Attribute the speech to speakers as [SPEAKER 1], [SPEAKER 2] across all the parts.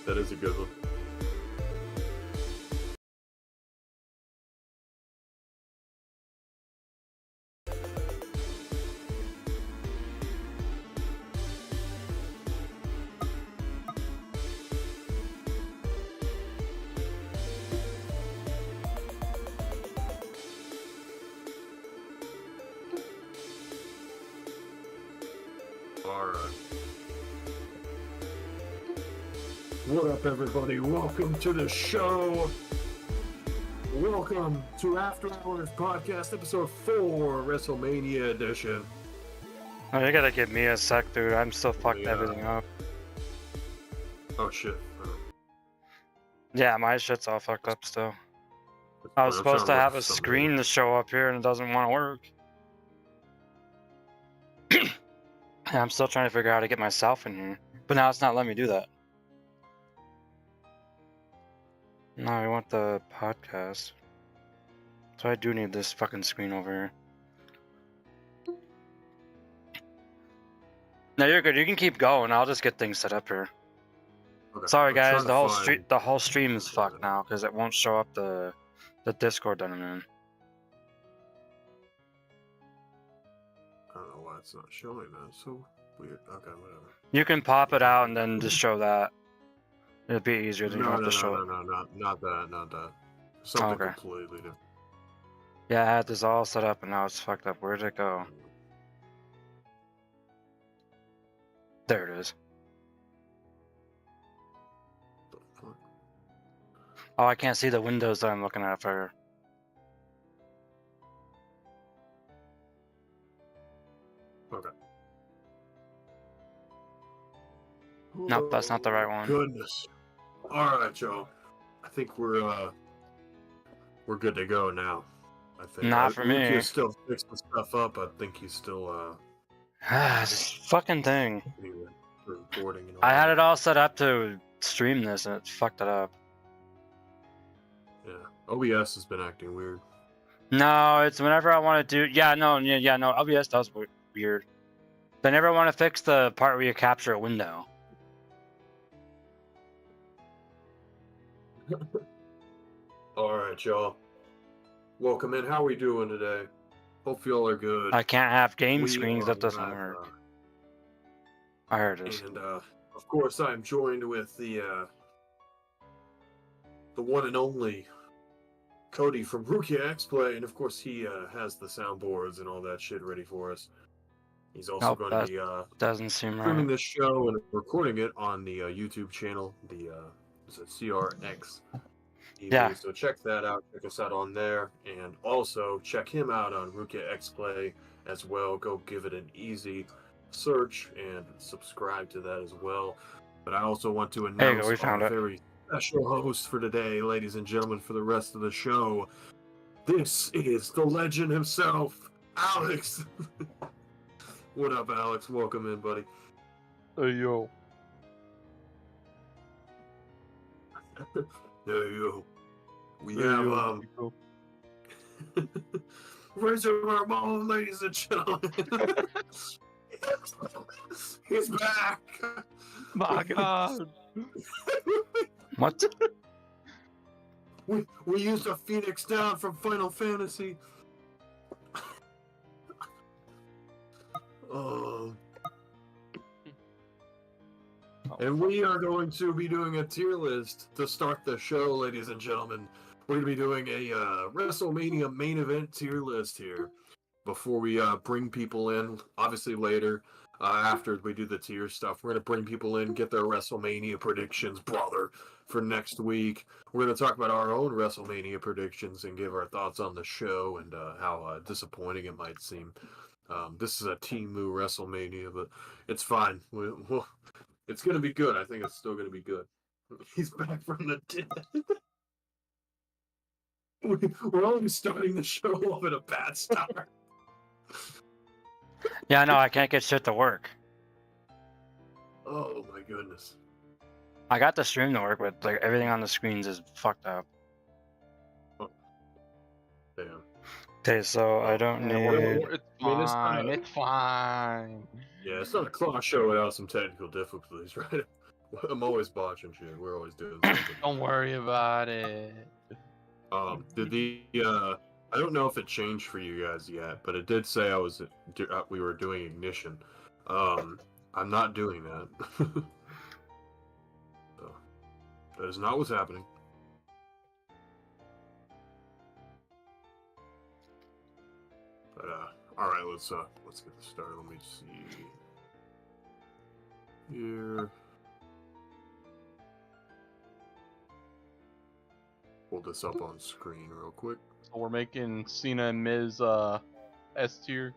[SPEAKER 1] That is a good one. Alright. What up, everybody? Welcome to the show. Welcome to After Hours Podcast, episode 4, WrestleMania edition.
[SPEAKER 2] Oh, you gotta give me a sec, dude. I'm still fucked everything up.
[SPEAKER 1] Oh, shit.
[SPEAKER 2] Yeah, my shit's all fucked up still. I was supposed to have a screen to show up here and it doesn't want to work. I'm still trying to figure out how to get myself in here. But now it's not letting me do that. No, I want the podcast. So I do need this fucking screen over here. No, you're good. You can keep going. I'll just get things set up here.
[SPEAKER 1] Okay.
[SPEAKER 2] Sorry, guys. The whole stream is fucked now because it won't show up the Discord that I'm in.
[SPEAKER 1] I don't know why it's not showing that. So weird. Okay, whatever.
[SPEAKER 2] You can pop it out and then just show that. It'd be easier than you have to show it.
[SPEAKER 1] No, not that. Something completely different.
[SPEAKER 2] Yeah, I had this all set up and now it's fucked up. Where'd it go? There it is.
[SPEAKER 1] The fuck?
[SPEAKER 2] Oh, I can't see the windows that I'm looking at for.
[SPEAKER 1] Okay.
[SPEAKER 2] Nope, that's not the right one.
[SPEAKER 1] Goodness. Alright, Joe. I think we're good to go now. I think.
[SPEAKER 2] Not for me.
[SPEAKER 1] He's still fixing stuff up. I think he's still
[SPEAKER 2] This fucking thing.
[SPEAKER 1] recording and all
[SPEAKER 2] I had
[SPEAKER 1] that.
[SPEAKER 2] it all set up to stream this and it fucked it up.
[SPEAKER 1] Yeah. OBS has been acting weird.
[SPEAKER 2] No, it's whenever I want to do. Yeah, no. OBS does weird. They never want to fix the part where you capture a window.
[SPEAKER 1] Alright, y'all. Welcome in. How we doing today? Hope y'all are good.
[SPEAKER 2] I can't have game
[SPEAKER 1] We
[SPEAKER 2] screens.
[SPEAKER 1] are
[SPEAKER 2] That doesn't
[SPEAKER 1] live,
[SPEAKER 2] work. I heard it.
[SPEAKER 1] And of course, I'm joined with the one and only Cody from Rookie X-Play, and of course he has the soundboards and all that shit ready for us. He's also going to be
[SPEAKER 2] Doesn't seem
[SPEAKER 1] streaming
[SPEAKER 2] right.
[SPEAKER 1] this show and recording it on the YouTube channel, the is it CRX TV.
[SPEAKER 2] Yeah.
[SPEAKER 1] So check that out. Check us out on there, and also check him out on Rookie X-Play as well. Go give it an easy search and subscribe to that as well. But I also want to
[SPEAKER 2] There you
[SPEAKER 1] announce
[SPEAKER 2] go, we found
[SPEAKER 1] our
[SPEAKER 2] it.
[SPEAKER 1] very special host for today, ladies and gentlemen, for the rest of the show. This is the legend himself, Alex. What up, Alex? Welcome in, buddy.
[SPEAKER 3] Hey, yo.
[SPEAKER 1] Hey, yo. We
[SPEAKER 3] Hey,
[SPEAKER 1] have,
[SPEAKER 3] yo.
[SPEAKER 1] Razor Ramon, ladies and gentlemen. He's back.
[SPEAKER 3] My God.
[SPEAKER 2] What?
[SPEAKER 1] We used a Phoenix down from Final Fantasy. And we are going to be doing a tier list to start the show, ladies and gentlemen. We're going to be doing a WrestleMania main event tier list here before we bring people in. Obviously later, after we do the tier stuff, we're going to bring people in, get their WrestleMania predictions, brother, for next week. We're going to talk about our own WrestleMania predictions and give our thoughts on the show and how disappointing it might seem. This is a Team Moo WrestleMania, but it's fine. It's going to be good. I think it's still going to be good. He's back from the dead. We're only starting the show off at a bad start.
[SPEAKER 2] Yeah, no, I can't get shit to work.
[SPEAKER 1] Oh my goodness.
[SPEAKER 2] I got the stream to work, but like everything on the screens is fucked up.
[SPEAKER 1] Damn.
[SPEAKER 2] Okay, so I don't need.
[SPEAKER 3] It's fine. It's fine.
[SPEAKER 1] Yeah, it's not a claw show without some technical difficulties, right? I'm always botching shit. We're always doing something.
[SPEAKER 3] Don't worry about it.
[SPEAKER 1] Did the I don't know if it changed for you guys yet, but it did say we were doing ignition. I'm not doing that. So, that is not what's happening. But all right, let's get this started. Let me see here. Pull this up on screen real quick.
[SPEAKER 3] So we're making Cena and Miz S tier.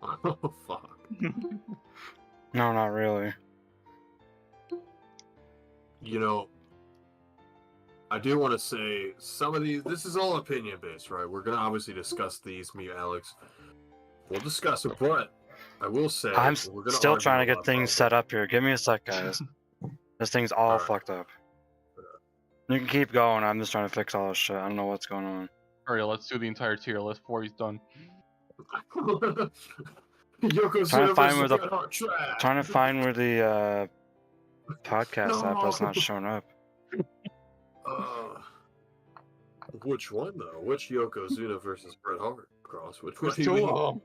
[SPEAKER 1] Oh fuck.
[SPEAKER 2] No, not really.
[SPEAKER 1] You know, I do want to say some of these. This is all opinion based, right? We're gonna obviously discuss these, me, Alex. We'll discuss it, but I will say
[SPEAKER 2] I'm
[SPEAKER 1] we're gonna
[SPEAKER 2] still
[SPEAKER 1] argue
[SPEAKER 2] trying to
[SPEAKER 1] a
[SPEAKER 2] get
[SPEAKER 1] lot
[SPEAKER 2] things
[SPEAKER 1] about
[SPEAKER 2] set up here. Give me a sec, guys. This thing's all
[SPEAKER 1] Alright.
[SPEAKER 2] fucked up. You can keep going. I'm just trying to fix all this shit. I don't know what's going on.
[SPEAKER 3] Alright, let's do the entire tier list before he's done.
[SPEAKER 1] Yokozuna
[SPEAKER 2] find
[SPEAKER 1] versus
[SPEAKER 2] where the-
[SPEAKER 1] Bret Hart trash.
[SPEAKER 2] Trying to find where the podcast app is
[SPEAKER 1] No.
[SPEAKER 2] not showing up.
[SPEAKER 1] Which one though? Which Yokozuna versus Bret Hart cross? Which one?
[SPEAKER 3] There's
[SPEAKER 1] do you
[SPEAKER 3] two
[SPEAKER 1] mean?
[SPEAKER 3] of them.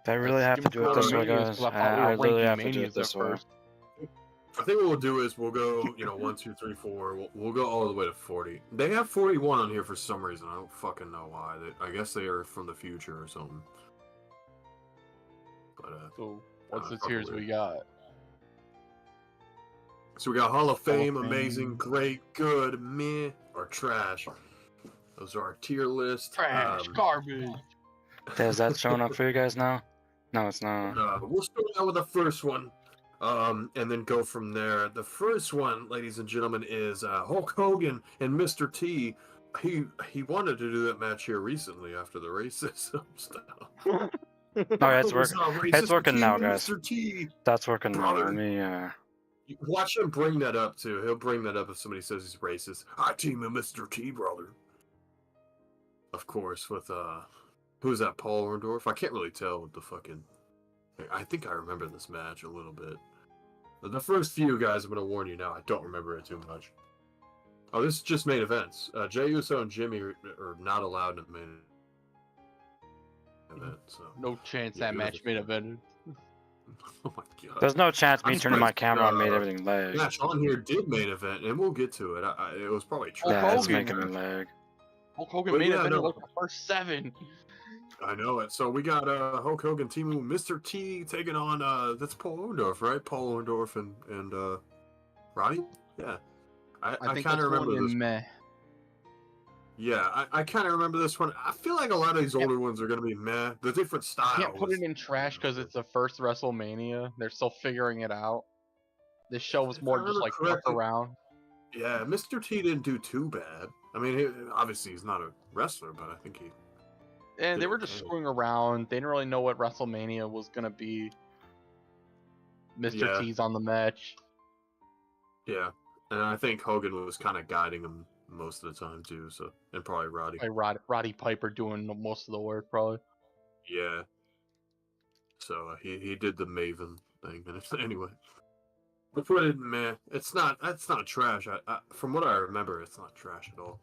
[SPEAKER 2] Do I really have to do it this way, guys? I literally have to do it this way.
[SPEAKER 1] I think what we'll do is we'll go, 1, 2, 3, 4. We'll go all the way to 40. They have 41 on here for some reason. I don't fucking know why. I guess they are from the future or something. But
[SPEAKER 3] So what's the
[SPEAKER 1] fucking
[SPEAKER 3] tiers
[SPEAKER 1] weird.
[SPEAKER 3] we got?
[SPEAKER 1] So we got Hall of Fame,
[SPEAKER 3] Fame.
[SPEAKER 1] amazing, great, good, meh, or trash. Those are our tier list.
[SPEAKER 3] Trash, garbage.
[SPEAKER 2] Is that showing up for you guys now? No, it's not.
[SPEAKER 1] We'll start out with the first one, and then go from there. The first one, ladies and gentlemen, is Hulk Hogan and Mr. T. He wanted to do that match here recently after the racism stuff.
[SPEAKER 2] Oh, yeah, it's working. It's working now, guys.
[SPEAKER 1] Mr. T.
[SPEAKER 2] That's working now.
[SPEAKER 1] Brother.
[SPEAKER 2] Let me.
[SPEAKER 1] Watch him bring that up too. He'll bring that up if somebody says he's racist. I team with Mr. T, brother. Of course, with who's that? Paul Orndorff. I can't really tell what the fucking. I think I remember this match a little bit. The first few guys, I'm gonna warn you now. I don't remember it too much. Oh, this is just main events. Jey Uso and Jimmy are not allowed in the main event. So.
[SPEAKER 3] No chance
[SPEAKER 1] Yeah,
[SPEAKER 3] that
[SPEAKER 1] you
[SPEAKER 3] match
[SPEAKER 1] have
[SPEAKER 3] made event.
[SPEAKER 1] Oh my god.
[SPEAKER 2] There's no chance me
[SPEAKER 1] I'm
[SPEAKER 2] turning my
[SPEAKER 1] surprised,
[SPEAKER 2] camera on made everything lag.
[SPEAKER 1] Match on here did main event, and we'll get to it. It was probably true.
[SPEAKER 3] Hulk
[SPEAKER 2] Yeah, it's
[SPEAKER 3] Hogan.
[SPEAKER 2] making me lag.
[SPEAKER 3] Hulk Hogan
[SPEAKER 1] But
[SPEAKER 3] made
[SPEAKER 1] yeah,
[SPEAKER 3] event
[SPEAKER 1] no.
[SPEAKER 3] like the first 7.
[SPEAKER 1] I know it. So we got Hulk Hogan teaming with Mr. T taking on that's Paul Orndorff, right? Paul Orndorff and Roddy? Yeah. I
[SPEAKER 3] think
[SPEAKER 1] kind
[SPEAKER 3] that's
[SPEAKER 1] of remember
[SPEAKER 3] going
[SPEAKER 1] this.
[SPEAKER 3] in meh.
[SPEAKER 1] Yeah, I kind of remember this one. I feel like a lot of these older ones are going to be meh. The different styles.
[SPEAKER 3] Can't put it in trash because it's the first WrestleMania. They're still figuring it out. This show was
[SPEAKER 1] If I
[SPEAKER 3] more just
[SPEAKER 1] remember
[SPEAKER 3] like fuck
[SPEAKER 1] correctly-
[SPEAKER 3] around.
[SPEAKER 1] Yeah, Mr. T didn't do too bad. I mean, obviously he's not a wrestler, but I think he.
[SPEAKER 3] And they
[SPEAKER 1] did
[SPEAKER 3] were just
[SPEAKER 1] okay.
[SPEAKER 3] screwing around. They didn't really know what WrestleMania was gonna be. Mr.
[SPEAKER 1] Yeah.
[SPEAKER 3] T's on the match.
[SPEAKER 1] Yeah, and I think Hogan was kind of guiding him most of the time too. So, and probably Roddy.
[SPEAKER 3] Like Roddy Piper doing most of the work, probably.
[SPEAKER 1] Yeah. So he did the Maven thing, and anyway. We'll put it in meh. It's not. That's not trash. I from what I remember, it's not trash at all.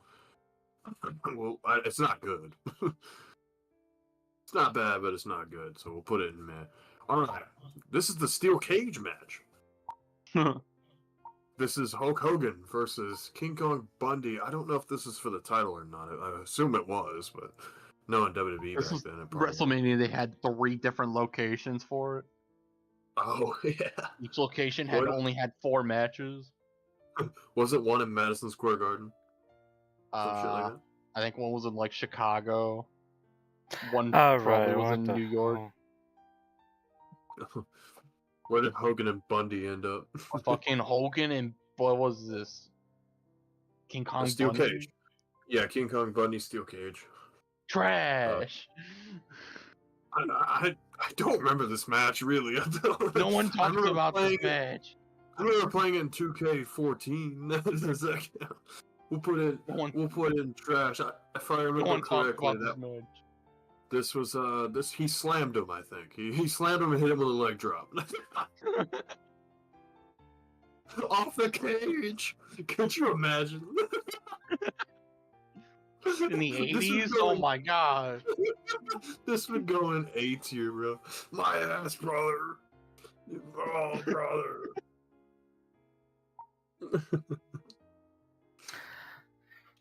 [SPEAKER 1] Well, it's not good. It's not bad, but it's not good. So we'll put it in meh. All right. This is the steel cage match. This is Hulk Hogan versus King Kong Bundy. I don't know if this is for the title or not. I assume it was, but no, in WWE
[SPEAKER 3] This
[SPEAKER 1] back
[SPEAKER 3] was
[SPEAKER 1] then. It probably
[SPEAKER 3] WrestleMania, they had 3 different locations for it.
[SPEAKER 1] Oh yeah.
[SPEAKER 3] Each location had
[SPEAKER 1] What?
[SPEAKER 3] only had 4 matches.
[SPEAKER 1] Was it one in Madison Square Garden? Some shit like
[SPEAKER 3] I think one was in like Chicago. One
[SPEAKER 2] Oh,
[SPEAKER 3] probably
[SPEAKER 2] right.
[SPEAKER 3] was
[SPEAKER 2] What
[SPEAKER 3] in
[SPEAKER 2] the
[SPEAKER 3] New York.
[SPEAKER 2] hell?
[SPEAKER 1] that. Where did Hogan and Bundy end up?
[SPEAKER 3] Fucking Hogan and what was this? King Kong
[SPEAKER 1] Steel
[SPEAKER 3] Bundy?
[SPEAKER 1] cage. Yeah, King Kong Bundy steel cage.
[SPEAKER 3] Trash.
[SPEAKER 1] I don't remember this match really.
[SPEAKER 3] No one
[SPEAKER 1] I
[SPEAKER 3] talks
[SPEAKER 1] remember
[SPEAKER 3] about this
[SPEAKER 1] playing it-
[SPEAKER 3] match.
[SPEAKER 1] I remember playing it in 2K14. Does that count? We'll put it.
[SPEAKER 3] No one,
[SPEAKER 1] We'll put it in trash. If I
[SPEAKER 3] no
[SPEAKER 1] remember
[SPEAKER 3] one talks
[SPEAKER 1] correctly,
[SPEAKER 3] about this match.
[SPEAKER 1] This was he slammed him, I think. He slammed him and hit him with a leg drop. Off the cage. Could you imagine?
[SPEAKER 3] In the
[SPEAKER 1] This would
[SPEAKER 3] 80s?
[SPEAKER 1] go
[SPEAKER 3] Oh
[SPEAKER 1] in-
[SPEAKER 3] my god.
[SPEAKER 1] This would go in A tier, bro. My ass, brother. Oh, brother.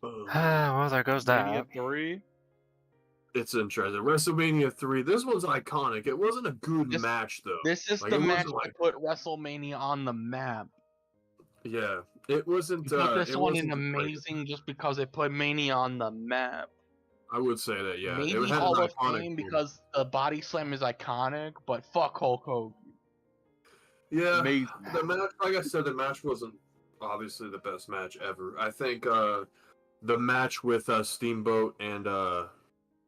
[SPEAKER 2] Well, there goes that.
[SPEAKER 3] Mania 3?
[SPEAKER 1] It's interesting. WrestleMania 3. This one's iconic. It wasn't a good
[SPEAKER 3] This-
[SPEAKER 1] match, though.
[SPEAKER 3] This is
[SPEAKER 1] Like,
[SPEAKER 3] the
[SPEAKER 1] it wasn't
[SPEAKER 3] match
[SPEAKER 1] like-
[SPEAKER 3] that put WrestleMania on the map.
[SPEAKER 1] Yeah, it wasn't.
[SPEAKER 3] You put this
[SPEAKER 1] it
[SPEAKER 3] one in
[SPEAKER 1] wasn't the
[SPEAKER 3] amazing just because it put Mania on the map.
[SPEAKER 1] I would say that, yeah.
[SPEAKER 3] Maybe
[SPEAKER 1] it had
[SPEAKER 3] Hall
[SPEAKER 1] an
[SPEAKER 3] of
[SPEAKER 1] iconic
[SPEAKER 3] Fame
[SPEAKER 1] theme.
[SPEAKER 3] because the body slam is iconic, but fuck Hulk Hogan.
[SPEAKER 1] Yeah,
[SPEAKER 3] Amazing.
[SPEAKER 1] the match. Like I said, the match wasn't obviously the best match ever. I think the match with Steamboat and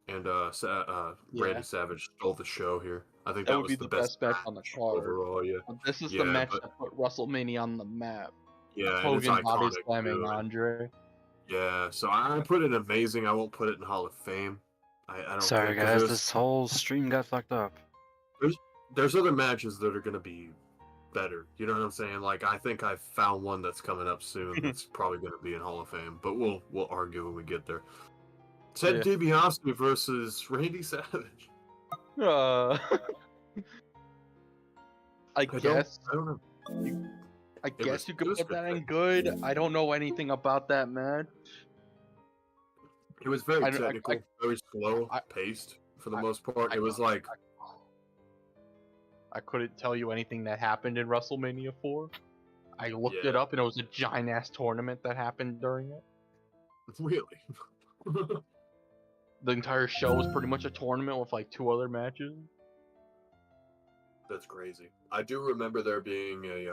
[SPEAKER 1] Randy Savage stole the show here. I think
[SPEAKER 3] That
[SPEAKER 1] that
[SPEAKER 3] would
[SPEAKER 1] was
[SPEAKER 3] be
[SPEAKER 1] the
[SPEAKER 3] the best match on the card.
[SPEAKER 1] overall. Yeah,
[SPEAKER 3] But this is
[SPEAKER 1] Yeah,
[SPEAKER 3] the match
[SPEAKER 1] but-
[SPEAKER 3] that put WrestleMania on the map.
[SPEAKER 1] yeah, and it's
[SPEAKER 3] Hogan body
[SPEAKER 1] iconic,
[SPEAKER 3] slamming
[SPEAKER 1] too.
[SPEAKER 3] Andre.
[SPEAKER 1] Yeah, so I put it amazing. I won't put it in Hall of Fame. I don't.
[SPEAKER 2] Sorry,
[SPEAKER 1] think, 'cause
[SPEAKER 2] guys.
[SPEAKER 1] there's-
[SPEAKER 2] This whole stream got fucked up.
[SPEAKER 1] There's other matches that are gonna be better. You know what I'm saying? Like I think I found one that's coming up soon. That's probably gonna be in Hall of Fame, but we'll argue when we get there. Ted
[SPEAKER 3] Yeah.
[SPEAKER 1] DiBiase versus Randy Savage.
[SPEAKER 3] I guess.
[SPEAKER 1] I don't know.
[SPEAKER 3] I
[SPEAKER 1] was-
[SPEAKER 3] guess you
[SPEAKER 1] it
[SPEAKER 3] could
[SPEAKER 1] was
[SPEAKER 3] put that in
[SPEAKER 1] good.
[SPEAKER 3] good. I don't know anything about that match.
[SPEAKER 1] It was very
[SPEAKER 3] I don't- I-
[SPEAKER 1] technical, very slow
[SPEAKER 3] I-
[SPEAKER 1] paced for the most part.
[SPEAKER 3] I-
[SPEAKER 1] It was like
[SPEAKER 3] I couldn't tell you anything that happened in WrestleMania 4. I looked it
[SPEAKER 1] Yeah.
[SPEAKER 3] up and it was a giant ass tournament that happened during it.
[SPEAKER 1] really.
[SPEAKER 3] The entire show was pretty much a tournament with like 2 other matches.
[SPEAKER 1] That's crazy. I do remember there being a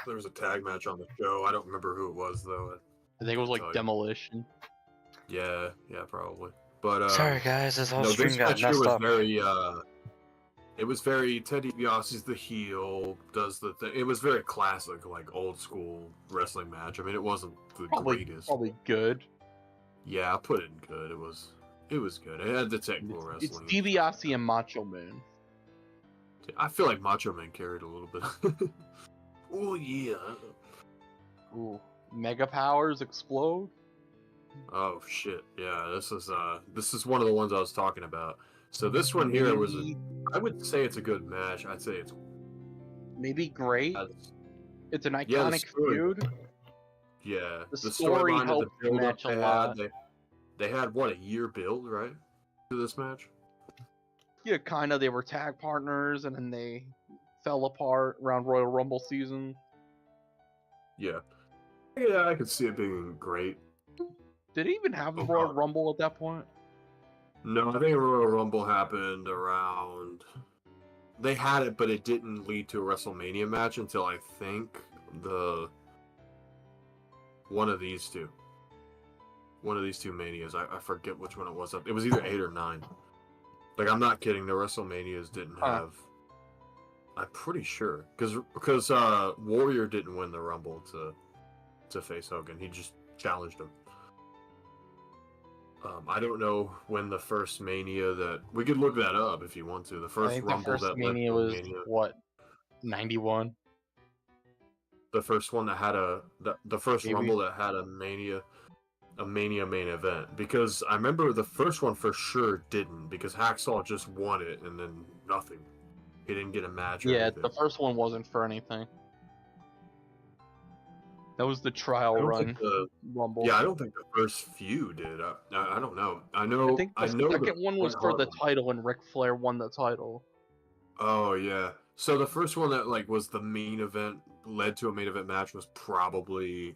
[SPEAKER 1] there was a tag match on the show. I don't remember who it was though.
[SPEAKER 3] I think it was
[SPEAKER 1] Oh,
[SPEAKER 3] like
[SPEAKER 1] yeah.
[SPEAKER 3] Demolition.
[SPEAKER 1] Yeah, probably. But
[SPEAKER 2] Sorry, guys. This whole
[SPEAKER 1] no,
[SPEAKER 2] stream
[SPEAKER 1] this
[SPEAKER 2] got
[SPEAKER 1] match here
[SPEAKER 2] messed
[SPEAKER 1] was
[SPEAKER 2] up.
[SPEAKER 1] very it was very Ted DiBiase's the heel, does the thing. It was very classic, like old school wrestling match. I mean, it wasn't the greatest.
[SPEAKER 3] Probably good.
[SPEAKER 1] Yeah, I put it in good. It was good. It had the technical
[SPEAKER 3] It's
[SPEAKER 1] wrestling.
[SPEAKER 3] DiBiase and Macho Man.
[SPEAKER 1] I feel like Macho Man carried a little bit. Oh yeah.
[SPEAKER 3] Ooh. Mega powers explode.
[SPEAKER 1] Oh shit. Yeah, this is one of the ones I was talking about. So this one here was I would say it's a good match. I'd say it's
[SPEAKER 3] maybe great. It's an
[SPEAKER 1] the
[SPEAKER 3] iconic
[SPEAKER 1] story-
[SPEAKER 3] feud.
[SPEAKER 1] yeah.
[SPEAKER 3] The story
[SPEAKER 1] storyline of
[SPEAKER 3] helped the
[SPEAKER 1] build-up
[SPEAKER 3] match a
[SPEAKER 1] they had,
[SPEAKER 3] lot.
[SPEAKER 1] They had what, a year build, right? To this match?
[SPEAKER 3] Yeah, kind of. They were tag partners, and then they fell apart around Royal Rumble season.
[SPEAKER 1] Yeah. Yeah, I could see it being great.
[SPEAKER 3] Did it even have the
[SPEAKER 1] Oh,
[SPEAKER 3] Royal
[SPEAKER 1] God.
[SPEAKER 3] Rumble at that point?
[SPEAKER 1] No, I think Royal Rumble happened around. They had it, but it didn't lead to a WrestleMania match until I think one of these two. One of these two Manias. I forget which one it was. It was either 8 or 9. Like, I'm not kidding. The WrestleManias didn't have. I'm pretty sure because Warrior didn't win the Rumble to face Hogan. He just challenged him. I don't know when the first Mania that we could look that up if you want to. The
[SPEAKER 3] I
[SPEAKER 1] first
[SPEAKER 3] think
[SPEAKER 1] Rumble
[SPEAKER 3] the first
[SPEAKER 1] that led
[SPEAKER 3] Mania
[SPEAKER 1] to
[SPEAKER 3] was
[SPEAKER 1] Mania,
[SPEAKER 3] what, 91?
[SPEAKER 1] the first one that had the first
[SPEAKER 3] Maybe.
[SPEAKER 1] Rumble that had a Mania main event, because I remember the first one for sure didn't, because Hacksaw just won it and then nothing. He didn't get a match. Or
[SPEAKER 3] Yeah,
[SPEAKER 1] anything.
[SPEAKER 3] the first one wasn't for anything. That was the
[SPEAKER 1] I
[SPEAKER 3] trial
[SPEAKER 1] don't
[SPEAKER 3] run
[SPEAKER 1] think the-
[SPEAKER 3] Rumble.
[SPEAKER 1] Yeah, I don't think the first few did. I don't know. I know.
[SPEAKER 3] I think the
[SPEAKER 1] know
[SPEAKER 3] second one was
[SPEAKER 1] Bret
[SPEAKER 3] for the
[SPEAKER 1] Hart one.
[SPEAKER 3] title, and Ric Flair won the title.
[SPEAKER 1] Oh yeah. So the first one that like was the main event, led to a main event match, was probably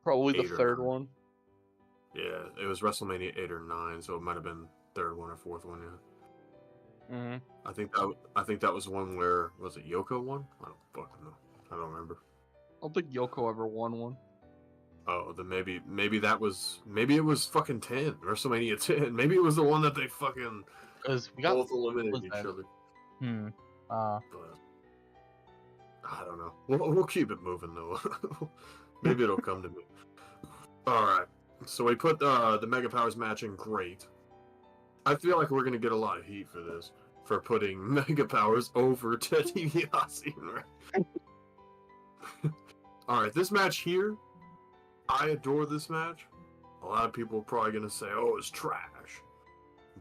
[SPEAKER 3] Probably the
[SPEAKER 1] 8 or
[SPEAKER 3] third
[SPEAKER 1] 9.
[SPEAKER 3] one.
[SPEAKER 1] Yeah, it was WrestleMania 8 or 9, so it might have been third one or fourth one. Yeah,
[SPEAKER 3] hmm
[SPEAKER 1] I think that was one where was it Yoko won? I don't fucking know. I don't remember.
[SPEAKER 3] I don't think Yoko ever won one.
[SPEAKER 1] Oh, then maybe it was fucking 10 WrestleMania 10. Maybe it was the one that they fucking
[SPEAKER 3] Because we got.
[SPEAKER 1] both eliminated
[SPEAKER 3] was
[SPEAKER 1] each
[SPEAKER 3] that?
[SPEAKER 1] other.
[SPEAKER 3] But
[SPEAKER 1] But I don't know. We'll keep it moving though. Maybe it'll come to me. All right. So we put the Mega Powers match in great. I feel like we're gonna get a lot of heat for this, for putting Mega Powers over Ted DiBiase. All right, this match here, I adore this match. A lot of people are probably gonna say, "Oh, it's trash,"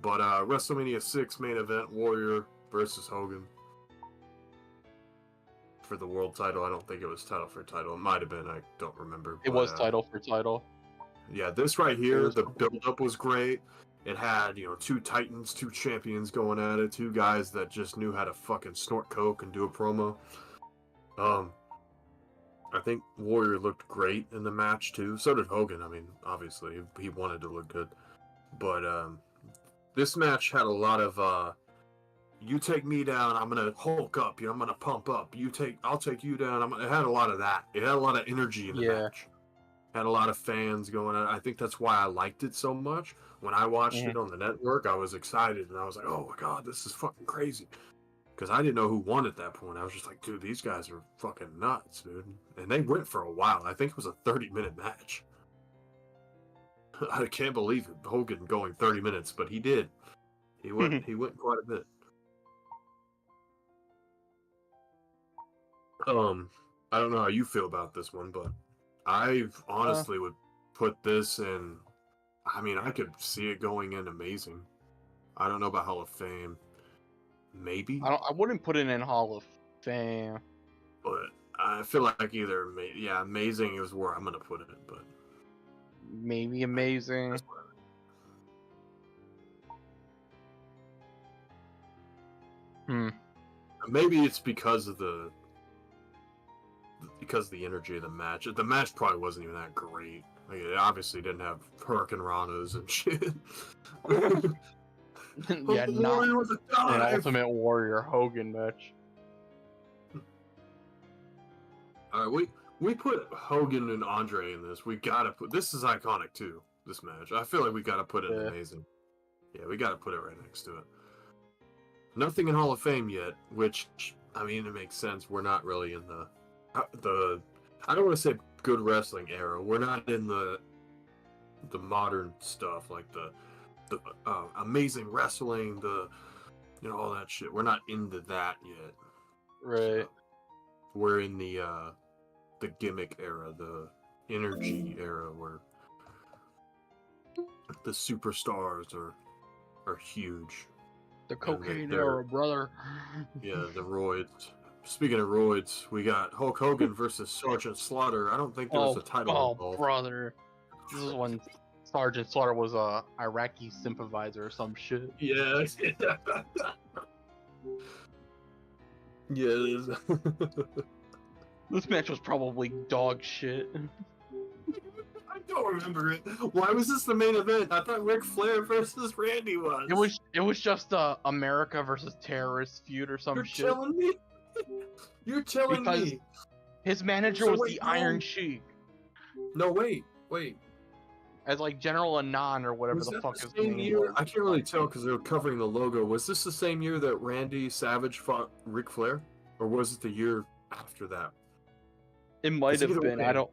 [SPEAKER 1] but WrestleMania 6 main event: Warrior versus Hogan for the world title. I don't think it was title for title. It might have been. I don't remember.
[SPEAKER 3] It was title for title.
[SPEAKER 1] Yeah, this right here, the build-up was great. It had, two titans, two champions going at it, two guys that just knew how to fucking snort coke and do a promo. I think Warrior looked great in the match too. So did Hogan. I mean, obviously he wanted to look good, but this match had a lot of you take me down, I'm gonna Hulk up. I'm gonna pump up. I'll take you down. It had a lot of that. It had a lot of energy in the match. Had a lot of fans going on. I think that's why I liked it so much. When I watched it on the network, I was excited and I was like, "Oh my god, this is fucking crazy." Because I didn't know who won at that point. I was just like, dude, these guys are fucking nuts, dude. And they went for a while. I think it was a 30-minute match. I can't believe it. Hogan going 30 minutes, but he did. He went quite a bit. I don't know how you feel about this one, but I honestly would put this in. I mean, I could see it going in amazing. I don't know about Hall of Fame. Maybe.
[SPEAKER 3] I wouldn't put it in Hall of Fame.
[SPEAKER 1] But I feel like either, amazing is where I'm gonna put it. But
[SPEAKER 3] maybe amazing.
[SPEAKER 1] Maybe it's because of the energy of the match. The match probably wasn't even that great. Like, it obviously didn't have Hurricane Ranas and shit.
[SPEAKER 3] Yeah, not an Ultimate Warrior Hogan match.
[SPEAKER 1] All right, we put Hogan and Andre in this. We gotta put this is iconic too. This match, I feel like we gotta put it in amazing. Yeah, we gotta put it right next to it. Nothing in Hall of Fame yet, which I mean it makes sense. We're not really in the I don't want to say good wrestling era. We're not in the modern stuff like the amazing wrestling, all that shit. We're not into that yet.
[SPEAKER 3] Right.
[SPEAKER 1] We're in the gimmick era, the energy era, where the superstars are huge.
[SPEAKER 3] The cocaine era, brother.
[SPEAKER 1] Yeah, the roids. Speaking of roids, we got Hulk Hogan versus Sergeant Slaughter. I don't think there was a title involved.
[SPEAKER 3] Brother. This is when Sergeant Slaughter was a Iraqi sympathizer or some shit.
[SPEAKER 1] Yeah. Yeah, it is.
[SPEAKER 3] This match was probably dog shit.
[SPEAKER 1] I don't remember it. Why was this the main event? I thought Ric Flair versus Randy was.
[SPEAKER 3] It was just a America versus terrorist feud or some shit.
[SPEAKER 1] You're telling me? You're telling me?
[SPEAKER 3] His manager was the Iron Sheik.
[SPEAKER 1] No, wait.
[SPEAKER 3] As like General Anon or whatever the fuck his name was.
[SPEAKER 1] I can't really tell because they were covering the logo. Was this the same year that Randy Savage fought Ric Flair? Or was it the year after that?
[SPEAKER 3] It might have been. I don't...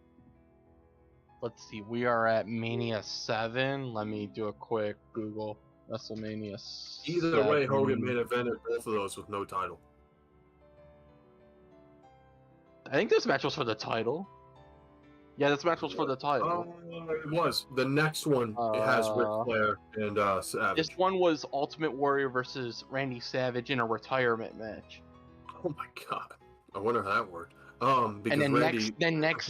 [SPEAKER 3] Let's see. We are at Mania 7. Let me do a quick Google. WrestleMania 7.
[SPEAKER 1] Either way, Hogan main evented both of those with no title.
[SPEAKER 3] I think this match was for the title. Yeah, this match was for the title.
[SPEAKER 1] It was. The next one, it has Ric Flair and Savage.
[SPEAKER 3] This one was Ultimate Warrior versus Randy Savage in a retirement match.
[SPEAKER 1] Oh my god. I wonder how that worked. Because
[SPEAKER 3] and then
[SPEAKER 1] Randy...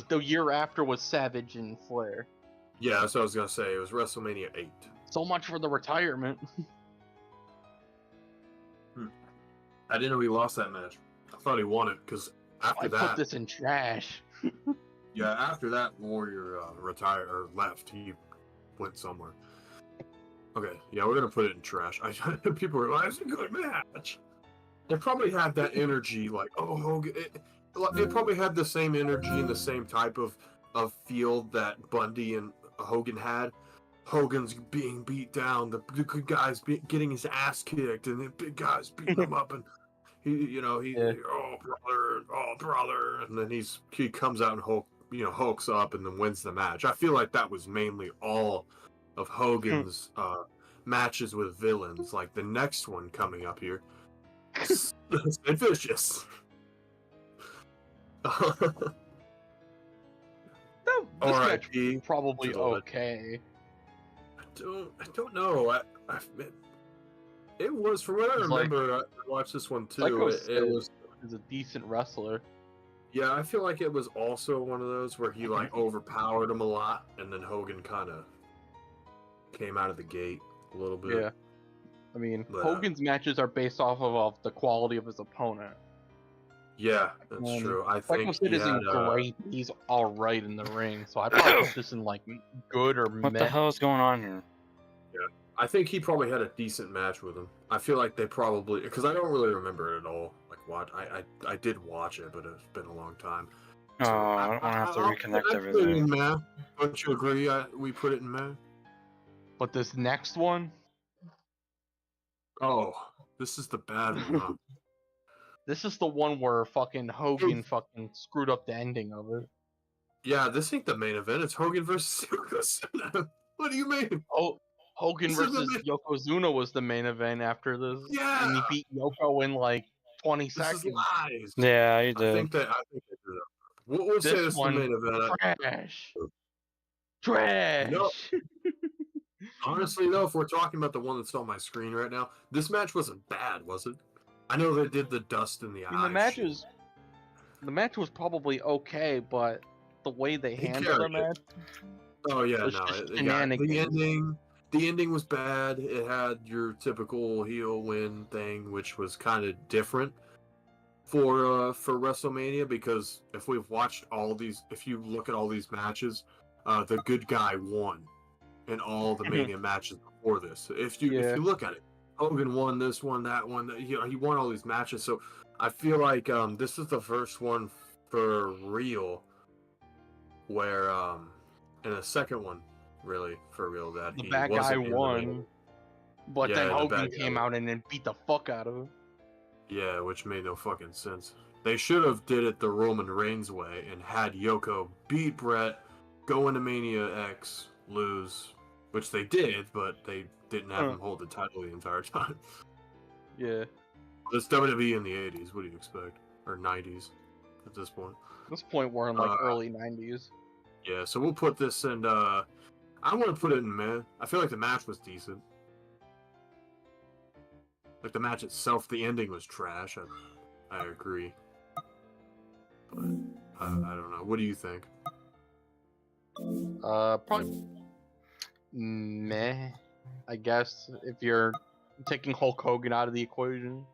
[SPEAKER 3] the year after was Savage and Flair.
[SPEAKER 1] Yeah, that's what I was gonna say. It was WrestleMania 8.
[SPEAKER 3] So much for the retirement.
[SPEAKER 1] I didn't know he lost that match. I thought he won it because after that...
[SPEAKER 3] I put this in trash.
[SPEAKER 1] Yeah, after that, Warrior retired or left. He went somewhere. Okay, yeah, we're gonna put it in trash. People were like, "It's a good match." It probably had that energy, like, oh, Hogan. It probably had the same energy and the same type of feel that Bundy and Hogan had. Hogan's being beat down, the good guys getting his ass kicked, and the big guys beating him up, and he oh brother, and then he comes out and hulks up and then wins the match. I feel like that was mainly all of Hogan's matches with villains, like the next one coming up here. Sid Vicious.
[SPEAKER 3] This match
[SPEAKER 1] R.I.P.
[SPEAKER 3] probably
[SPEAKER 1] to the legend.
[SPEAKER 3] okay.
[SPEAKER 1] I don't know. It was, from what I
[SPEAKER 3] It's like-
[SPEAKER 1] remember, I watched this one too.
[SPEAKER 3] Psycho
[SPEAKER 1] It
[SPEAKER 3] Sid
[SPEAKER 1] was,
[SPEAKER 3] is a decent wrestler.
[SPEAKER 1] yeah, I feel like it was also one of those where he like overpowered him a lot, and then Hogan kind of came out of the gate a little bit.
[SPEAKER 3] Yeah. I mean,
[SPEAKER 1] But,
[SPEAKER 3] Hogan's matches are based off of the quality of his opponent.
[SPEAKER 1] Yeah, that's true. I
[SPEAKER 3] Psycho
[SPEAKER 1] think
[SPEAKER 3] Sid
[SPEAKER 1] he
[SPEAKER 3] isn't
[SPEAKER 1] had,
[SPEAKER 3] great. He's all right in the ring, so I'd probably put this in like good or
[SPEAKER 2] What
[SPEAKER 3] meh.
[SPEAKER 2] the hell is going on here?
[SPEAKER 1] I think he probably had a decent match with him. I feel like they probably, because I don't really remember it at all. Like I did watch it, but it's been a long time.
[SPEAKER 2] Oh, I don't want to have to reconnect
[SPEAKER 1] Put it in
[SPEAKER 2] everything.
[SPEAKER 1] Meh. Don't you agree? We put it in Meh.
[SPEAKER 3] But this next one,
[SPEAKER 1] Oh, this is the bad one. Huh?
[SPEAKER 3] this is the one where fucking Hogan fucking screwed up the ending of it.
[SPEAKER 1] Yeah, this ain't the main event. It's Hogan versus Yokozuna. What do you mean?
[SPEAKER 3] Oh, Hogan
[SPEAKER 1] This is the
[SPEAKER 3] versus Yokozuna was the main event after this.
[SPEAKER 1] Yeah.
[SPEAKER 3] And he beat Yoko in like 20
[SPEAKER 1] This
[SPEAKER 3] seconds.
[SPEAKER 1] is lies.
[SPEAKER 2] Yeah, you
[SPEAKER 1] I
[SPEAKER 2] did.
[SPEAKER 1] think they did that. We'll say
[SPEAKER 3] This
[SPEAKER 1] this is the
[SPEAKER 3] one-
[SPEAKER 1] main event.
[SPEAKER 3] Trash. Trash.
[SPEAKER 1] No. Honestly, though, if we're talking about the one that's on my screen right now, this match wasn't bad, was it? I know they did the dust in the
[SPEAKER 3] I mean,
[SPEAKER 1] eyes.
[SPEAKER 3] the match was probably okay, but the way they
[SPEAKER 1] He
[SPEAKER 3] handled the
[SPEAKER 1] carried it.
[SPEAKER 3] match,
[SPEAKER 1] Oh yeah,
[SPEAKER 3] was
[SPEAKER 1] no,
[SPEAKER 3] just
[SPEAKER 1] the
[SPEAKER 3] shenanigans.
[SPEAKER 1] ending was bad. It had your typical heel win thing, which was kind of different for WrestleMania, because if we've watched all these, if you look at all these matches, the good guy won in all the Mania matches before this. If you look at it, Hogan won this one, that one, he won all these matches. So I feel like this is the first one for real where and the second one really for real that
[SPEAKER 3] the
[SPEAKER 1] he
[SPEAKER 3] bad guy
[SPEAKER 1] wasn't in the
[SPEAKER 3] won.
[SPEAKER 1] main-
[SPEAKER 3] But
[SPEAKER 1] Yeah,
[SPEAKER 3] then
[SPEAKER 1] the
[SPEAKER 3] Hogan
[SPEAKER 1] bad guy
[SPEAKER 3] came
[SPEAKER 1] won.
[SPEAKER 3] out and then beat the fuck out of him.
[SPEAKER 1] Yeah, which made no fucking sense. They should have did it the Roman Reigns way and had Yoko beat Brett, go into Mania X, lose, which they did, but they didn't have him hold the title the entire time.
[SPEAKER 3] Yeah.
[SPEAKER 1] It's WWE in the 80s. What do you expect? Or 90s at this point.
[SPEAKER 3] At this point, we're in like
[SPEAKER 1] Uh,
[SPEAKER 3] early 90s.
[SPEAKER 1] Yeah, so we'll put this in, I want to put it in meh. I feel like the match was decent. Like the match itself, the ending was trash. I agree. But I don't know. What do you think?
[SPEAKER 3] Probably meh. I guess if you're taking Hulk Hogan out of the equation.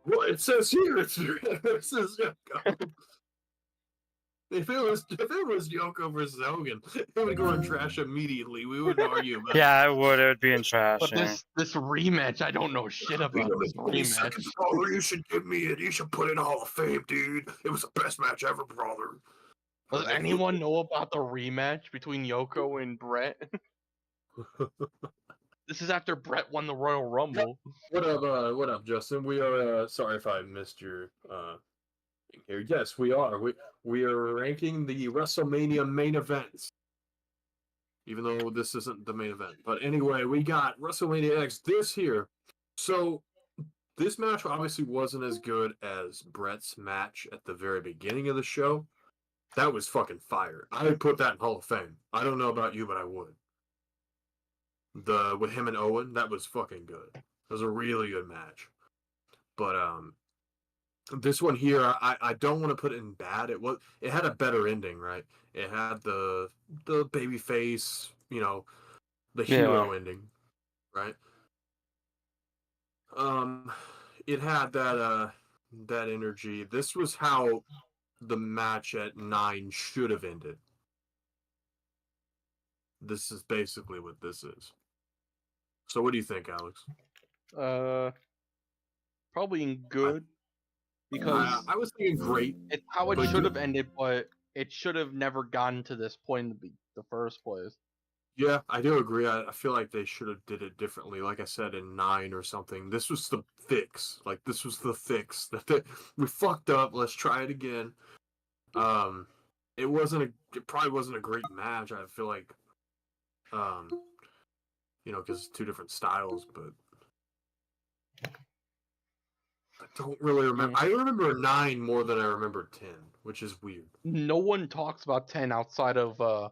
[SPEAKER 1] Well, it says here it's versus Yoko. If it was Yoko versus Hogan, it would go in trash immediately. We wouldn't argue about it.
[SPEAKER 2] Yeah, it would. It would be in trash.
[SPEAKER 3] But
[SPEAKER 2] yeah.
[SPEAKER 3] this rematch, I don't know shit about this rematch.
[SPEAKER 1] Brother, you should give me it. You should put it in Hall of Fame, dude. It was the best match ever, brother.
[SPEAKER 3] Does anyone know about the rematch between Yoko and Brett? This is after Brett won the Royal Rumble.
[SPEAKER 1] What up, Justin? We are sorry if I missed your thing here. Yes, we are. We are ranking the WrestleMania main events. Even though this isn't the main event. But anyway, we got WrestleMania X this here. So this match obviously wasn't as good as Brett's match at the very beginning of the show. That was fucking fire. I would put that in Hall of Fame. I don't know about you, but I would. With him and Owen, that was fucking good. It was a really good match. But this one here, I don't want to put it in bad. It had a better ending, right? It had the baby face, the hero ending, right? It had that energy. This was how the match at 9 should have ended. This is basically what this is. So what do you think, Alex?
[SPEAKER 3] Probably in good. Because
[SPEAKER 1] I was thinking great.
[SPEAKER 3] it's how it
[SPEAKER 1] but
[SPEAKER 3] should
[SPEAKER 1] good.
[SPEAKER 3] have ended, but it should have never gotten to this point in the first place.
[SPEAKER 1] Yeah, I do agree. I feel like they should have did it differently. Like I said, in 9 or something. This was the fix. This was the fix. We fucked up. Let's try it again. It probably wasn't a great match. I feel like, because two different styles. But I don't really remember. I remember 9 more than I remember 10, which is weird.
[SPEAKER 3] No one talks about 10 outside of the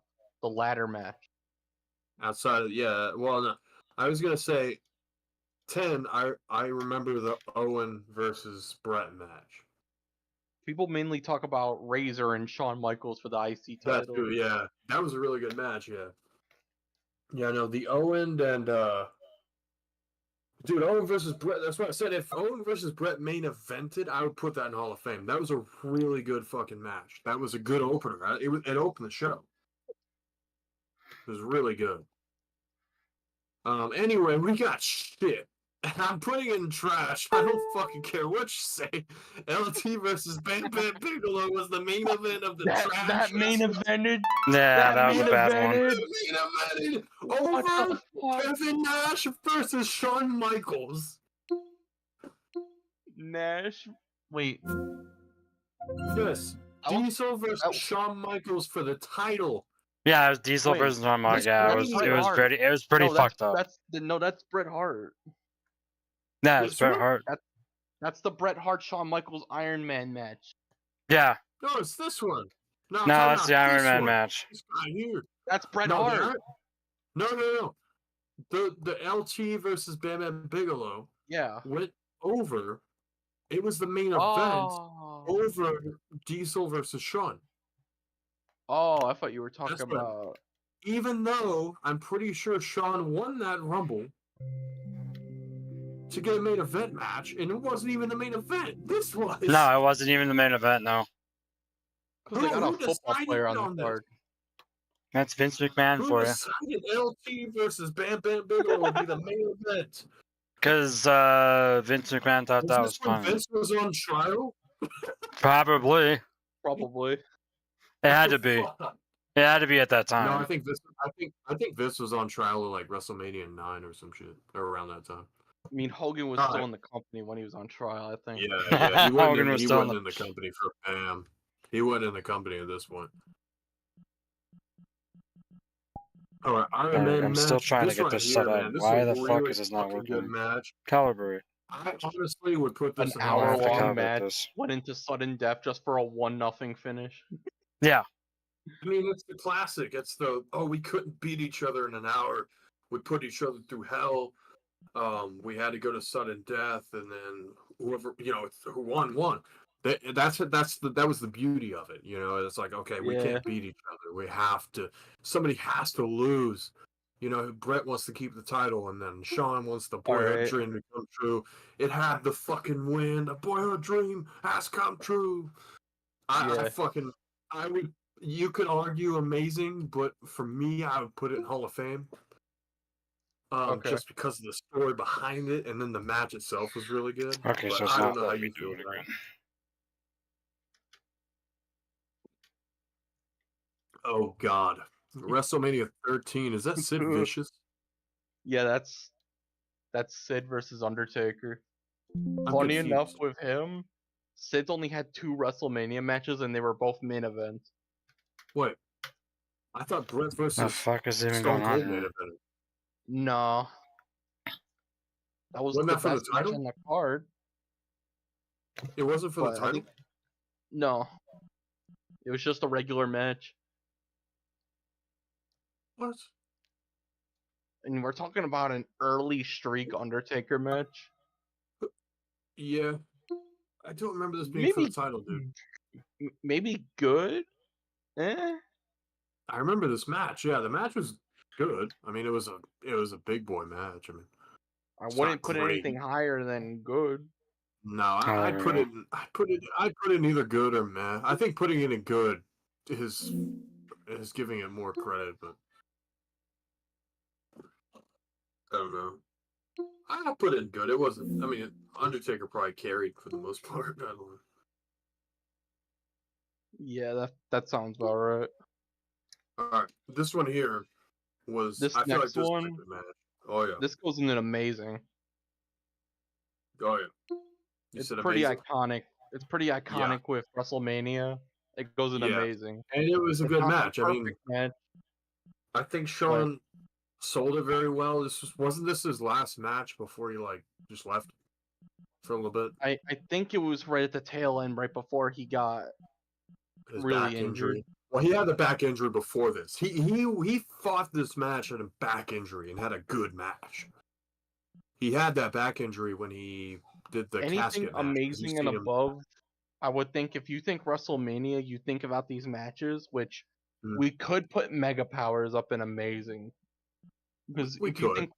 [SPEAKER 3] ladder match.
[SPEAKER 1] Outside of no, I was gonna say 10. I remember the Owen versus Brett match.
[SPEAKER 3] People mainly talk about Razor and Shawn Michaels for the IC title.
[SPEAKER 1] That's true. Yeah, that was a really good match. Yeah. Yeah, no, the Owen and dude, Owen versus Brett. That's what I said. If Owen versus Brett main evented, I would put that in Hall of Fame. That was a really good fucking match. That was a good opener. It opened the show. It was really good. Anyway, we got shit. And I'm putting it in trash. I don't fucking care what you say. LT versus Bam Bam Bigelow was the main event of the trash.
[SPEAKER 3] That main evented.
[SPEAKER 2] Yeah, that was a bad one.
[SPEAKER 1] Main evented over Kevin Nash versus Shawn Michaels.
[SPEAKER 3] Nash. Wait.
[SPEAKER 1] Yes. Diesel versus Shawn Michaels for the title.
[SPEAKER 2] Yeah, it was Diesel versus Shawn Michaels. Yeah, it was pretty fucked up.
[SPEAKER 3] That's Bret Hart.
[SPEAKER 2] Yeah, it's Bret Hart.
[SPEAKER 3] That's the Bret Hart Shawn Michaels Iron Man match.
[SPEAKER 2] Yeah.
[SPEAKER 1] No, it's this one.
[SPEAKER 2] No, that's the Iron Man match.
[SPEAKER 1] This guy here.
[SPEAKER 3] That's Bret Hart.
[SPEAKER 1] No. The LT versus Bam Bam Bigelow.
[SPEAKER 3] Yeah.
[SPEAKER 1] Went over. It was the main event over Diesel versus Shawn.
[SPEAKER 3] Oh, I thought you were talking about.
[SPEAKER 1] Even though I'm pretty sure Shawn won that Rumble to get a main event match, and it wasn't even the main event. This was.
[SPEAKER 2] No, it wasn't even the main event. No.
[SPEAKER 3] Who got a football player on the card?
[SPEAKER 2] That's Vince McMahon for you.
[SPEAKER 1] Who decided LT versus Bam Bam Bigelow would be the main event?
[SPEAKER 2] Because Vince McMahon thought that was fun.
[SPEAKER 1] Vince was on trial.
[SPEAKER 2] Probably. It had to be. It had to be at that time.
[SPEAKER 1] No, I think Vince was on trial at like WrestleMania 9 or some shit, or around that time.
[SPEAKER 3] I mean, Hogan was still in the company when he was on trial, I think.
[SPEAKER 1] Yeah. He wasn't in the company for Bam. He wasn't in the company at this point. All right,
[SPEAKER 2] I'm still trying to get this set up. Why the fuck is this not working? Calibrate.
[SPEAKER 1] I honestly would put this
[SPEAKER 3] an hour-long match. Went into sudden death just for a 1-0 finish.
[SPEAKER 2] Yeah.
[SPEAKER 1] I mean, it's the classic. It's we couldn't beat each other in an hour. We put each other through hell. We had to go to sudden death, and then whoever who won. That was the beauty of it. It's like, okay, we can't beat each other. We have to. Somebody has to lose. Brett wants to keep the title, and then Shawn wants the boyhood dream to come true. It had the fucking win. The boyhood dream has come true. You could argue amazing, but for me, I would put it in Hall of Fame. Just because of the story behind it, and then the match itself was really good.
[SPEAKER 2] Okay,
[SPEAKER 1] but
[SPEAKER 2] so it's
[SPEAKER 1] I
[SPEAKER 2] not
[SPEAKER 1] don't know how
[SPEAKER 2] let me
[SPEAKER 1] you
[SPEAKER 2] do it again.
[SPEAKER 1] Oh God, WrestleMania 13, is that Sid Vicious?
[SPEAKER 3] Yeah, that's Sid versus Undertaker.
[SPEAKER 1] I'm
[SPEAKER 3] Funny
[SPEAKER 1] confused.
[SPEAKER 3] enough with him, Sid's only had 2 WrestleMania matches, and they were both main events.
[SPEAKER 1] Wait, I thought Brett versus
[SPEAKER 2] the fuck is even
[SPEAKER 1] Stone
[SPEAKER 2] going
[SPEAKER 1] Cold
[SPEAKER 2] on
[SPEAKER 1] main
[SPEAKER 2] here?
[SPEAKER 1] event.
[SPEAKER 3] No. That was
[SPEAKER 1] Wasn't
[SPEAKER 3] the
[SPEAKER 1] that for the
[SPEAKER 3] best match
[SPEAKER 1] title?
[SPEAKER 3] on the card.
[SPEAKER 1] It wasn't for the
[SPEAKER 3] But I
[SPEAKER 1] title.
[SPEAKER 3] think- No. It was just a regular match.
[SPEAKER 1] What?
[SPEAKER 3] And we're talking about an early streak Undertaker match.
[SPEAKER 1] Yeah, I don't remember this being for the title, dude.
[SPEAKER 3] Maybe good?
[SPEAKER 1] I remember this match. Yeah, the match was good. I mean, it was a big boy match. I mean,
[SPEAKER 3] I wouldn't put anything higher than good.
[SPEAKER 1] No, I'd put it in either good or meh. I think putting it in good is giving it more credit, but I don't know. I put it in good. It wasn't. I mean, Undertaker probably carried for the most part. I don't know.
[SPEAKER 3] Yeah, that sounds about right.
[SPEAKER 1] All right, this one here was
[SPEAKER 3] This
[SPEAKER 1] I feel
[SPEAKER 3] next
[SPEAKER 1] like this
[SPEAKER 3] one.
[SPEAKER 1] was a good match. Oh yeah.
[SPEAKER 3] This goes in an amazing.
[SPEAKER 1] Oh yeah.
[SPEAKER 3] It's pretty iconic. It's pretty iconic with WrestleMania. It goes in amazing.
[SPEAKER 1] And it was a good match. I mean,
[SPEAKER 3] Match.
[SPEAKER 1] I think Shawn sold it very well. Wasn't this his last match before he like just left for a little bit.
[SPEAKER 3] I think it was right at the tail end, right before he got
[SPEAKER 1] His
[SPEAKER 3] really
[SPEAKER 1] back
[SPEAKER 3] injured.
[SPEAKER 1] injury. Well, he had the back injury before this. He fought this match at a back injury and had a good match. He had that back injury when he did the
[SPEAKER 3] Anything
[SPEAKER 1] casket match.
[SPEAKER 3] amazing and above, I would think if you think WrestleMania, you think about these matches, which we could put Mega Powers up in amazing. Because if you think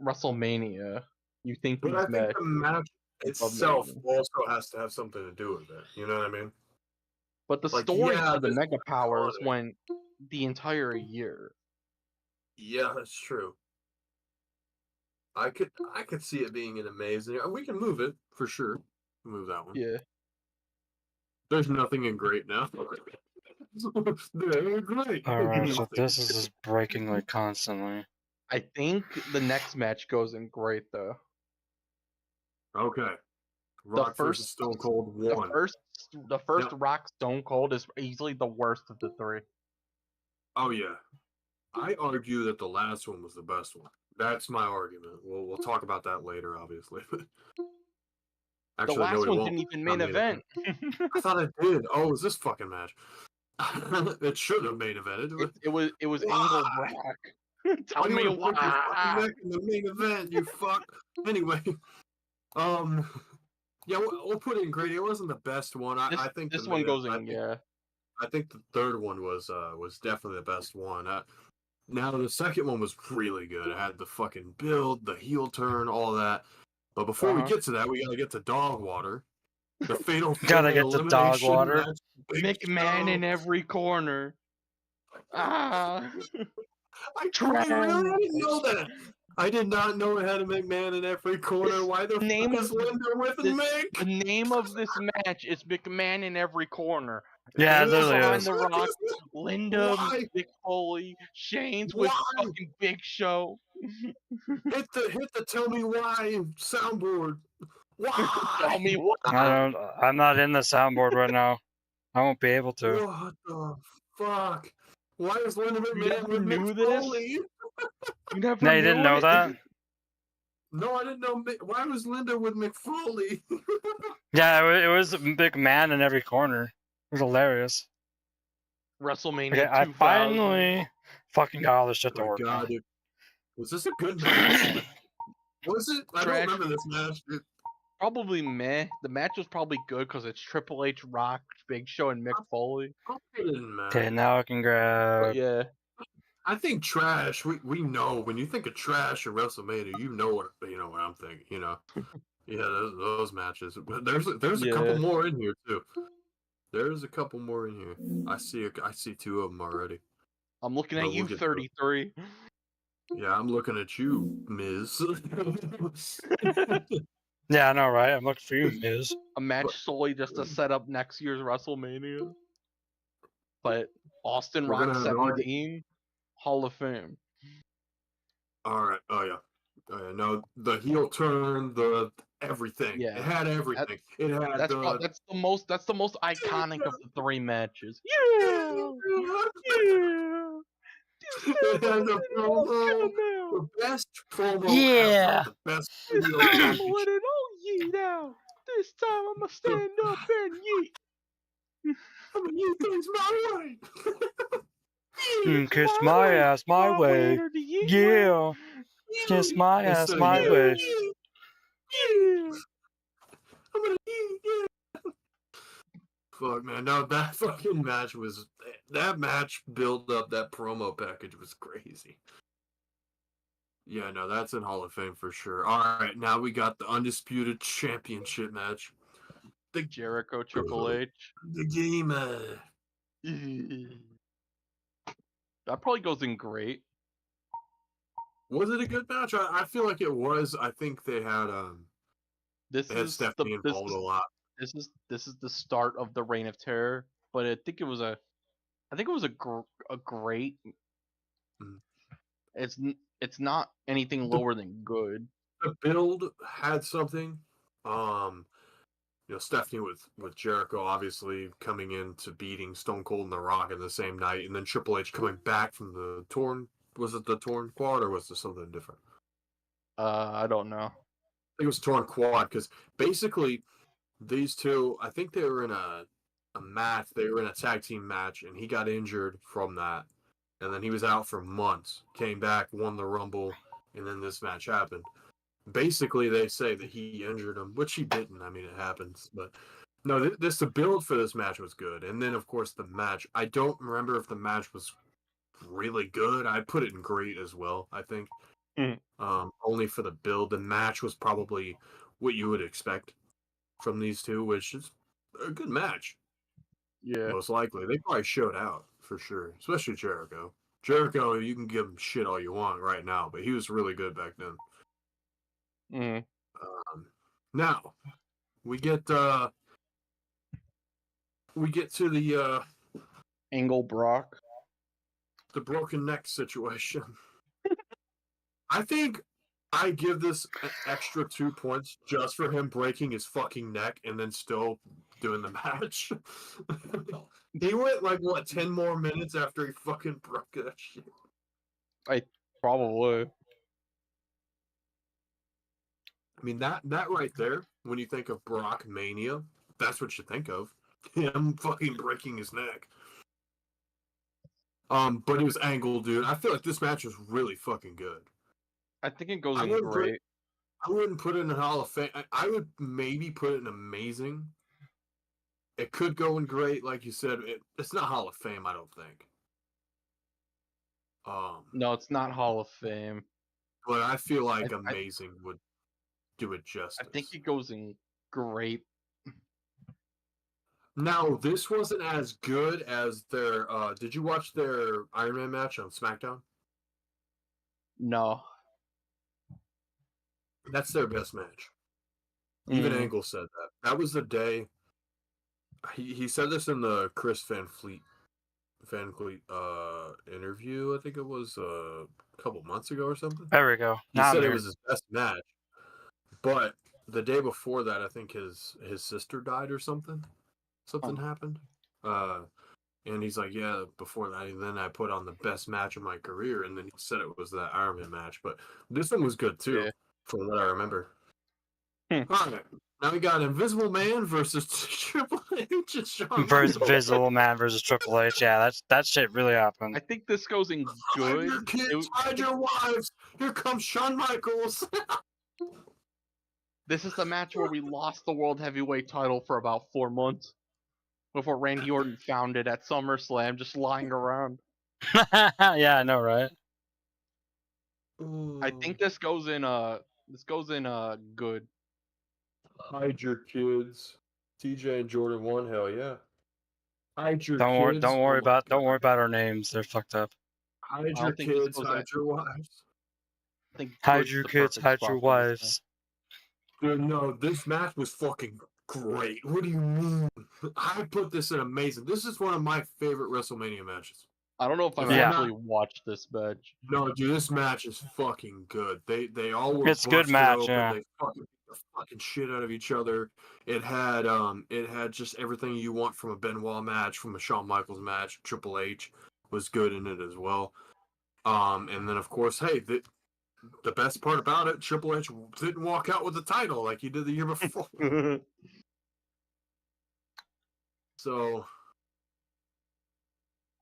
[SPEAKER 3] WrestleMania, you think
[SPEAKER 1] But
[SPEAKER 3] these
[SPEAKER 1] I think
[SPEAKER 3] matches.
[SPEAKER 1] the match itself also has to have something to do with it. You know what I mean?
[SPEAKER 3] But the
[SPEAKER 1] Like,
[SPEAKER 3] story
[SPEAKER 1] yeah,
[SPEAKER 3] for the
[SPEAKER 1] this
[SPEAKER 3] Mega
[SPEAKER 1] is
[SPEAKER 3] Powers
[SPEAKER 1] iconic.
[SPEAKER 3] went the entire year.
[SPEAKER 1] Yeah, that's true. I could see it being an amazing. We can move it for sure. Move that one.
[SPEAKER 3] Yeah.
[SPEAKER 1] There's nothing in great now. They're great.
[SPEAKER 2] Alright, so this is just breaking like constantly.
[SPEAKER 3] I think the next match goes in great though.
[SPEAKER 1] Okay. Rock versus Stone Cold 1.
[SPEAKER 3] The first Rock Stone Cold is easily the worst of the three.
[SPEAKER 1] Oh yeah. I argue that the last one was the best one. That's my argument. We'll talk about that later, obviously.
[SPEAKER 3] Actually, the last one didn't even main event.
[SPEAKER 1] I thought it did. Oh, it was this fucking match? It should have main evented.
[SPEAKER 3] It was Angle Brock. Tell me why.
[SPEAKER 1] In the main event, you fuck. Anyway, yeah, we'll put it in great. It wasn't the best one. I think
[SPEAKER 3] this one goes in.
[SPEAKER 1] I think the third one was definitely the best one. Now the second one was really good. It had the fucking build, the heel turn, all that. But before we get to that, we gotta get to Dog Water. The fatal
[SPEAKER 2] gotta get to Dog Water.
[SPEAKER 3] McMahon in every corner.
[SPEAKER 1] I didn't know that. I did not know it had a McMahon in every corner. Why the fuck is Linda with Mick?
[SPEAKER 3] The name of this match is McMahon in every corner.
[SPEAKER 2] Yeah, literally is.
[SPEAKER 3] The Rock, Linda, Mick Foley, Shane's with fucking Big Show.
[SPEAKER 1] hit the tell me why soundboard. Why?
[SPEAKER 3] Tell me why.
[SPEAKER 2] I'm not in the soundboard right now. I won't be able to.
[SPEAKER 1] What the fuck? Why is Linda McMahon with Mick Foley?
[SPEAKER 3] You never
[SPEAKER 2] no, you didn't know that?
[SPEAKER 1] No, I didn't know. Why was Linda with Mick Foley?
[SPEAKER 2] Yeah, it was McMahon in every corner. It was hilarious.
[SPEAKER 3] WrestleMania.
[SPEAKER 2] Okay, I finally fucking got all this shit to work.
[SPEAKER 1] God, was this a good match? Was it? I don't remember this match, dude.
[SPEAKER 3] Probably meh. The match was probably good because it's Triple H, Rock, Big Show, and Mick Foley.
[SPEAKER 2] Okay, now I can grab.
[SPEAKER 3] But yeah.
[SPEAKER 1] I think trash. We know when you think of trash or WrestleMania, you know what I'm thinking. You know, yeah, those matches. But there's a couple more in here too. There's a couple more in here. I see two of them already.
[SPEAKER 3] I'm looking at you, 33.
[SPEAKER 1] Yeah, I'm looking at you, Miz.
[SPEAKER 2] Yeah, I know, right? I'm looking for you, Miz.
[SPEAKER 3] A match solely just to set up next year's WrestleMania. But Austin Rock 17, Hall of Fame.
[SPEAKER 1] All right. Oh yeah. No, the heel turn, the everything. Yeah. It had everything. It had
[SPEAKER 3] that's the most iconic of the three matches. Yeah.
[SPEAKER 1] It had the promo, the best promo
[SPEAKER 2] ever.
[SPEAKER 1] The best
[SPEAKER 3] I'm gonna let it all yeet out. This time I'm gonna stand up and yeet.
[SPEAKER 1] I'm gonna yeet things my way.
[SPEAKER 2] Kiss my ass my way. Yeah. Kiss my ass my way.
[SPEAKER 1] I'm gonna eat. Fuck, man. No, that fucking match was. That match build up, that promo package was crazy. Yeah, no, that's in Hall of Fame for sure. All right, now we got the Undisputed Championship match.
[SPEAKER 3] The Jericho Triple H.
[SPEAKER 1] The game.
[SPEAKER 3] That probably goes in great.
[SPEAKER 1] Was it a good match? I feel like it was. I think they had Stephanie involved a lot.
[SPEAKER 3] This is the start of the Reign of Terror, but I think it was a great. It's not anything lower than good.
[SPEAKER 1] The build had something. Stephanie with Jericho obviously coming in to beating Stone Cold and The Rock in the same night, and then Triple H coming back from the torn. Was it the torn quad or was it something different?
[SPEAKER 3] I don't know.
[SPEAKER 1] I think it was torn quad because basically these two, I think they were in a match. They were in a tag team match, and he got injured from that, and then he was out for months. Came back, won the Rumble, and then this match happened. Basically, they say that he injured him, which he didn't. I mean, it happens, but no, the build for this match was good, and then of course the match. I don't remember if the match was really good. I put it in great as well. I think, only for the build. The match was probably what you would expect from these two, which is a good match.
[SPEAKER 3] Yeah,
[SPEAKER 1] most likely they probably showed out for sure, especially Jericho. Jericho, you can give him shit all you want right now, but he was really good back then. Now we get to the
[SPEAKER 3] Angle Brock,
[SPEAKER 1] the broken neck situation. I think I give this an extra 2 points just for him breaking his fucking neck and then still doing the match. He went like 10 more minutes after he fucking broke that shit.
[SPEAKER 3] Probably.
[SPEAKER 1] I mean that right there, when you think of Brock Mania, that's what you think of. Him fucking breaking his neck. But it was Angle, dude. I feel like this match was really fucking good.
[SPEAKER 3] I think it goes in great.
[SPEAKER 1] I wouldn't put it in Hall of Fame. I would maybe put it in amazing. It could go in great, like you said. It's not Hall of Fame, I don't think.
[SPEAKER 3] No, it's not Hall of Fame.
[SPEAKER 1] But I feel like amazing would do it justice.
[SPEAKER 3] I think it goes in great.
[SPEAKER 1] Now, this wasn't as good as their. Did you watch their Iron Man match on SmackDown?
[SPEAKER 3] No.
[SPEAKER 1] That's their best match. Even Angle said that. That was the day. He said this in the Chris Van Fleet interview. I think it was a couple months ago or something.
[SPEAKER 2] There we go.
[SPEAKER 1] He said it was his best match. But the day before that, I think his sister died or something. Something happened. And he's like, yeah, before that, and then I put on the best match of my career, and then he said it was that Iron Man match. But this one was good too, from what I remember. All right, now we got Invisible Man versus Triple H and Shawn Michaels.
[SPEAKER 2] Invisible Man versus Triple H. Yeah, that shit really happened.
[SPEAKER 3] I think this goes in good.
[SPEAKER 1] Hide your kids, hide your wives. Here comes Shawn Michaels.
[SPEAKER 3] This is the match where we lost the World Heavyweight title for about 4 months before Randy Orton found it at SummerSlam, just lying around.
[SPEAKER 2] Yeah, I know, right?
[SPEAKER 3] I think this goes in good.
[SPEAKER 1] Hide your kids. TJ and Jordan won. Hell yeah. Hide your kids.
[SPEAKER 2] Don't worry about our names. They're fucked up.
[SPEAKER 1] Hide your kids. Hide your wives.
[SPEAKER 2] Hide your kids. Hide your wives.
[SPEAKER 1] Dude, no, this match was fucking great. What do you mean? I put this in amazing. This is one of my favorite WrestleMania matches.
[SPEAKER 3] I don't know if I've actually watched this match.
[SPEAKER 1] No, dude, this match is fucking good. They all were.
[SPEAKER 2] It's a good match.
[SPEAKER 1] Open.
[SPEAKER 2] Yeah.
[SPEAKER 1] They fucking beat the fucking shit out of each other. It had just everything you want from a Benoit match, from a Shawn Michaels match. Triple H was good in it as well. And then of course, hey, the best part about it, Triple H didn't walk out with the title like he did the year before. So,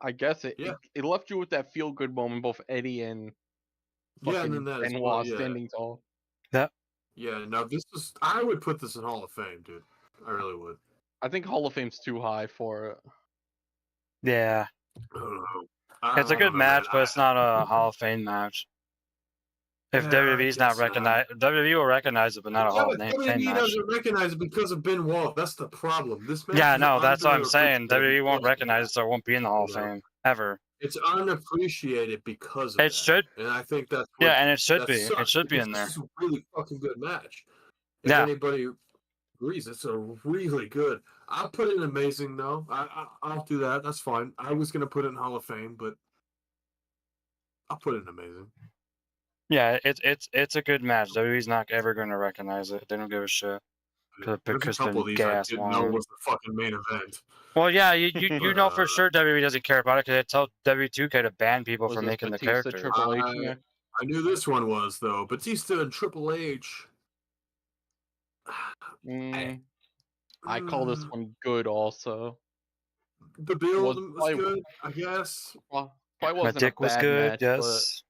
[SPEAKER 3] I guess it left you with that feel good moment, both Eddie and Benoit standing tall.
[SPEAKER 1] Yeah, no, I would put this in Hall of Fame, dude. I really would.
[SPEAKER 3] I think Hall of Fame's too high for it.
[SPEAKER 2] Yeah.
[SPEAKER 1] I don't know.
[SPEAKER 2] It's a good match, but it's not a Hall of Fame match. If WWE's not recognized, WWE will recognize it, but not a Hall of Fame match.
[SPEAKER 1] WWE doesn't recognize it because of Benoit. That's the problem. This match
[SPEAKER 2] that's what I'm saying. WWE won't recognize it, so it won't be in the Hall of Fame ever.
[SPEAKER 1] It's unappreciated because of
[SPEAKER 2] it should,
[SPEAKER 1] and I think that's
[SPEAKER 2] and it should be. It should be in there.
[SPEAKER 1] This is a really fucking good match. If anybody agrees, it's a really good. I'll put it in amazing though. I'll do that. That's fine. I was gonna put it in Hall of Fame, but I'll put it in amazing.
[SPEAKER 2] Yeah, it's a good match. WWE's not ever going to recognize it. They don't give a shit.
[SPEAKER 1] There's a couple of these I didn't know was the fucking main event.
[SPEAKER 2] Well, yeah, you know for sure WWE doesn't care about it because they tell WWE to ban people from making the character.
[SPEAKER 3] Triple H match?
[SPEAKER 1] I knew this one was though. Batista and Triple H.
[SPEAKER 3] I call this one good also.
[SPEAKER 1] The build was good, I guess.
[SPEAKER 3] Well, probably wasn't
[SPEAKER 2] My dick
[SPEAKER 3] a
[SPEAKER 2] was
[SPEAKER 3] bad
[SPEAKER 2] good,
[SPEAKER 3] match,
[SPEAKER 2] yes.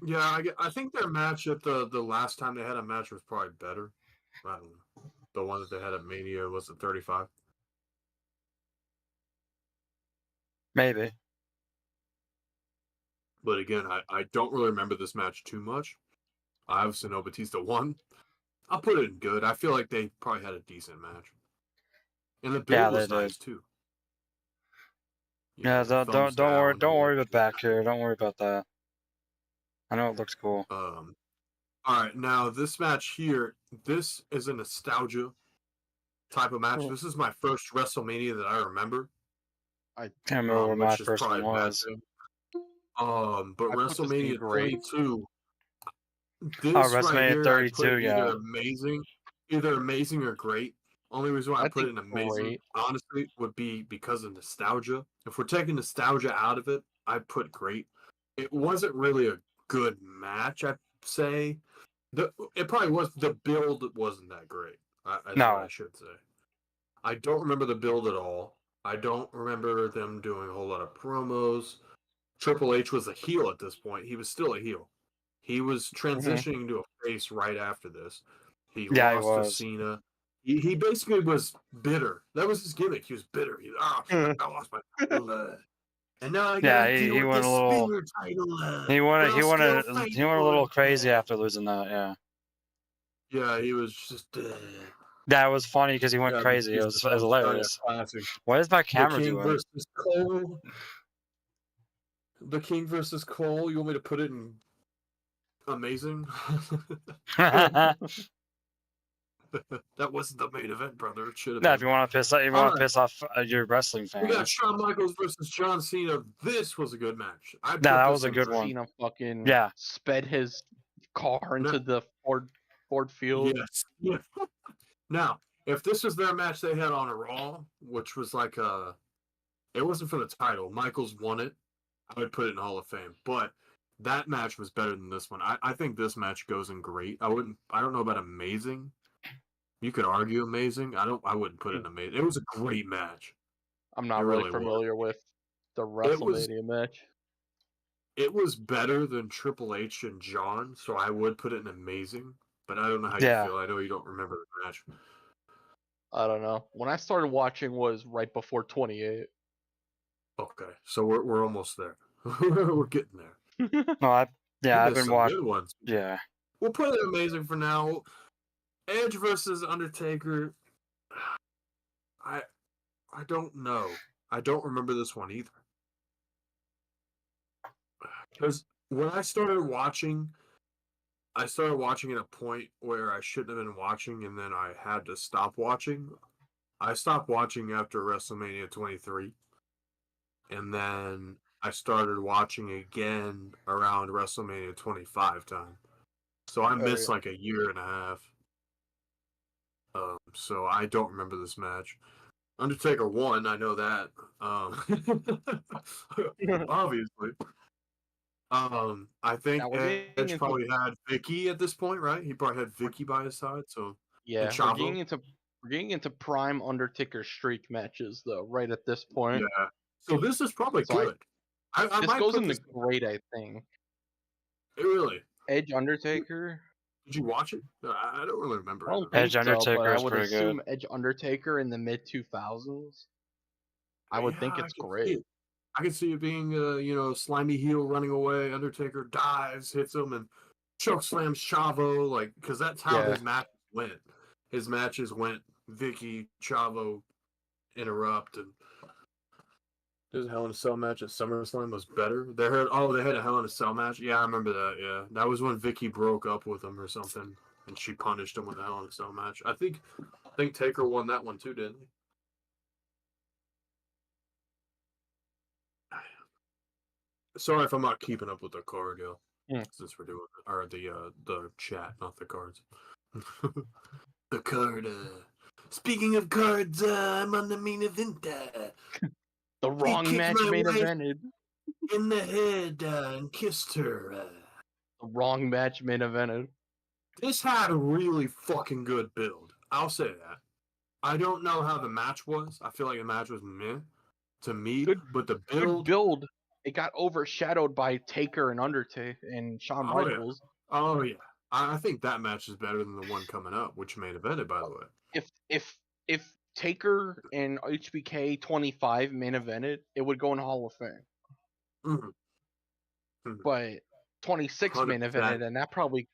[SPEAKER 1] Yeah, I think their match at the last time they had a match was probably better. I don't know. The one that they had at Mania was at 35.
[SPEAKER 2] Maybe.
[SPEAKER 1] But again, I don't really remember this match too much. I obviously know Batista won. I'll put it in good. I feel like they probably had a decent match. And the build was nice too.
[SPEAKER 2] Yeah, don't worry about back here. Don't worry about that. I know it looks cool.
[SPEAKER 1] All right, now this match here, this is a nostalgia type of match. This is my first WrestleMania that I remember.
[SPEAKER 2] I can't remember what my first one was.
[SPEAKER 1] But WrestleMania 32. This
[SPEAKER 2] WrestleMania
[SPEAKER 1] right here,
[SPEAKER 2] 32, yeah.
[SPEAKER 1] Either amazing or great. Only reason why I put it in amazing, honestly, would be because of nostalgia. If we're taking nostalgia out of it, I put great. It wasn't really a good match, I'd say. It probably was. The build wasn't that great. That's what I should say. I don't remember the build at all. I don't remember them doing a whole lot of promos. Triple H was a heel at this point. He was still a heel. He was transitioning to a face right after this. He lost to Cena. He basically was bitter. That was his gimmick. He was bitter. I lost my title. And now I got
[SPEAKER 2] he went a little. He went a little crazy after losing that. Yeah.
[SPEAKER 1] Yeah, he was just.
[SPEAKER 2] That was funny because he went crazy. It was hilarious. What is my camera doing?
[SPEAKER 1] Versus Cole. The King versus Cole. You want me to put it in amazing? That wasn't the main event, brother. It should have been.
[SPEAKER 2] If you want to piss off your wrestling fans.
[SPEAKER 1] We got Shawn Michaels versus John Cena. This was a good match.
[SPEAKER 2] That was a good one.
[SPEAKER 3] Cena fucking sped his car into the Ford field.
[SPEAKER 1] Yes. Yeah. Now, if this was their match they had on a Raw, which was like it wasn't for the title. Michaels won it. I would put it in Hall of Fame. But that match was better than this one. I think this match goes in great. I don't know about amazing. You could argue amazing. I wouldn't put it in amazing. It was a great match.
[SPEAKER 3] I'm not really familiar with the WrestleMania match.
[SPEAKER 1] It was better than Triple H and John, so I would put it in amazing. But I don't know how you feel. I know you don't remember the match.
[SPEAKER 3] I don't know. When I started watching was right before 28.
[SPEAKER 1] Okay, so we're almost there. We're getting there.
[SPEAKER 2] I've been watching.
[SPEAKER 1] Good ones.
[SPEAKER 2] Yeah.
[SPEAKER 1] We'll put it amazing for now. Edge versus Undertaker. I don't know. I don't remember this one either. Because when I started watching at a point where I shouldn't have been watching, and then I had to stop watching. I stopped watching after WrestleMania 23. And then I started watching again around WrestleMania 25 time. So I missed like a year and a half. So I don't remember this match. Undertaker won, I know that. Obviously. I think Edge probably had Vicky at this point, right? He probably had Vicky by his side, so
[SPEAKER 3] yeah. We're getting into prime Undertaker streak matches though, right at this point.
[SPEAKER 1] Yeah. So this is probably good.
[SPEAKER 3] This goes into great, I think.
[SPEAKER 1] Really?
[SPEAKER 3] Edge Undertaker.
[SPEAKER 1] Did you watch it? I don't really remember.
[SPEAKER 2] Edge Undertaker is pretty good. I would assume
[SPEAKER 3] Edge Undertaker in the mid 2000s. I would think it's great.
[SPEAKER 1] I can see it being slimy heel running away. Undertaker dives, hits him, and choke slams Chavo, like because that's how his match went. His matches went Vicky, Chavo, interrupt, and there's a Hell in a Cell match at SummerSlam was better. They had a Hell in a Cell match. Yeah, I remember that. Yeah, that was when Vicky broke up with him or something, and she punished him with a Hell in a Cell match. I think Taker won that one too, didn't he? Sorry if I'm not keeping up with the card, since we're doing the chat, not the cards. the card. Speaking of cards, I'm on the main event.
[SPEAKER 3] The wrong match main evented.
[SPEAKER 1] In the head and kissed her.
[SPEAKER 3] The wrong match main evented.
[SPEAKER 1] This had a really fucking good build. I'll say that. I don't know how the match was. I feel like the match was meh to me, but the build.
[SPEAKER 3] It got overshadowed by Taker and Undertaker and Shawn Michaels.
[SPEAKER 1] Yeah. Oh yeah, I think that match is better than the one coming up, which main evented, by the way.
[SPEAKER 3] If Taker and HBK 25 main evented, it would go in Hall of Fame.
[SPEAKER 1] Mm-hmm.
[SPEAKER 3] But 26 main evented, and that probably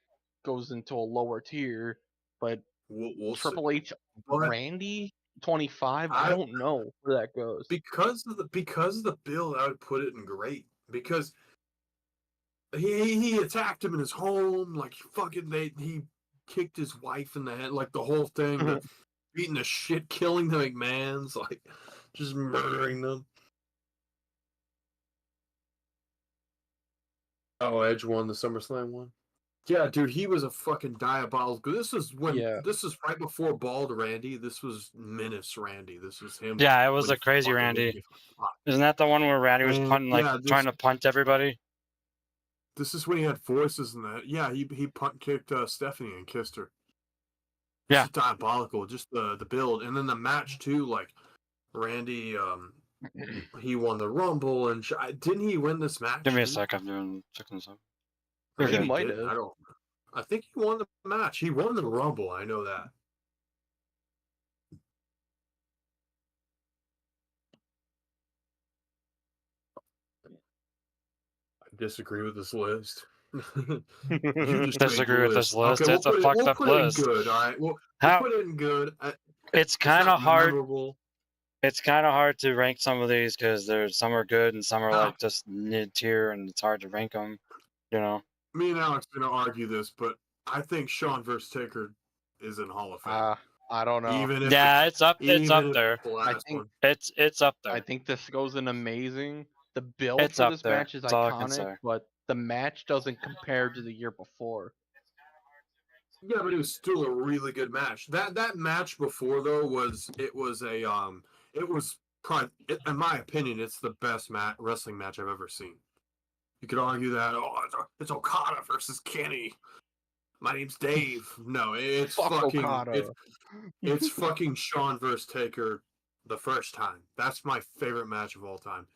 [SPEAKER 3] goes into a lower tier. But
[SPEAKER 1] we'll
[SPEAKER 3] Triple
[SPEAKER 1] see.
[SPEAKER 3] H, Randy 25, I don't know where that goes.
[SPEAKER 1] Because of the build, I would put it in great, because he attacked him in his home, like he kicked his wife in the head, like the whole thing, beating the shit, killing the McMahons, like just murdering them. Oh, Edge won the SummerSlam one. Yeah, dude, he was a fucking diabolical. This is right before Bald Randy. This was Menace Randy. This was him.
[SPEAKER 2] Yeah, it was a crazy Randy. Isn't that the one where Randy was punting, trying to punt everybody?
[SPEAKER 1] This is when he had voices and that. Yeah, he punt kicked Stephanie and kissed her.
[SPEAKER 2] Yeah,
[SPEAKER 1] it's diabolical. Just the build, and then the match too. Like Randy, he won the Rumble, and didn't he win this match?
[SPEAKER 2] Give me a sec. I'm checking this up.
[SPEAKER 3] He might have.
[SPEAKER 1] I think he won the match. He won the Rumble. I know that. I disagree with this list.
[SPEAKER 2] You just disagree with this list. Okay, it's a fucked up list.
[SPEAKER 1] Good, all right. We'll put it in good.
[SPEAKER 2] It's kind of hard. It's kind of hard to rank some of these because some are good and some are like just mid tier, and it's hard to rank them. You know.
[SPEAKER 1] Me and Alex are gonna argue this, but I think Shawn versus Taker is in Hall of Fame.
[SPEAKER 3] I don't know.
[SPEAKER 2] It's up there.
[SPEAKER 3] I think
[SPEAKER 2] it's up there.
[SPEAKER 3] I think this goes in amazing. The build for this match is iconic, but the match doesn't compare to the year before.
[SPEAKER 1] Yeah, but it was still a really good match. That match before though probably, in my opinion, it's the best wrestling match I've ever seen. You could argue that it's Okada versus Kenny. My name's Dave. No, it's fucking Okada. It's fucking Shawn versus Taker the first time. That's my favorite match of all time.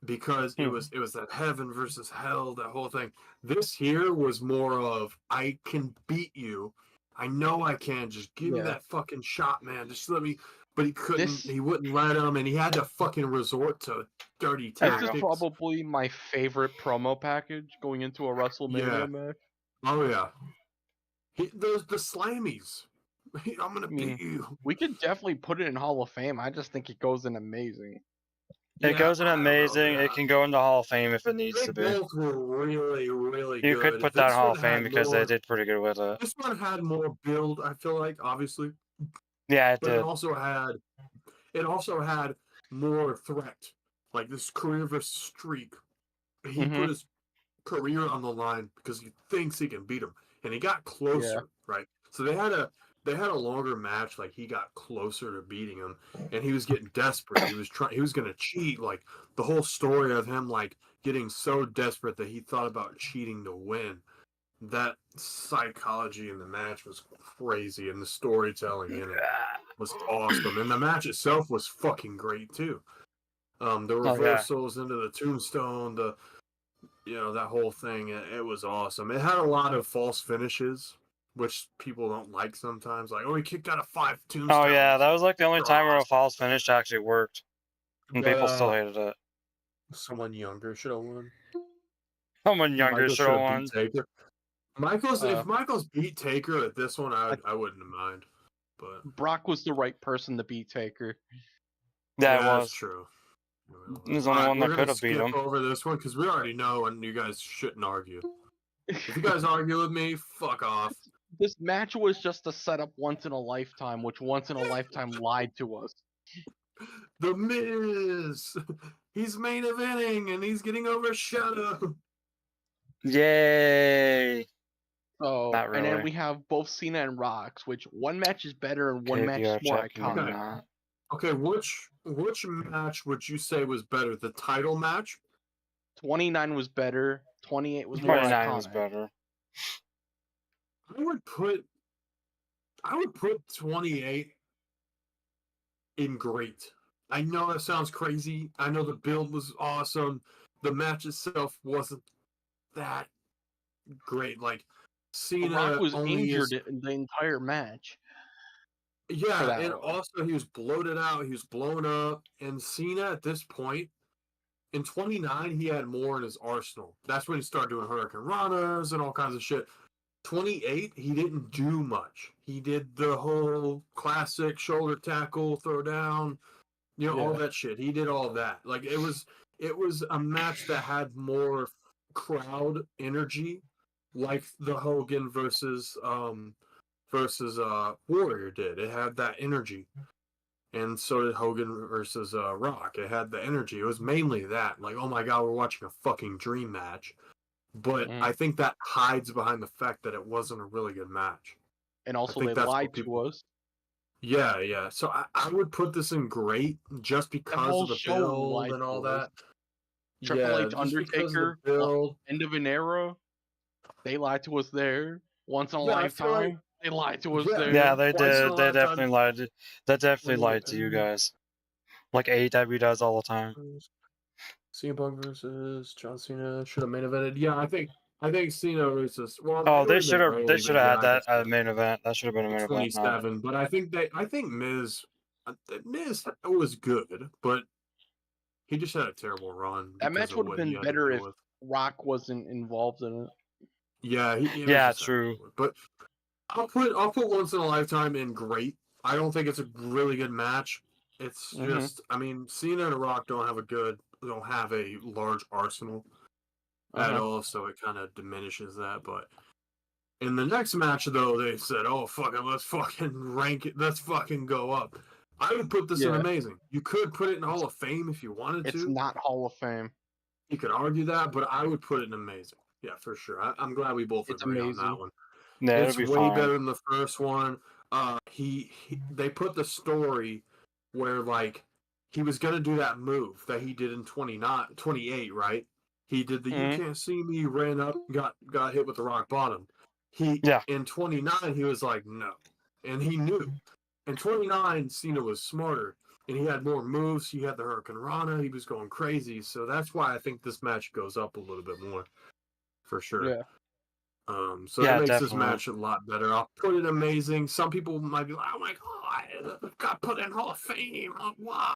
[SPEAKER 1] Because it was that heaven versus hell, that whole thing. This here was more of, I can beat you. I know I can. Just give me that fucking shot, man. Just let me. But he couldn't. He wouldn't let him, and he had to fucking resort to dirty tactics.
[SPEAKER 3] This is probably my favorite promo package going into a WrestleMania match.
[SPEAKER 1] Oh yeah. The slammies. I'm gonna beat you.
[SPEAKER 3] We could definitely put it in Hall of Fame. I just think it goes in amazing.
[SPEAKER 2] It goes in amazing. It can go into Hall of Fame if it needs to be.
[SPEAKER 1] Both were really, really good.
[SPEAKER 2] You could put that in Hall of Fame because they did pretty good with it.
[SPEAKER 1] This one had more build, I feel like, obviously.
[SPEAKER 2] Yeah, it did.
[SPEAKER 1] It also had more threat. Like this career versus streak. He put his career on the line because he thinks he can beat him. And he got closer, right? So they had a longer match. Like he got closer to beating him, and he was getting desperate. He was gonna cheat. Like the whole story of him like getting so desperate that he thought about cheating to win. That psychology in the match was crazy, and the storytelling in it was awesome. And the match itself was fucking great too. The reversals into the tombstone, that whole thing. It was awesome. It had a lot of false finishes, which people don't like sometimes. Like, he kicked out of 5 tombstones.
[SPEAKER 2] Oh yeah, that was like the only time where a false finish actually worked, and people still hated it.
[SPEAKER 1] Someone younger should have won.
[SPEAKER 2] Someone younger should have won.
[SPEAKER 1] If Michaels beat Taker at this one, I wouldn't mind. But
[SPEAKER 3] Brock was the right person to beat Taker.
[SPEAKER 2] Yeah, it was.
[SPEAKER 1] That's true.
[SPEAKER 2] He's the only one that could have beat him.
[SPEAKER 1] Over this one because we already know, and you guys shouldn't argue. If you guys argue with me, fuck off.
[SPEAKER 3] This match was just a setup once in a lifetime, which once in a lifetime lied to us.
[SPEAKER 1] The Miz, he's main eventing and he's getting overshadowed.
[SPEAKER 2] Yay!
[SPEAKER 3] So,
[SPEAKER 2] Not
[SPEAKER 3] and then
[SPEAKER 2] really.
[SPEAKER 3] we have both Cena and Rocks, which one match is better and one match
[SPEAKER 2] KPR
[SPEAKER 3] is more
[SPEAKER 2] checking
[SPEAKER 3] iconic.
[SPEAKER 2] not.
[SPEAKER 1] Okay, which match would you say was better? The title match?
[SPEAKER 3] 29 was better. 28 was more
[SPEAKER 2] 29
[SPEAKER 3] iconic.
[SPEAKER 2] was better.
[SPEAKER 1] I would put 28 in great. I know that sounds crazy. I know the build was awesome. The match itself wasn't that great. Like Cena
[SPEAKER 3] Rock was
[SPEAKER 1] only
[SPEAKER 3] injured in the entire match.
[SPEAKER 1] Yeah, and also he was bloated out. He was blown up. And Cena at this point, in 29, he had more in his arsenal. That's when he started doing Hurricane Ranas and all kinds of shit. 28, he didn't do much. He did the whole classic shoulder tackle, throw down, all that shit. He did all that. Like it was a match that had more crowd energy, like the Hogan versus Warrior did. It had that energy. And so did Hogan versus Rock. It had the energy. It was mainly that. Like, oh my god, we're watching a fucking dream match. But I think that hides behind the fact that it wasn't a really good match.
[SPEAKER 3] And also they lied to us.
[SPEAKER 1] Yeah. So I would put this in great just because of the build and all that.
[SPEAKER 3] Triple H, Undertaker, end of an era. They lied to us there. Once in a lifetime. They lied to us there.
[SPEAKER 2] Yeah, they did. They definitely lied. They definitely lied to you guys. Like AEW does all the time.
[SPEAKER 1] CM Punk versus John Cena should have main evented. Yeah, I think Cena versus. Well,
[SPEAKER 2] they should have had that at main event. That should have been a main
[SPEAKER 1] 27,
[SPEAKER 2] event.
[SPEAKER 1] But I think Miz was good, but he just had a terrible run.
[SPEAKER 3] That match would have been better if Rock wasn't involved in it.
[SPEAKER 1] Yeah,
[SPEAKER 2] yeah, true.
[SPEAKER 1] But I'll put Once in a Lifetime in great. I don't think it's a really good match. It's just, I mean, Cena and Rock don't have a large arsenal at all, so it kind of diminishes that. But in the next match, though, they said, "Oh, fuck it, let's fucking rank it. Let's fucking go up." I would put this in amazing. You could put it in Hall of Fame if you wanted to.
[SPEAKER 3] It's not Hall of Fame.
[SPEAKER 1] You could argue that, but I would put it in amazing. Yeah, for sure. I'm glad we both agree on that one.
[SPEAKER 2] Yeah,
[SPEAKER 1] it's way better than the first one. They put the story where like he was gonna do that move that he did in 28, right? He did the you can't see me, ran up, got hit with the rock bottom. In 29 he was like no, and he knew. In 29 Cena was smarter and he had more moves. He had the Hurricane Rana. He was going crazy, so that's why I think this match goes up a little bit more, for sure.
[SPEAKER 3] Yeah.
[SPEAKER 1] So that makes this match a lot better. I'll put it amazing. Some people might be like, "Oh my god, got put in Hall of Fame. Why?"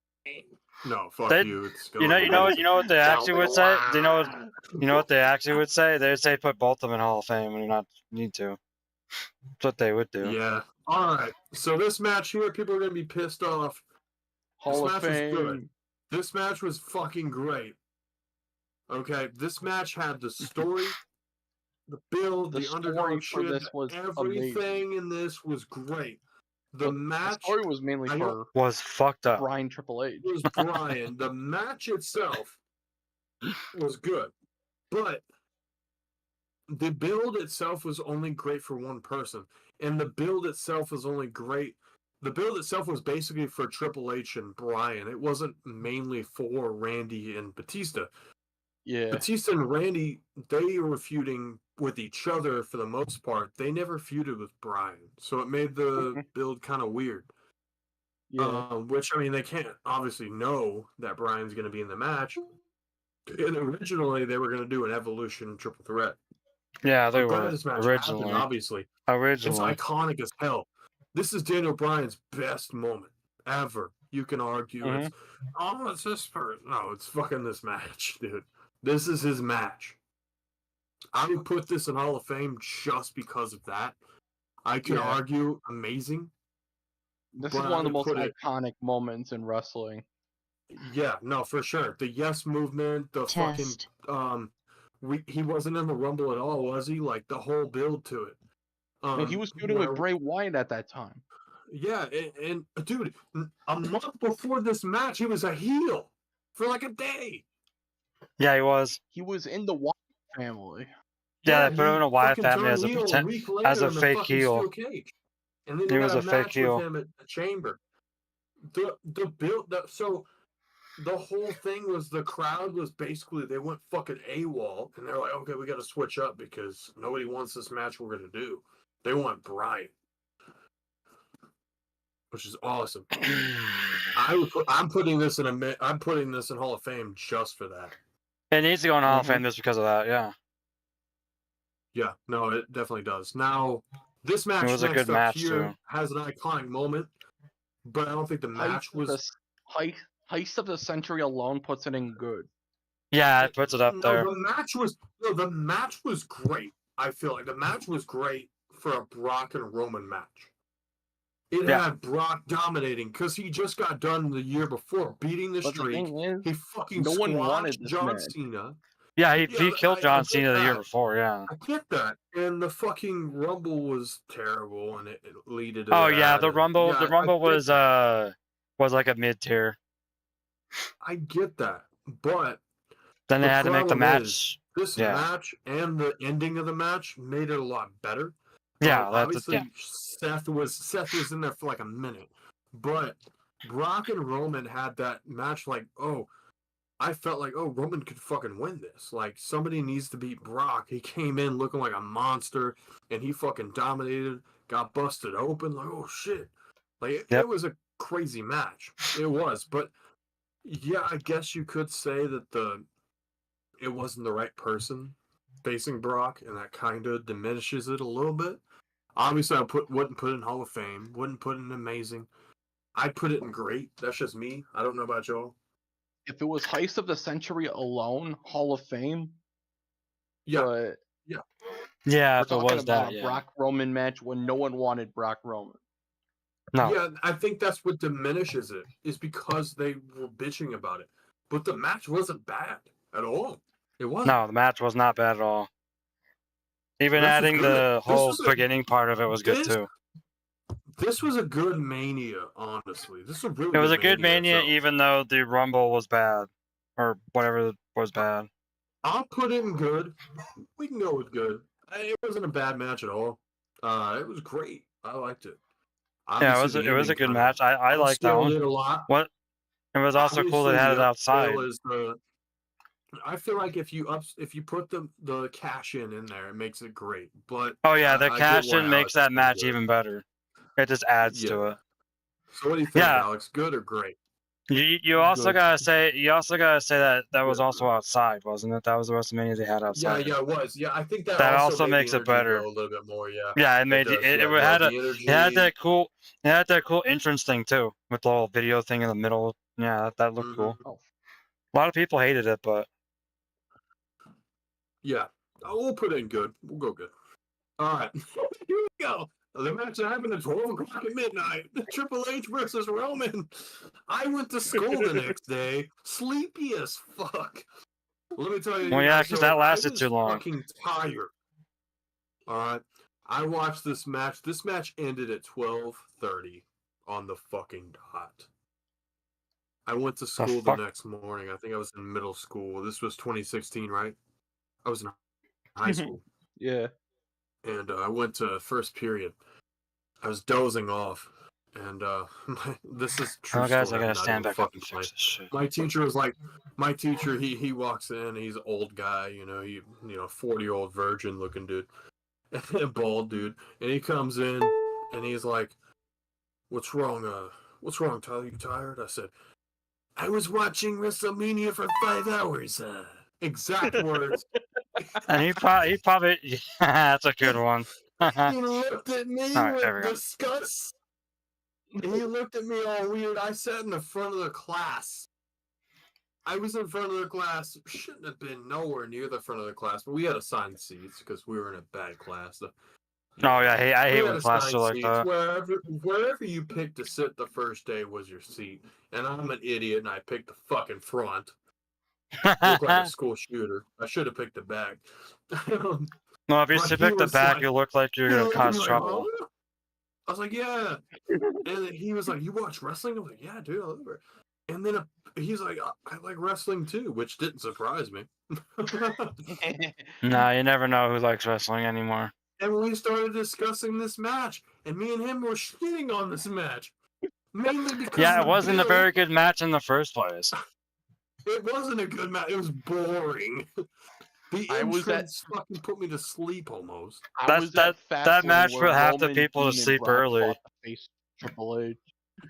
[SPEAKER 1] No, fuck you. It's
[SPEAKER 2] you know what they actually would say? You know what they actually would say? They'd say put both of them in Hall of Fame when you not need to. That's what they would do.
[SPEAKER 1] Yeah. All right. So this match here, people are gonna be pissed off.
[SPEAKER 3] Hall of Fame.
[SPEAKER 1] Was good. This match was fucking great. Okay, this match had the story. The build, the underdog shit, everything in this was great. The story
[SPEAKER 3] was mainly
[SPEAKER 2] was fucked up.
[SPEAKER 3] Brian Triple H.
[SPEAKER 1] It was Brian. The match itself was good, but the build itself was only great for one person, and the build itself was only great. The build itself was basically for Triple H and Brian. It wasn't mainly for Randy and Batista.
[SPEAKER 3] Yeah,
[SPEAKER 1] Batista and Randy, they were feuding with each other for the most part. They never feuded with Brian, so it made the build kind of weird.
[SPEAKER 3] Yeah,
[SPEAKER 1] which I mean, they can't obviously know that Brian's going to be in the match. And originally, they were going to do an Evolution triple threat.
[SPEAKER 2] Yeah, they were
[SPEAKER 1] originally. Obviously, it's iconic as hell. This is Daniel Bryan's best moment ever. You can argue it's this person. No, it's fucking this match, dude. This is his match. I would put this in Hall of Fame just because of that. I could argue amazing.
[SPEAKER 3] This is one of the most iconic moments in wrestling.
[SPEAKER 1] Yeah, no, for sure. The yes movement, the fucking he wasn't in the Rumble at all, was he? Like the whole build to it.
[SPEAKER 3] He was feuding with Bray Wyatt at that time.
[SPEAKER 1] Yeah, and dude, a month before this match, he was a heel for like a day.
[SPEAKER 2] Yeah, he was.
[SPEAKER 3] He was in the Wyatt family.
[SPEAKER 2] Yeah, they put him in a Wyatt
[SPEAKER 1] fucking
[SPEAKER 2] family
[SPEAKER 1] turned
[SPEAKER 2] as a
[SPEAKER 1] heel
[SPEAKER 2] pretend,
[SPEAKER 1] week later
[SPEAKER 2] as a
[SPEAKER 1] in the
[SPEAKER 2] fake
[SPEAKER 1] fucking
[SPEAKER 2] heel.
[SPEAKER 1] steel cage, and then
[SPEAKER 2] He
[SPEAKER 1] he
[SPEAKER 2] was
[SPEAKER 1] had
[SPEAKER 2] a
[SPEAKER 1] a
[SPEAKER 2] fake
[SPEAKER 1] match with
[SPEAKER 2] heel.
[SPEAKER 1] him at the Chamber. So the whole thing was the crowd was basically they went fucking AWOL, and they're like, okay, we got to switch up because nobody wants this match we're gonna do. They want Bryan, which is awesome. I'm putting this in Hall of Fame just for that.
[SPEAKER 2] It needs to go in Hall of Fame just because of that. Yeah.
[SPEAKER 1] Yeah, no, it definitely does. Now, this match
[SPEAKER 2] It was a
[SPEAKER 1] next
[SPEAKER 2] good
[SPEAKER 1] up
[SPEAKER 2] match
[SPEAKER 1] here
[SPEAKER 2] too.
[SPEAKER 1] has an iconic moment, but I don't think the match was.
[SPEAKER 3] Heist of the Century alone puts it in good.
[SPEAKER 2] Yeah, it puts it up there.
[SPEAKER 1] The match was great. I feel like the match was great for a Brock and Roman match. It had Brock dominating because he just got done the year before beating the streak. He fucking
[SPEAKER 3] no one wanted
[SPEAKER 1] John Cena.
[SPEAKER 2] Yeah, he killed John Cena the year before. Yeah,
[SPEAKER 1] I get that. And the fucking Rumble was terrible, and it leaded to
[SPEAKER 2] oh
[SPEAKER 1] that.
[SPEAKER 2] yeah, the Rumble was like a mid tier.
[SPEAKER 1] I get that, but
[SPEAKER 2] then they had to make the match.
[SPEAKER 1] This match and the ending of the match made it a lot better.
[SPEAKER 2] Yeah,
[SPEAKER 1] obviously Seth was in there for like a minute, but Brock and Roman had that match. Like, I felt like, Roman could fucking win this. Like, somebody needs to beat Brock. He came in looking like a monster, and he fucking dominated. Got busted open. Like, oh shit! Like, it was a crazy match. It was, but yeah, I guess you could say that it wasn't the right person facing Brock, and that kind of diminishes it a little bit. Obviously, wouldn't put it in Hall of Fame. Wouldn't put it in amazing. I'd put it in great. That's just me. I don't know about y'all.
[SPEAKER 3] If it was Heist of the Century alone, Hall of Fame.
[SPEAKER 1] Yeah.
[SPEAKER 3] But
[SPEAKER 2] yeah,
[SPEAKER 3] if it was that, a Brock Roman match when no one wanted Brock Roman.
[SPEAKER 2] No.
[SPEAKER 1] Yeah, I think that's what diminishes it, is because they were bitching about it. But the match wasn't bad at all. It wasn't.
[SPEAKER 2] No, the match was not bad at all. Even adding the whole beginning part of it was good too.
[SPEAKER 1] This was a good Mania, honestly. This was really.
[SPEAKER 2] It was a good Mania, even though the Rumble was bad, or whatever was bad.
[SPEAKER 1] I'll put it in good. We can go with good. It wasn't a bad match at all. It was great. I liked it.
[SPEAKER 2] Obviously, it was a good match. I liked that one.
[SPEAKER 1] It a lot.
[SPEAKER 2] What? It was also cool they had it outside.
[SPEAKER 1] I feel like if you put the cash in there, it makes it great. But
[SPEAKER 2] oh yeah, the cash in makes that match even better. It just adds to it.
[SPEAKER 1] So what do you think, Alex? Good or great?
[SPEAKER 2] You also gotta say that was also outside, wasn't it? That was the WrestleMania they had outside.
[SPEAKER 1] Yeah, it was. Yeah, I think that
[SPEAKER 2] also makes it better
[SPEAKER 1] a little bit more. Yeah.
[SPEAKER 2] Yeah, it made it had that cool entrance thing too, with the little video thing in the middle. Yeah, that looked cool. A lot of people hated it, but
[SPEAKER 1] yeah, we'll put it in good. We'll go good. All right, here we go. The match that happened at 12 o'clock at midnight. Triple H versus Roman. I went to school the next day, sleepy as fuck. Let me tell you.
[SPEAKER 2] Well, yeah, because that lasted too long.
[SPEAKER 1] Fucking tired. All right, I watched this match. This match ended at 12:30 on the fucking dot. I went to school the next morning. I think I was in middle school. This was 2016, right? I was in high school.
[SPEAKER 3] Yeah.
[SPEAKER 1] And I went to first period. I was dozing off, and this is true.
[SPEAKER 2] Oh, guys, I gotta stand back up and fix this shit.
[SPEAKER 1] My teacher was like, he walks in. He's an old guy, you know, 40-year-old virgin looking dude, bald dude, and he comes in and he's like, "What's wrong? What's wrong, Tyler? You tired?" I said, "I was watching WrestleMania for 5 hours." Exact words.
[SPEAKER 2] And he probably yeah, that's a good one.
[SPEAKER 1] He looked at me with disgust. He looked at me all weird. I sat in the front of the class. I was in front of the class. Shouldn't have been nowhere near the front of the class, but we had assigned seats because we were in a bad class.
[SPEAKER 2] Oh yeah, I hate when classes are like that.
[SPEAKER 1] Wherever you picked to sit the first day was your seat, and I'm an idiot and I picked the fucking front. Look like a school shooter. I should have picked the back.
[SPEAKER 2] No, if you pick the back, you look like you're gonna cause trouble.
[SPEAKER 1] I was like, yeah. And he was like, "You watch wrestling?" I was like, "Yeah, dude." And then he's like, I like wrestling too, which didn't surprise me.
[SPEAKER 2] Nah, you never know who likes wrestling anymore.
[SPEAKER 1] And we started discussing this match, and me and him were shitting on this match. Mainly because
[SPEAKER 2] it wasn't a very good match in the first place.
[SPEAKER 1] It wasn't a good match. It was boring. The entrance fucking put me to sleep almost.
[SPEAKER 2] That match put half the people to sleep early.
[SPEAKER 3] Triple H.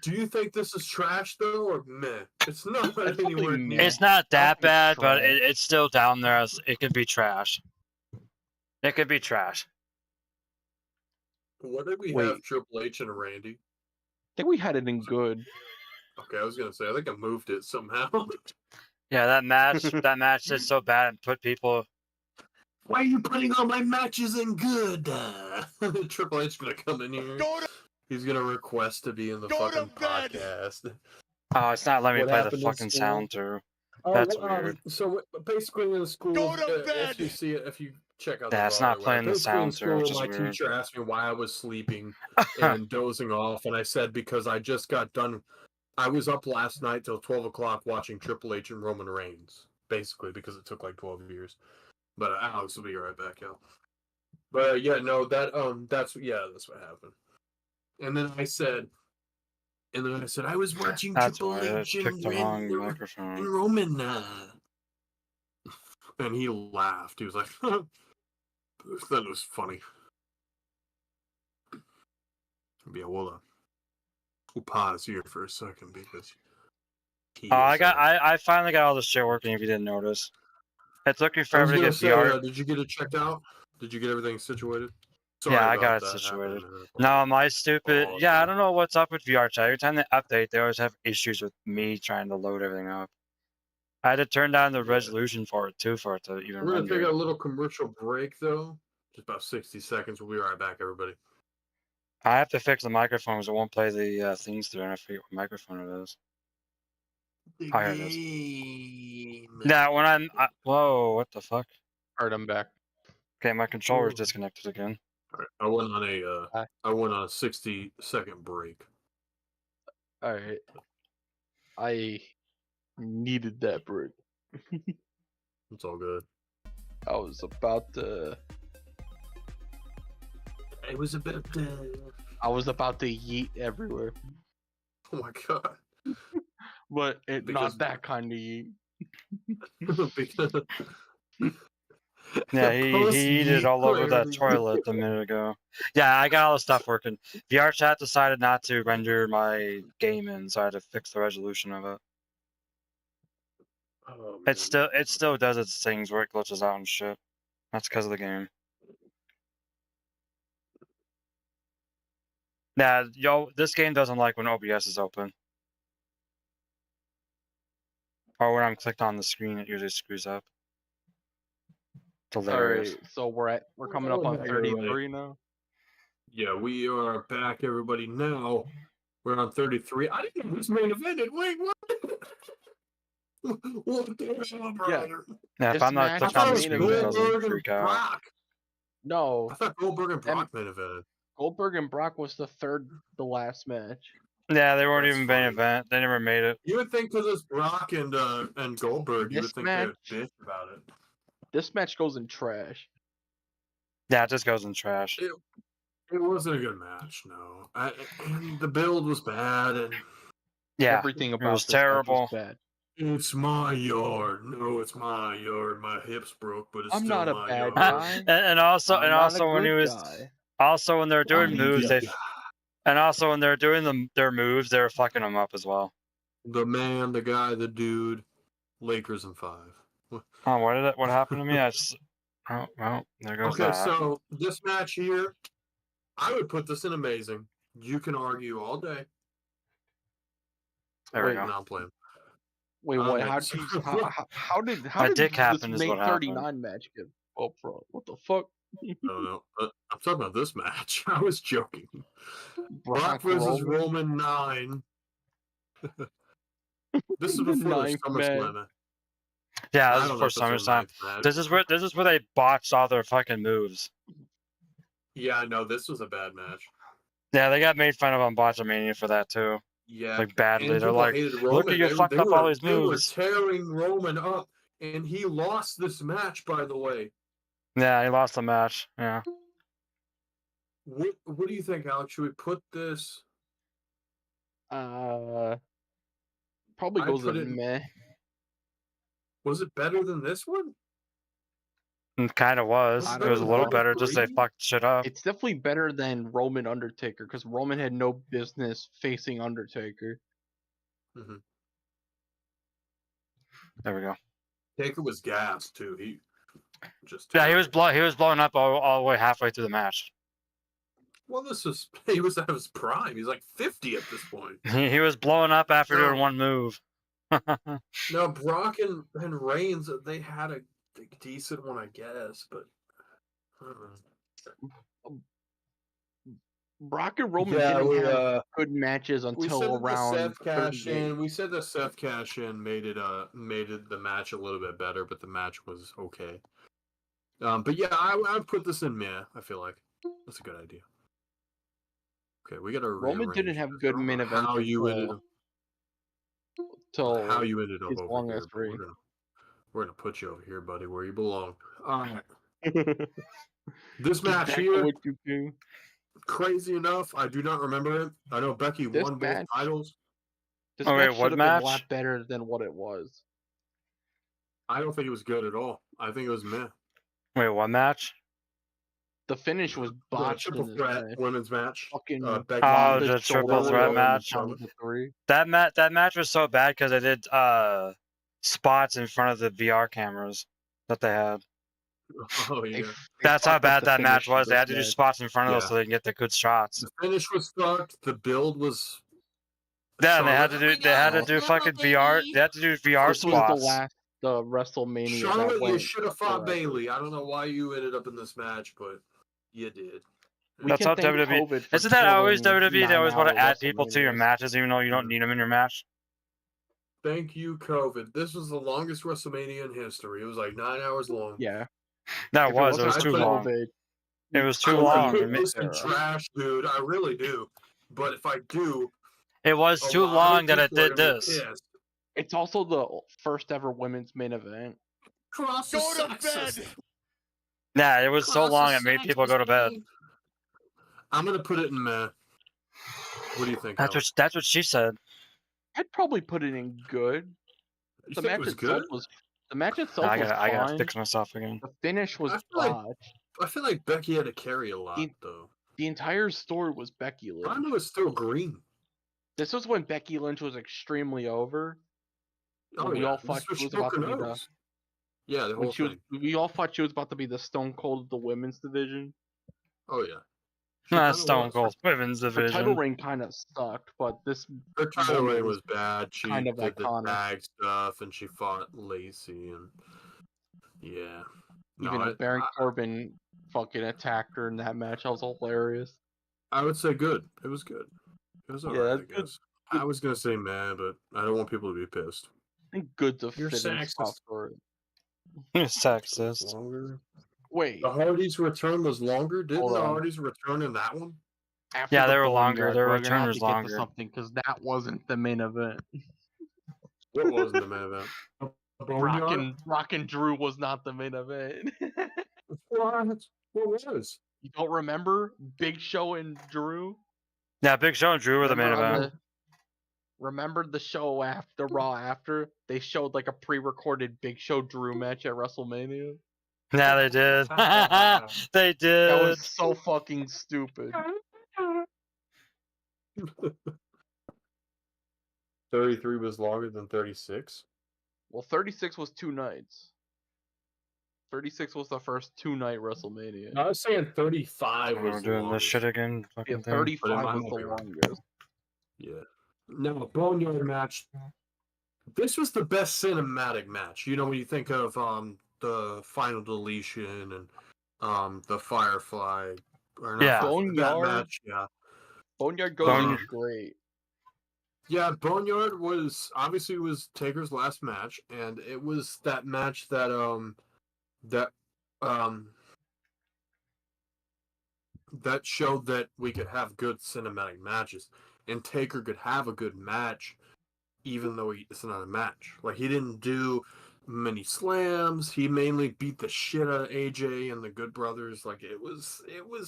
[SPEAKER 1] Do you think this is trash though, or meh? It's not anywhere near.
[SPEAKER 2] It's not that bad, but it's still down there. As it could be trash. It could be trash.
[SPEAKER 1] What did we have? Triple H and Randy.
[SPEAKER 3] I think we had it in good.
[SPEAKER 1] Okay, I was gonna say I think I moved it somehow.
[SPEAKER 2] Yeah, that match did so bad and put people.
[SPEAKER 1] Why are you putting all my matches in good? Triple H gonna come in here. He's gonna request to be in the fucking podcast.
[SPEAKER 2] Oh, it's not letting me play the fucking sound through. That's weird.
[SPEAKER 1] So basically, in the school, if you see it, if you check out,
[SPEAKER 2] it's not playing the sound through. Which is
[SPEAKER 1] my
[SPEAKER 2] weird.
[SPEAKER 1] teacher asked me why I was sleeping and dozing off, and I said because I just got done. I was up last night till 12 o'clock watching Triple H and Roman Reigns, basically because it took like 12 years. But Alex will be right back out. But yeah, no, that's what happened. And then I said, I was watching Triple H and Roman. And he laughed. He was like, that was funny. Yeah, we'll pause here for a second because
[SPEAKER 2] I finally got all this shit working. If you didn't notice, it took me forever to get VR.
[SPEAKER 1] Did you get it checked out? Did you get everything situated?
[SPEAKER 2] Sorry, I got it situated. No, my stupid. I don't know what's up with VR chat. Every time they update, they always have issues with me trying to load everything up. I had to turn down the resolution for it too, for it to even.
[SPEAKER 1] We're gonna take a little commercial break though, just about 60 seconds. We'll be right back, everybody.
[SPEAKER 2] I have to fix the microphone because it won't play the things through, and I forget what microphone it is. Here it is. Now, when I'm... whoa, what the fuck?
[SPEAKER 3] Alright, I'm back.
[SPEAKER 2] Okay, my controller's disconnected again.
[SPEAKER 1] Alright, I went on a 60-second break.
[SPEAKER 3] Alright. I needed that break.
[SPEAKER 1] It's all good.
[SPEAKER 3] I was about to yeet everywhere.
[SPEAKER 1] Oh my god.
[SPEAKER 3] But not that kind of yeet.
[SPEAKER 2] Yeah, he yeeted all over that toilet a minute ago. Yeah, I got all the stuff working. VR chat decided not to render my game in, so I had to fix the resolution of it.
[SPEAKER 1] Oh,
[SPEAKER 2] it still does its things where it glitches out and shit. That's because of the game. Nah, this game doesn't like when OBS is open. Or when I'm clicked on the screen, it usually screws up. Hilarious.
[SPEAKER 3] Alright, so we're coming up on 33 now?
[SPEAKER 1] Yeah, we are back, everybody. Now we're on 33. I didn't know this main evented. Wait, what? What the hell, brother?
[SPEAKER 2] Yeah, if I'm not clicked on the screen, it doesn't freak out.
[SPEAKER 3] No.
[SPEAKER 1] I thought Goldberg and Brock main evented.
[SPEAKER 3] Goldberg and Brock was the last match.
[SPEAKER 2] Yeah, they weren't even main event. They never made it.
[SPEAKER 1] You would think because it's Brock and Goldberg, you would think they'd bitch about it.
[SPEAKER 3] This match goes in trash.
[SPEAKER 2] Yeah, it just goes in trash.
[SPEAKER 1] It wasn't a good match, no. And the build was bad, and
[SPEAKER 3] everything about
[SPEAKER 2] it was terrible.
[SPEAKER 3] Was bad.
[SPEAKER 1] It's my yard. No, it's my yard. My hips broke, but it's
[SPEAKER 3] I'm
[SPEAKER 1] still
[SPEAKER 3] not a
[SPEAKER 1] my
[SPEAKER 3] bad
[SPEAKER 1] yard.
[SPEAKER 3] guy.
[SPEAKER 2] and also when he was also when they're doing moves, and also when they're doing their moves, they're fucking them up as well.
[SPEAKER 1] The man, the guy, the dude. Lakers in 5.
[SPEAKER 2] Oh, what happened to me? Oh, well, there goes that.
[SPEAKER 1] Okay, so this match here, I would put this in amazing. You can argue all day.
[SPEAKER 2] There we go.
[SPEAKER 1] No, I'm playing.
[SPEAKER 3] Wait, what? How did
[SPEAKER 2] dick
[SPEAKER 3] this May 39 match get up front? What the fuck?
[SPEAKER 1] I don't know. I'm talking about this match. I was joking. Brock versus Roman 9. This is before SummerSlam.
[SPEAKER 2] Yeah, this is before SummerSlam. This is where they botched all their fucking moves.
[SPEAKER 1] Yeah, I know. This was a bad match.
[SPEAKER 2] Yeah, they got made fun of on Botchamania for that too.
[SPEAKER 1] Yeah,
[SPEAKER 2] like badly.
[SPEAKER 1] and
[SPEAKER 2] They're
[SPEAKER 1] people
[SPEAKER 2] like,
[SPEAKER 1] hated
[SPEAKER 2] look at
[SPEAKER 1] Roman.
[SPEAKER 2] you fucked up all these
[SPEAKER 1] They were
[SPEAKER 2] moves.
[SPEAKER 1] tearing Roman up, and he lost this match, by the way.
[SPEAKER 2] Yeah, he lost the match. Yeah.
[SPEAKER 1] What do you think, Alex? Should we put this?
[SPEAKER 3] Probably
[SPEAKER 1] I'd
[SPEAKER 3] goes
[SPEAKER 1] put
[SPEAKER 3] in
[SPEAKER 1] it-
[SPEAKER 3] meh.
[SPEAKER 1] Was it better than this one?
[SPEAKER 2] It kind of was.
[SPEAKER 3] I
[SPEAKER 2] It was a
[SPEAKER 3] don't
[SPEAKER 2] little
[SPEAKER 3] know.
[SPEAKER 2] better, just they
[SPEAKER 1] 33?
[SPEAKER 2] fucked shit up.
[SPEAKER 3] It's definitely better than Roman Undertaker because Roman had no business facing Undertaker.
[SPEAKER 1] Mm-hmm.
[SPEAKER 2] There we go.
[SPEAKER 1] Taker was gassed too. He just
[SPEAKER 2] Yeah, he was blowing up all the way halfway through the match.
[SPEAKER 1] Well, he was at his prime. He's like 50 at this point.
[SPEAKER 2] He was blowing up after doing one move.
[SPEAKER 1] Now Brock and Reigns, they had a decent one, I guess, but I don't know.
[SPEAKER 3] Brock and Roman didn't have good matches
[SPEAKER 1] we
[SPEAKER 3] until
[SPEAKER 1] said
[SPEAKER 3] around
[SPEAKER 1] the Seth cash
[SPEAKER 3] 38.
[SPEAKER 1] in. We said the Seth cash in made it the match a little bit better, but the match was okay. But yeah, I would put this in meh. I feel like that's a good idea. Okay, we gotta.
[SPEAKER 3] Roman didn't have good main events.
[SPEAKER 1] How you ended up
[SPEAKER 3] over
[SPEAKER 1] here? We're gonna put you over here, buddy, where you belong. All right. This match here, crazy enough, I do not remember it. I know Becky won both titles.
[SPEAKER 3] This match should have been a lot better than what it was.
[SPEAKER 1] I don't think it was good at all. I think it was meh.
[SPEAKER 2] Wait, what match?
[SPEAKER 3] The finish was botched.
[SPEAKER 1] Triple threat women's match.
[SPEAKER 2] The triple threat match. That match was so bad because they did spots in front of the VR cameras that they had.
[SPEAKER 1] Oh yeah.
[SPEAKER 2] That's how bad that match was. They had to do spots in front of those so they can get the good shots.
[SPEAKER 1] The finish was fucked. The build was.
[SPEAKER 2] Yeah, and they had to do fucking VR. They had to do VR spots.
[SPEAKER 3] The WrestleMania.
[SPEAKER 1] Charlotte, you should have fought Bayley. I don't know why you ended up in this match, but you did.
[SPEAKER 2] That's how WWE. Isn't that always WWE? They always want to add people to your matches, even though you don't need them in your match.
[SPEAKER 1] Thank you, COVID. This was the longest WrestleMania in history. It was like 9 hours long.
[SPEAKER 3] Yeah,
[SPEAKER 2] that was. It was too long. It was too long.
[SPEAKER 1] This is trash, dude. I really do. But if I do,
[SPEAKER 2] it was too long that it did this.
[SPEAKER 3] It's also the first ever women's main event.
[SPEAKER 1] Go to bed.
[SPEAKER 2] Yeah, it was so long it made people go to bed.
[SPEAKER 1] I'm gonna put it in meh. What do you think?
[SPEAKER 2] That's what she said.
[SPEAKER 3] I'd probably put it in good.
[SPEAKER 1] The match was good.
[SPEAKER 3] The match itself was fine.
[SPEAKER 2] I gotta fix myself again.
[SPEAKER 3] The finish was botched.
[SPEAKER 1] I feel like Becky had to carry a lot, though.
[SPEAKER 3] The entire story was Becky Lynch.
[SPEAKER 1] Ronda was still green.
[SPEAKER 3] This was when Becky Lynch was extremely over.
[SPEAKER 1] Oh,
[SPEAKER 3] we all thought she was about to be the.
[SPEAKER 1] Yeah, the whole thing.
[SPEAKER 3] We all thought she was about to be the Stone Cold of the women's division.
[SPEAKER 1] Oh yeah.
[SPEAKER 2] Not Stone Cold women's division.
[SPEAKER 3] Her title reign kind of sucked, but
[SPEAKER 1] her title reign was bad. She
[SPEAKER 3] kind of
[SPEAKER 1] did
[SPEAKER 3] iconic.
[SPEAKER 1] The tag stuff, and she fought Lacey, and yeah.
[SPEAKER 3] Even Baron Corbin fucking attacked her in that match. That was hilarious.
[SPEAKER 1] I would say good. It was good. It was alright. I guess. I was gonna say meh, but I don't want people to be pissed.
[SPEAKER 3] I think good's a
[SPEAKER 1] You're sexist.
[SPEAKER 2] You're sexist.
[SPEAKER 1] Longer.
[SPEAKER 3] Wait.
[SPEAKER 1] The Hardys' return was longer? Didn't the Hardys return in that one?
[SPEAKER 2] Yeah, they were longer. Their return was longer.
[SPEAKER 3] Something because that wasn't the main event.
[SPEAKER 1] What wasn't the main event?
[SPEAKER 3] Rock and Drew was not the main event.
[SPEAKER 1] What was?
[SPEAKER 3] You don't remember Big Show and Drew?
[SPEAKER 2] Yeah, Big Show and Drew were the main event.
[SPEAKER 3] Remember the show after Raw after they showed like a pre-recorded Big Show Drew match at WrestleMania?
[SPEAKER 2] Yeah, they did. They did.
[SPEAKER 3] That was so fucking stupid.
[SPEAKER 1] 33 was longer than 36?
[SPEAKER 3] Well, 36 was 2 nights. 36 was the first 2-night WrestleMania.
[SPEAKER 1] I was saying 35 was
[SPEAKER 2] doing this shit again.
[SPEAKER 3] Yeah, 35 was the longest.
[SPEAKER 1] Yeah. No, Boneyard match. This was the best cinematic match. You know, when you think of the Final Deletion and the Firefly.
[SPEAKER 2] Yeah.
[SPEAKER 3] Boneyard
[SPEAKER 1] match, yeah.
[SPEAKER 3] Boneyard goes great.
[SPEAKER 1] Yeah, Boneyard was obviously Taker's last match, and it was that match that that showed that we could have good cinematic matches. and Taker could have a good match, even though it's not a match. Like, he didn't do many slams. He mainly beat the shit out of AJ and the Good Brothers. Like, it was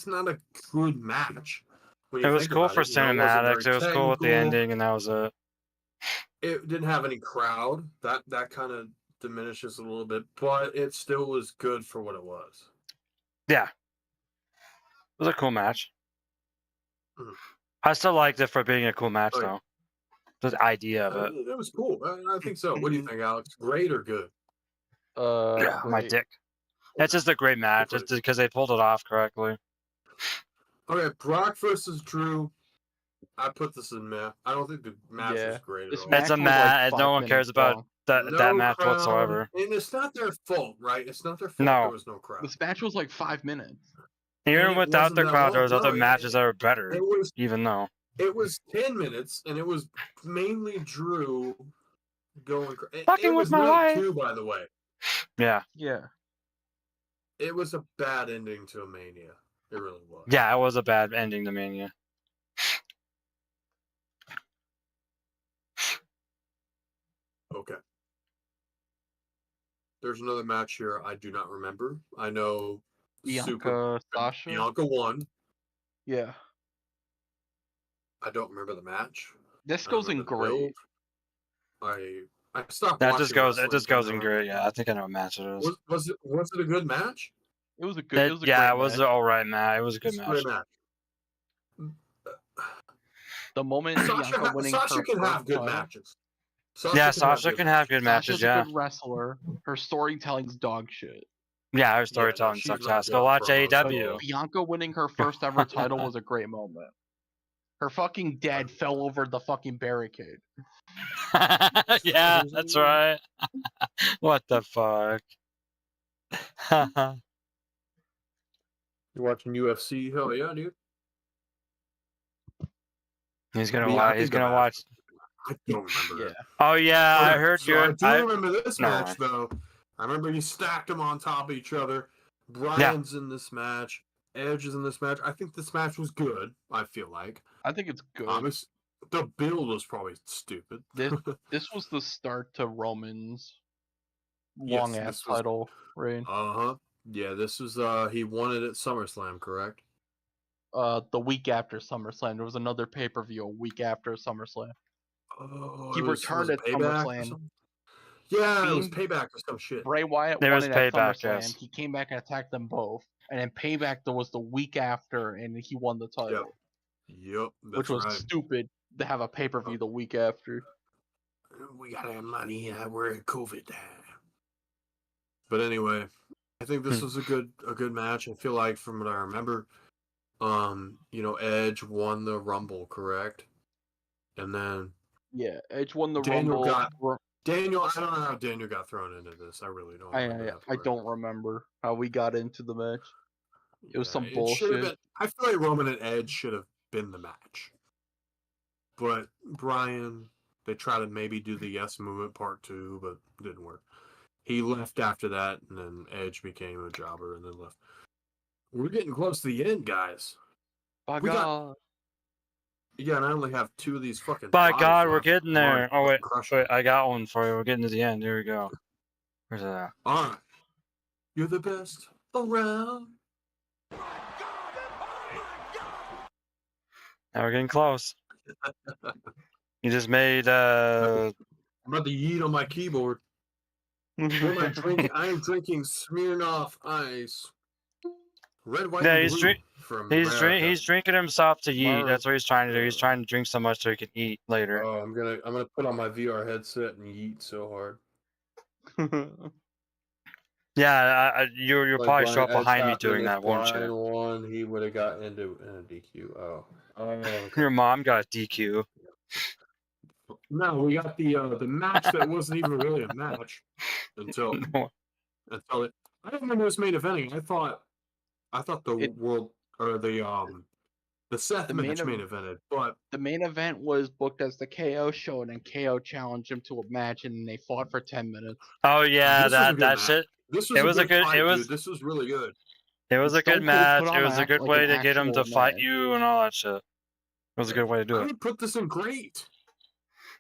[SPEAKER 1] not a good match.
[SPEAKER 2] It was cool for cinematics. It was cool with the ending, and that was it.
[SPEAKER 1] It didn't have any crowd. That kind of diminishes a little bit, but it still was good for what it was.
[SPEAKER 2] Yeah. It was a cool match. I still liked it for being a cool match, though. The idea of it.
[SPEAKER 1] It was cool. I think so. What do you think, Alex? Great or good?
[SPEAKER 2] Yeah, my dick. It's just a great match. It's because they pulled it off correctly.
[SPEAKER 1] Okay, Brock versus Drew. I put this in meh. I don't think the match was great at all.
[SPEAKER 2] It's a match. No one cares about that match whatsoever.
[SPEAKER 1] And it's not their fault, right? It's not their fault there was no crowd.
[SPEAKER 3] This match was like 5 minutes.
[SPEAKER 2] Even without the crowd, there was other matches that were better, even though.
[SPEAKER 1] It was 10 minutes, and it was mainly Drew going crazy.
[SPEAKER 2] Fucking with my wife.
[SPEAKER 1] Too, by the way.
[SPEAKER 2] Yeah.
[SPEAKER 3] Yeah.
[SPEAKER 1] It was a bad ending to a Mania. It really was.
[SPEAKER 2] Yeah, it was a bad ending to Mania.
[SPEAKER 1] Okay. There's another match here I do not remember. I know
[SPEAKER 3] Sasha.
[SPEAKER 1] Bianca won.
[SPEAKER 3] Yeah.
[SPEAKER 1] I don't remember the match.
[SPEAKER 3] This goes in great.
[SPEAKER 1] I stopped.
[SPEAKER 2] That just goes. It just goes in great. Yeah, I think I know what match it is.
[SPEAKER 1] Was it a good match?
[SPEAKER 3] It was a good.
[SPEAKER 2] It was an alright match. It was a good match.
[SPEAKER 3] The moment Bianca winning
[SPEAKER 1] Sasha can have good matches.
[SPEAKER 2] Sasha can have good matches.
[SPEAKER 3] Sasha's a good wrestler. Her storytelling's dog shit.
[SPEAKER 2] Yeah, her storytelling sucks. Go watch AEW.
[SPEAKER 3] Bianca winning her first ever title was a great moment. Her fucking dad fell over the fucking barricade.
[SPEAKER 2] Yeah, that's right. What the fuck?
[SPEAKER 1] You watching UFC? Hell yeah, dude.
[SPEAKER 2] He's gonna watch. He's gonna watch.
[SPEAKER 1] I don't remember.
[SPEAKER 2] Yeah. Oh yeah, I heard you.
[SPEAKER 1] I do remember this match though. I remember you stacked them on top of each other. Bryan's in this match. Edge is in this match. I think this match was good. I feel like.
[SPEAKER 3] I think it's good.
[SPEAKER 1] The build was probably stupid.
[SPEAKER 3] This was the start to Roman's long ass title reign.
[SPEAKER 1] Yeah, this was he won it at SummerSlam, correct?
[SPEAKER 3] The week after SummerSlam, there was another pay-per-view a week after SummerSlam.
[SPEAKER 1] Oh,
[SPEAKER 3] he returned at SummerSlam.
[SPEAKER 1] Yeah, it was Payback or some shit.
[SPEAKER 3] Bray Wyatt won it at SummerSlam. Yes. He came back and attacked them both, and then Payback was the week after, and he won the title.
[SPEAKER 1] Yep,
[SPEAKER 3] which was stupid to have a pay-per-view the week after.
[SPEAKER 1] We gotta have money. We're in COVID. But anyway, I think this was a good match. I feel like from what I remember, Edge won the Rumble, correct? And then
[SPEAKER 3] Edge won the Rumble.
[SPEAKER 1] Daniel, I don't know how Daniel got thrown into this. I really don't.
[SPEAKER 3] I don't remember how we got into the match. It was some bullshit.
[SPEAKER 1] I feel like Roman and Edge should have been the match. But Bryan, they tried to maybe do the Yes Movement Part 2, but it didn't work. He left after that, and then Edge became a jobber and then left. We're getting close to the end, guys.
[SPEAKER 3] By God.
[SPEAKER 1] And I only have 2 of these fucking.
[SPEAKER 2] By God, we're getting there. Oh, wait, I got one for you. We're getting to the end. Here we go. Where's that?
[SPEAKER 1] All right. You're the best around.
[SPEAKER 2] Now we're getting close. You just made
[SPEAKER 1] I'm about to yeet on my keyboard. What am I drinking? I am drinking Smirnoff Ice. Red, white, and blue.
[SPEAKER 2] He's drinking himself to yeet. That's what he's trying to do. He's trying to drink so much so he can eat later.
[SPEAKER 1] Oh, I'm gonna put on my VR headset and yeet so hard.
[SPEAKER 2] Yeah, you're probably show up behind me doing that, won't you?
[SPEAKER 1] One, he would have got into a DQ. Oh. Okay.
[SPEAKER 2] Your mom got a DQ.
[SPEAKER 1] No, we got the match that wasn't even really a match until it. I don't remember this main eventing. I thought the world or the Seth match main evented, but
[SPEAKER 3] the main event was booked as the KO show, and then KO challenged him to a match, and they fought for 10 minutes.
[SPEAKER 2] Oh yeah, that shit.
[SPEAKER 1] This was This was really good.
[SPEAKER 2] It was a good match. It was a good way to get him to fight you and all that shit. was a good way to do
[SPEAKER 1] I
[SPEAKER 2] it.
[SPEAKER 1] would put this in great.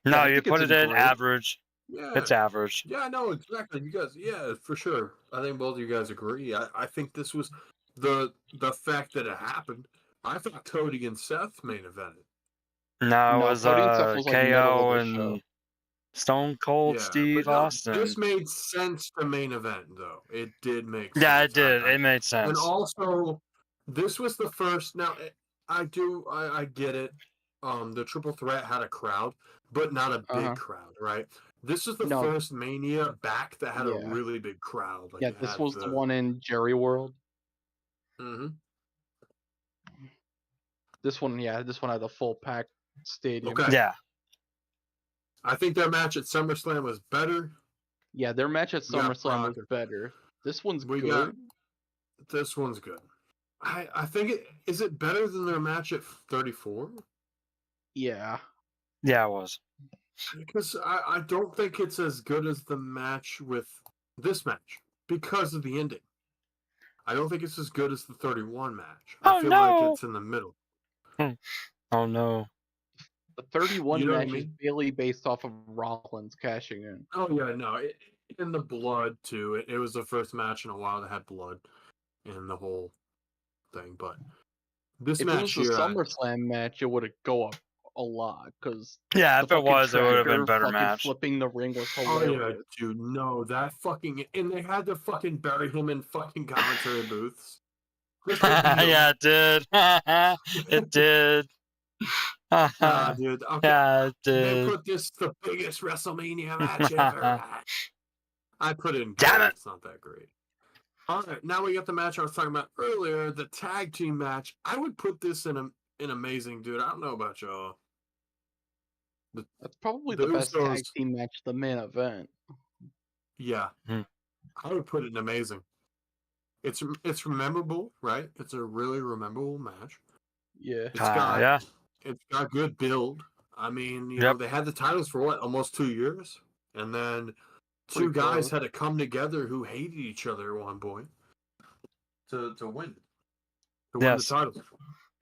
[SPEAKER 2] No,
[SPEAKER 3] I
[SPEAKER 2] you
[SPEAKER 3] think
[SPEAKER 2] put
[SPEAKER 3] it's
[SPEAKER 2] it
[SPEAKER 3] in
[SPEAKER 2] in
[SPEAKER 3] great.
[SPEAKER 2] average.
[SPEAKER 1] Yeah.
[SPEAKER 2] It's average.
[SPEAKER 1] Yeah, no, exactly. You guys, yeah, for sure. I think both of you guys agree. I think this was the fact that it happened. I thought Cody and Seth main evented.
[SPEAKER 2] No, it
[SPEAKER 3] No,
[SPEAKER 2] was
[SPEAKER 3] Cody and Seth was, like, middle
[SPEAKER 2] KO
[SPEAKER 3] of the show.
[SPEAKER 2] and Stone Cold
[SPEAKER 1] Yeah,
[SPEAKER 2] Steve
[SPEAKER 1] but no,
[SPEAKER 2] Austin.
[SPEAKER 1] this made sense to main event, though. It did make sense.
[SPEAKER 2] Yeah, it did. It made sense.
[SPEAKER 1] And also, this was the first. Now, I get it. The triple threat had a crowd, but not a big crowd, right? This is the first Mania back that had a really big crowd. Like,
[SPEAKER 3] Yeah, this was the one in Jerry World.
[SPEAKER 1] Mm-hmm.
[SPEAKER 3] This one had a full packed stadium.
[SPEAKER 1] Okay.
[SPEAKER 2] Yeah.
[SPEAKER 1] I think their match at SummerSlam was better.
[SPEAKER 3] Yeah, their match at SummerSlam was better. This one's good.
[SPEAKER 1] This one's good. I think is it better than their match at 34?
[SPEAKER 3] Yeah.
[SPEAKER 2] Yeah, it was.
[SPEAKER 1] Because I don't think it's as good as the match with this match because of the ending. I don't think it's as good as the 31 match. I feel like it's in the middle.
[SPEAKER 2] Oh no.
[SPEAKER 3] The 31
[SPEAKER 1] You know
[SPEAKER 3] match is really based off of Rollins cashing in.
[SPEAKER 1] Oh yeah, no, in the blood too. It was the first match in a while that had blood in the whole thing. But this match
[SPEAKER 3] here, if it was a SummerSlam match, it would go up a lot because
[SPEAKER 2] if it was, it would have been a better match.
[SPEAKER 3] Flipping the ring was hilarious.
[SPEAKER 1] Oh yeah, dude, no, that fucking and they had to fucking bury him in fucking commentary booths.
[SPEAKER 2] Yeah, it did. It did.
[SPEAKER 1] Dude. Okay.
[SPEAKER 2] Yeah, it did.
[SPEAKER 1] They put this the biggest WrestleMania match ever. I put it in.
[SPEAKER 2] Damn it!
[SPEAKER 1] It's not that great. All right, now we got the match I was talking about earlier, the tag team match. I would put this in amazing, dude. I don't know about y'all.
[SPEAKER 3] That's probably the best tag team match, the main event.
[SPEAKER 1] Yeah, I would put it in amazing. It's memorable, right? It's a really memorable match.
[SPEAKER 3] Yeah,
[SPEAKER 1] it's got good build. I mean, you know, they had the titles for almost 2 years, and then two guys had to come together who hated each other at one point to win the titles.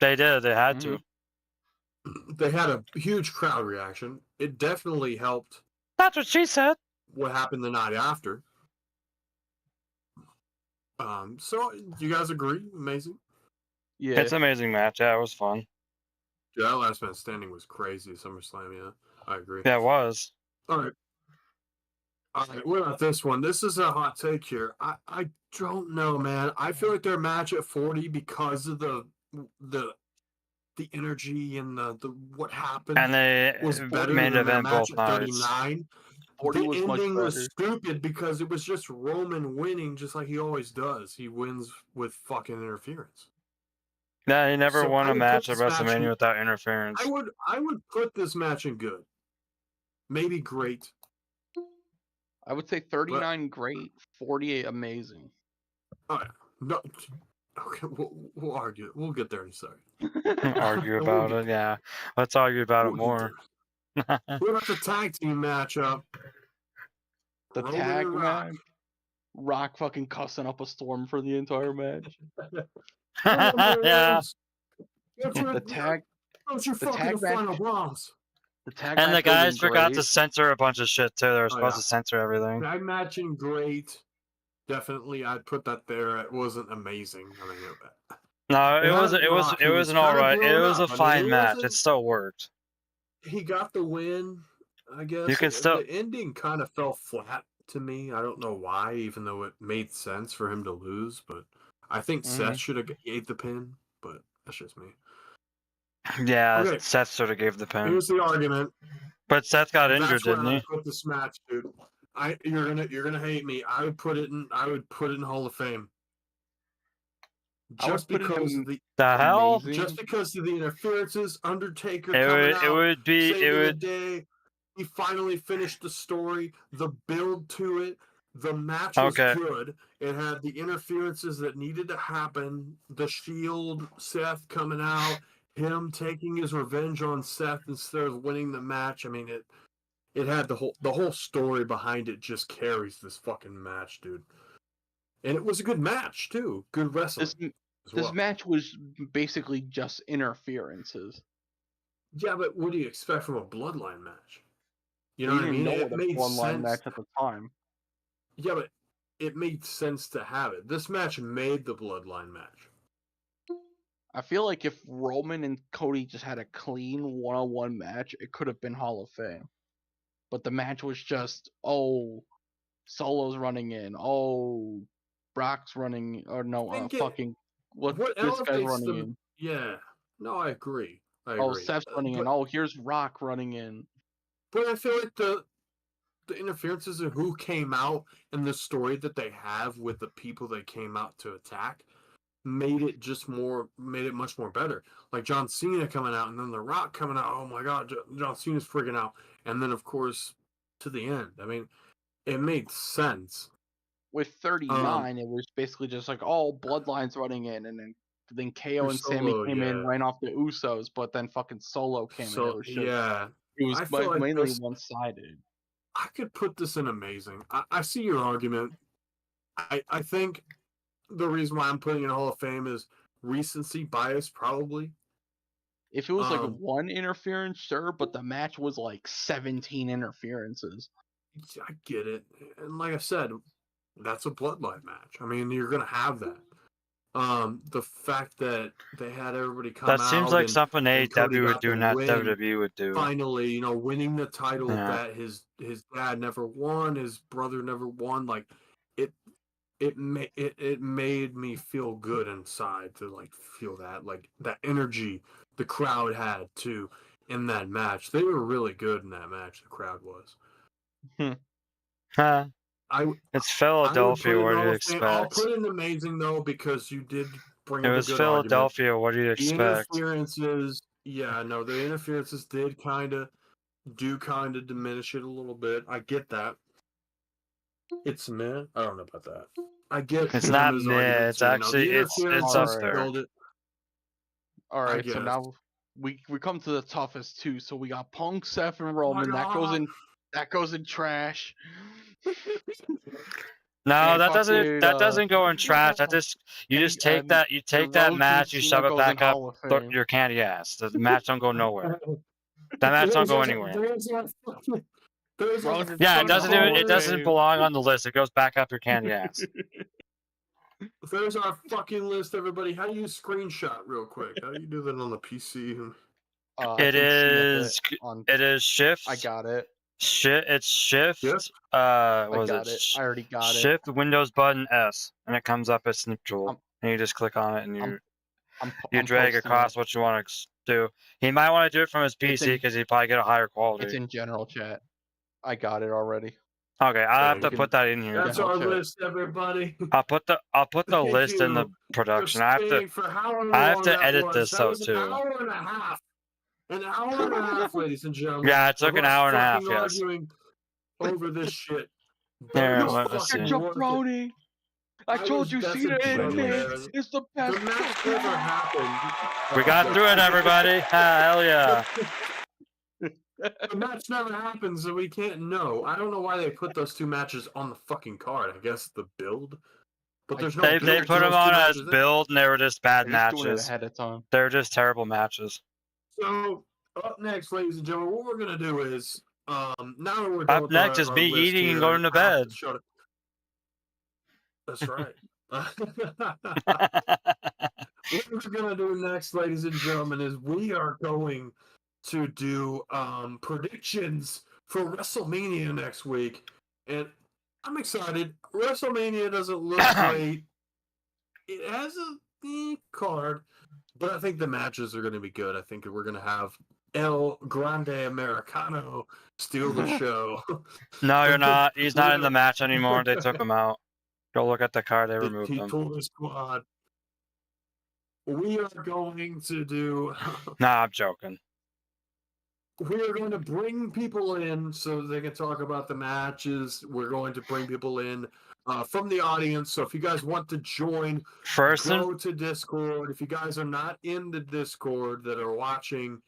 [SPEAKER 2] They did. They had to.
[SPEAKER 1] They had a huge crowd reaction. It definitely helped.
[SPEAKER 2] That's what she said.
[SPEAKER 1] What happened the night after? So you guys agree? Amazing.
[SPEAKER 2] Yeah, it's an amazing match. Yeah, it was fun.
[SPEAKER 1] Yeah, that last man standing was crazy. SummerSlam. Yeah, I agree.
[SPEAKER 2] Yeah, it was.
[SPEAKER 1] All right. What about this one? This is a hot take here. I don't know, man. I feel like their match at 40 because of the energy and the what happened,
[SPEAKER 2] and they
[SPEAKER 1] was better
[SPEAKER 2] main
[SPEAKER 1] than their
[SPEAKER 2] event
[SPEAKER 1] match
[SPEAKER 2] both
[SPEAKER 1] at
[SPEAKER 2] nights.
[SPEAKER 1] 39. The ending was stupid because it was just Roman winning, just like he always does. He wins with fucking interference.
[SPEAKER 2] Yeah, he never won a match at WrestleMania without interference.
[SPEAKER 1] I would put this match in good, maybe great.
[SPEAKER 3] I would say 39 great, 48 amazing.
[SPEAKER 1] All right, no, okay, we'll argue. We'll get there in a second.
[SPEAKER 2] Argue about it, yeah. Let's argue about it more.
[SPEAKER 1] What about the tag team matchup?
[SPEAKER 3] The tag match? Rock fucking cussing up a storm for the entire match.
[SPEAKER 2] Yeah.
[SPEAKER 3] The tag match.
[SPEAKER 2] And the guys forgot to censor a bunch of shit too. They were supposed to censor everything.
[SPEAKER 1] Tag matching great. Definitely, I'd put that there. It wasn't amazing. I mean,
[SPEAKER 2] no, it was an alright. It was a fine match. It still worked.
[SPEAKER 1] He got the win, I guess.
[SPEAKER 2] You can still.
[SPEAKER 1] The ending kind of fell flat to me. I don't know why, even though it made sense for him to lose. But I think Seth should have gave the pin. But that's just me.
[SPEAKER 2] Yeah, okay. Seth sort of gave the pin.
[SPEAKER 1] Here's the argument.
[SPEAKER 2] But Seth got injured, didn't he?
[SPEAKER 1] Put this match, dude. You're gonna hate me. I would put it in Hall of Fame. Just because of the
[SPEAKER 2] hell?
[SPEAKER 1] Just because of the interferences, Undertaker he finally finished the story, the build to it, the match was good. It had the interferences that needed to happen, the Shield, Seth coming out, him taking his revenge on Seth instead of winning the match. I mean, it had the whole story behind it just carries this fucking match, dude. And it was a good match too. Good wrestling.
[SPEAKER 3] This match was basically just interferences.
[SPEAKER 1] Yeah, but what do you expect from a bloodline match? You know
[SPEAKER 3] We
[SPEAKER 1] what I
[SPEAKER 3] didn't
[SPEAKER 1] mean?
[SPEAKER 3] know
[SPEAKER 1] It
[SPEAKER 3] what a
[SPEAKER 1] made
[SPEAKER 3] bloodline
[SPEAKER 1] sense.
[SPEAKER 3] match at the time.
[SPEAKER 1] Yeah, but it made sense to have it. This match made the bloodline match.
[SPEAKER 3] I feel like if Roman and Cody just had a clean one-on-one match, it could have been Hall of Fame. But the match was just, oh, Solo's running in, oh, Brock's running, or no,
[SPEAKER 1] what
[SPEAKER 3] this guy's
[SPEAKER 1] elevates
[SPEAKER 3] running
[SPEAKER 1] them?
[SPEAKER 3] in.
[SPEAKER 1] Yeah, no, I agree.
[SPEAKER 3] Oh, Seth's running in.
[SPEAKER 1] But
[SPEAKER 3] Oh, here's Rock running in.
[SPEAKER 1] I feel like the interferences of who came out and the story that they have with the people they came out to attack made it much more better. Like John Cena coming out and then The Rock coming out. Oh my God, John Cena's freaking out. And then of course to the end. I mean, it made sense.
[SPEAKER 3] With 39, it was basically just like, oh, Bloodline's running in, and then KO and Sammy came in right off the Usos, but then fucking Solo came in. It was just, it was mainly one-sided.
[SPEAKER 1] I could put this in amazing. I see your argument. I think the reason why I'm putting it in Hall of Fame is recency bias, probably.
[SPEAKER 3] If it was like one interference, sure, but the match was like 17 interferences.
[SPEAKER 1] I get it. And like I said, that's a bloodline match. I mean, you're going to have that. The fact that they had everybody come out.
[SPEAKER 2] That seems like something AEW would do, not WWE would do.
[SPEAKER 1] Finally, winning the title that his dad never won, his brother never won. Like, it made me feel good inside to like feel that energy the crowd had too in that match. They were really good in that match. The crowd was.
[SPEAKER 2] It's Philadelphia. What do you expect?
[SPEAKER 1] I'll put in amazing though because you did bring up a good argument.
[SPEAKER 2] It was Philadelphia. What do you expect?
[SPEAKER 1] The interferences did kind of diminish it a little bit. I get that. It's meh. I don't know about that. I get
[SPEAKER 2] it's not meh. It's actually it's up there.
[SPEAKER 3] All right, so now we come to the toughest two. So we got Punk, Seth, and Roman. That goes in trash.
[SPEAKER 2] No, that doesn't go in trash. You just take that match, you shove it back up your candy ass. The match don't go nowhere. That match don't go anywhere. Yeah, it doesn't belong on the list. It goes back up your candy ass.
[SPEAKER 1] There's our fucking list, everybody. How do you screenshot real quick? How do you do that on the PC?
[SPEAKER 2] It is shift.
[SPEAKER 3] I got it.
[SPEAKER 2] It's shift.
[SPEAKER 1] Yep.
[SPEAKER 3] I already got it.
[SPEAKER 2] Shift Windows button S, and it comes up as Snip Tool, and you just click on it, and you drag across what you want to do. He might want to do it from his PC because he'd probably get a higher quality.
[SPEAKER 3] It's in general chat. I got it already.
[SPEAKER 2] Okay, I have to put that in here.
[SPEAKER 1] That's our list, everybody.
[SPEAKER 2] I'll put the list in the production. I have to edit this though too.
[SPEAKER 1] An hour and a half. An hour and a half, ladies and gentlemen.
[SPEAKER 2] Yeah, it took an hour and a half. Yes.
[SPEAKER 1] Arguing over this shit.
[SPEAKER 2] There, let's see.
[SPEAKER 3] Jabroni. I told you, Cena is the best.
[SPEAKER 1] The match never happened.
[SPEAKER 2] We got through it, everybody. Hell yeah.
[SPEAKER 1] The match never happened, so we can't know. I don't know why they put those two matches on the fucking card. I guess the build. But there's no.
[SPEAKER 2] They put them on as build, and they were just bad matches.
[SPEAKER 3] Ahead of time.
[SPEAKER 2] They were just terrible matches.
[SPEAKER 1] So up next, ladies and gentlemen, what we're gonna do is now that we're
[SPEAKER 2] up next is me eating and going to bed.
[SPEAKER 1] That's right. What we're gonna do next, ladies and gentlemen, is we are going to do predictions for WrestleMania next week, and I'm excited. WrestleMania doesn't look great. It has a card, but I think the matches are going to be good. I think we're going to have El Grande Americano steal the show.
[SPEAKER 2] No, you're not. He's not in the match anymore. They took him out. Go look at the card. They removed him.
[SPEAKER 1] The Squad. We are going to do.
[SPEAKER 2] Nah, I'm joking.
[SPEAKER 1] We are going to bring people in so they can talk about the matches. We're going to bring people in from the audience. So if you guys want to join, go to Discord. If you guys are not in the Discord that are watching,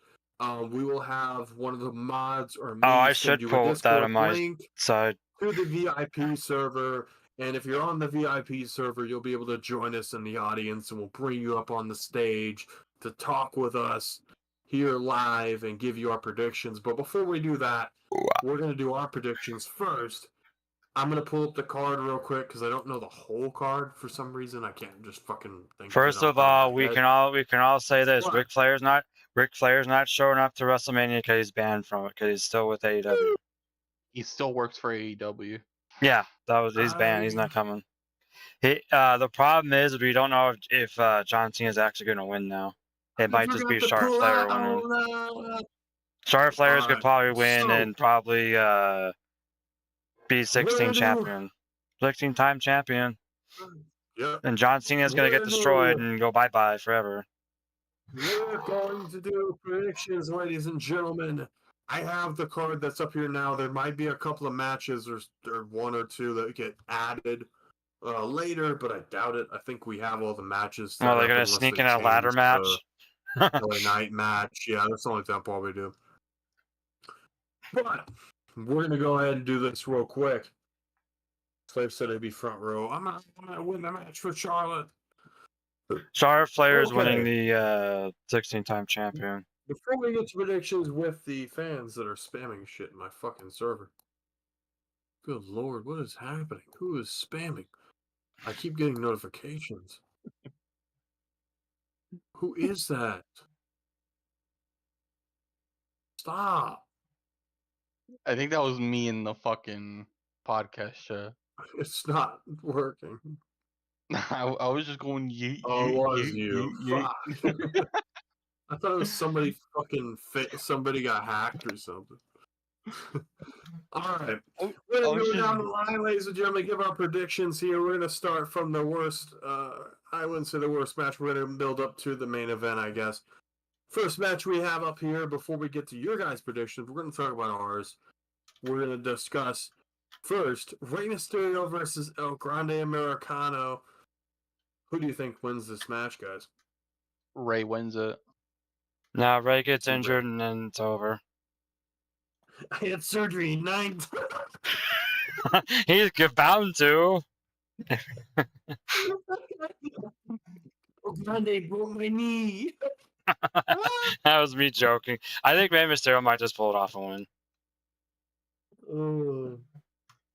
[SPEAKER 1] we will have one of the mods or me
[SPEAKER 2] I should post that on my side
[SPEAKER 1] to the VIP server. And if you're on the VIP server, you'll be able to join us in the audience, and we'll bring you up on the stage to talk with us. here live and give you our predictions. But before we do that, we're going to do our predictions first. I'm going to pull up the card real quick because I don't know the whole card for some reason. I can't just fucking think.
[SPEAKER 2] First of all, we can all say this:
[SPEAKER 1] What?
[SPEAKER 2] Ric Flair's not showing up to WrestleMania because he's banned from it because he's still with AEW.
[SPEAKER 3] He still works for AEW.
[SPEAKER 2] Yeah, he's banned. He's not coming. The problem is we don't know if John Cena is actually going to win now. It might just be Charlotte Flair winning. Charlotte Flair could probably win and probably be 16 champion, 16-time champion.
[SPEAKER 1] Yep.
[SPEAKER 2] And John Cena is going to get destroyed and go bye-bye forever.
[SPEAKER 1] We're going to do predictions, ladies and gentlemen. I have the card that's up here now. There might be a couple of matches or one or two that get added later, but I doubt it. I think we have all the matches.
[SPEAKER 2] Oh, they're going to sneak in a ladder match?
[SPEAKER 1] A night match. Yeah, that's the only time we do. But we're going to go ahead and do this real quick. Slave said it'd be front row. I'm gonna win the match for Charlotte.
[SPEAKER 2] Charlotte Flair is winning the 16-time champion.
[SPEAKER 1] Before we get to predictions with the fans that are spamming shit in my fucking server. Good lord, what is happening? Who is spamming? I keep getting notifications. Who is that? Stop.
[SPEAKER 3] I think that was me in the fucking podcast show.
[SPEAKER 1] It's not working.
[SPEAKER 3] I was just going yeet.
[SPEAKER 1] Oh, it was
[SPEAKER 3] yeet,
[SPEAKER 1] you.
[SPEAKER 3] yeet, yeet.
[SPEAKER 1] I thought it was somebody fucking somebody got hacked or something. All right. We're going to go down the line, ladies and gentlemen, give our predictions here. We're going to start from the worst, I wouldn't say the worst match. We're going to build up to the main event, I guess. First match we have up here, before we get to your guys' predictions, we're going to talk about ours. We're going to discuss, first, Rey Mysterio versus El Grande Americano. Who do you think wins this match, guys?
[SPEAKER 3] Ray wins it.
[SPEAKER 2] Now Ray gets injured and then it's over.
[SPEAKER 1] I had surgery 9 times.
[SPEAKER 2] He's bound to.
[SPEAKER 1] El Grande broke my knee.
[SPEAKER 2] That was me joking. I think Rey Mysterio might just pull it off and win.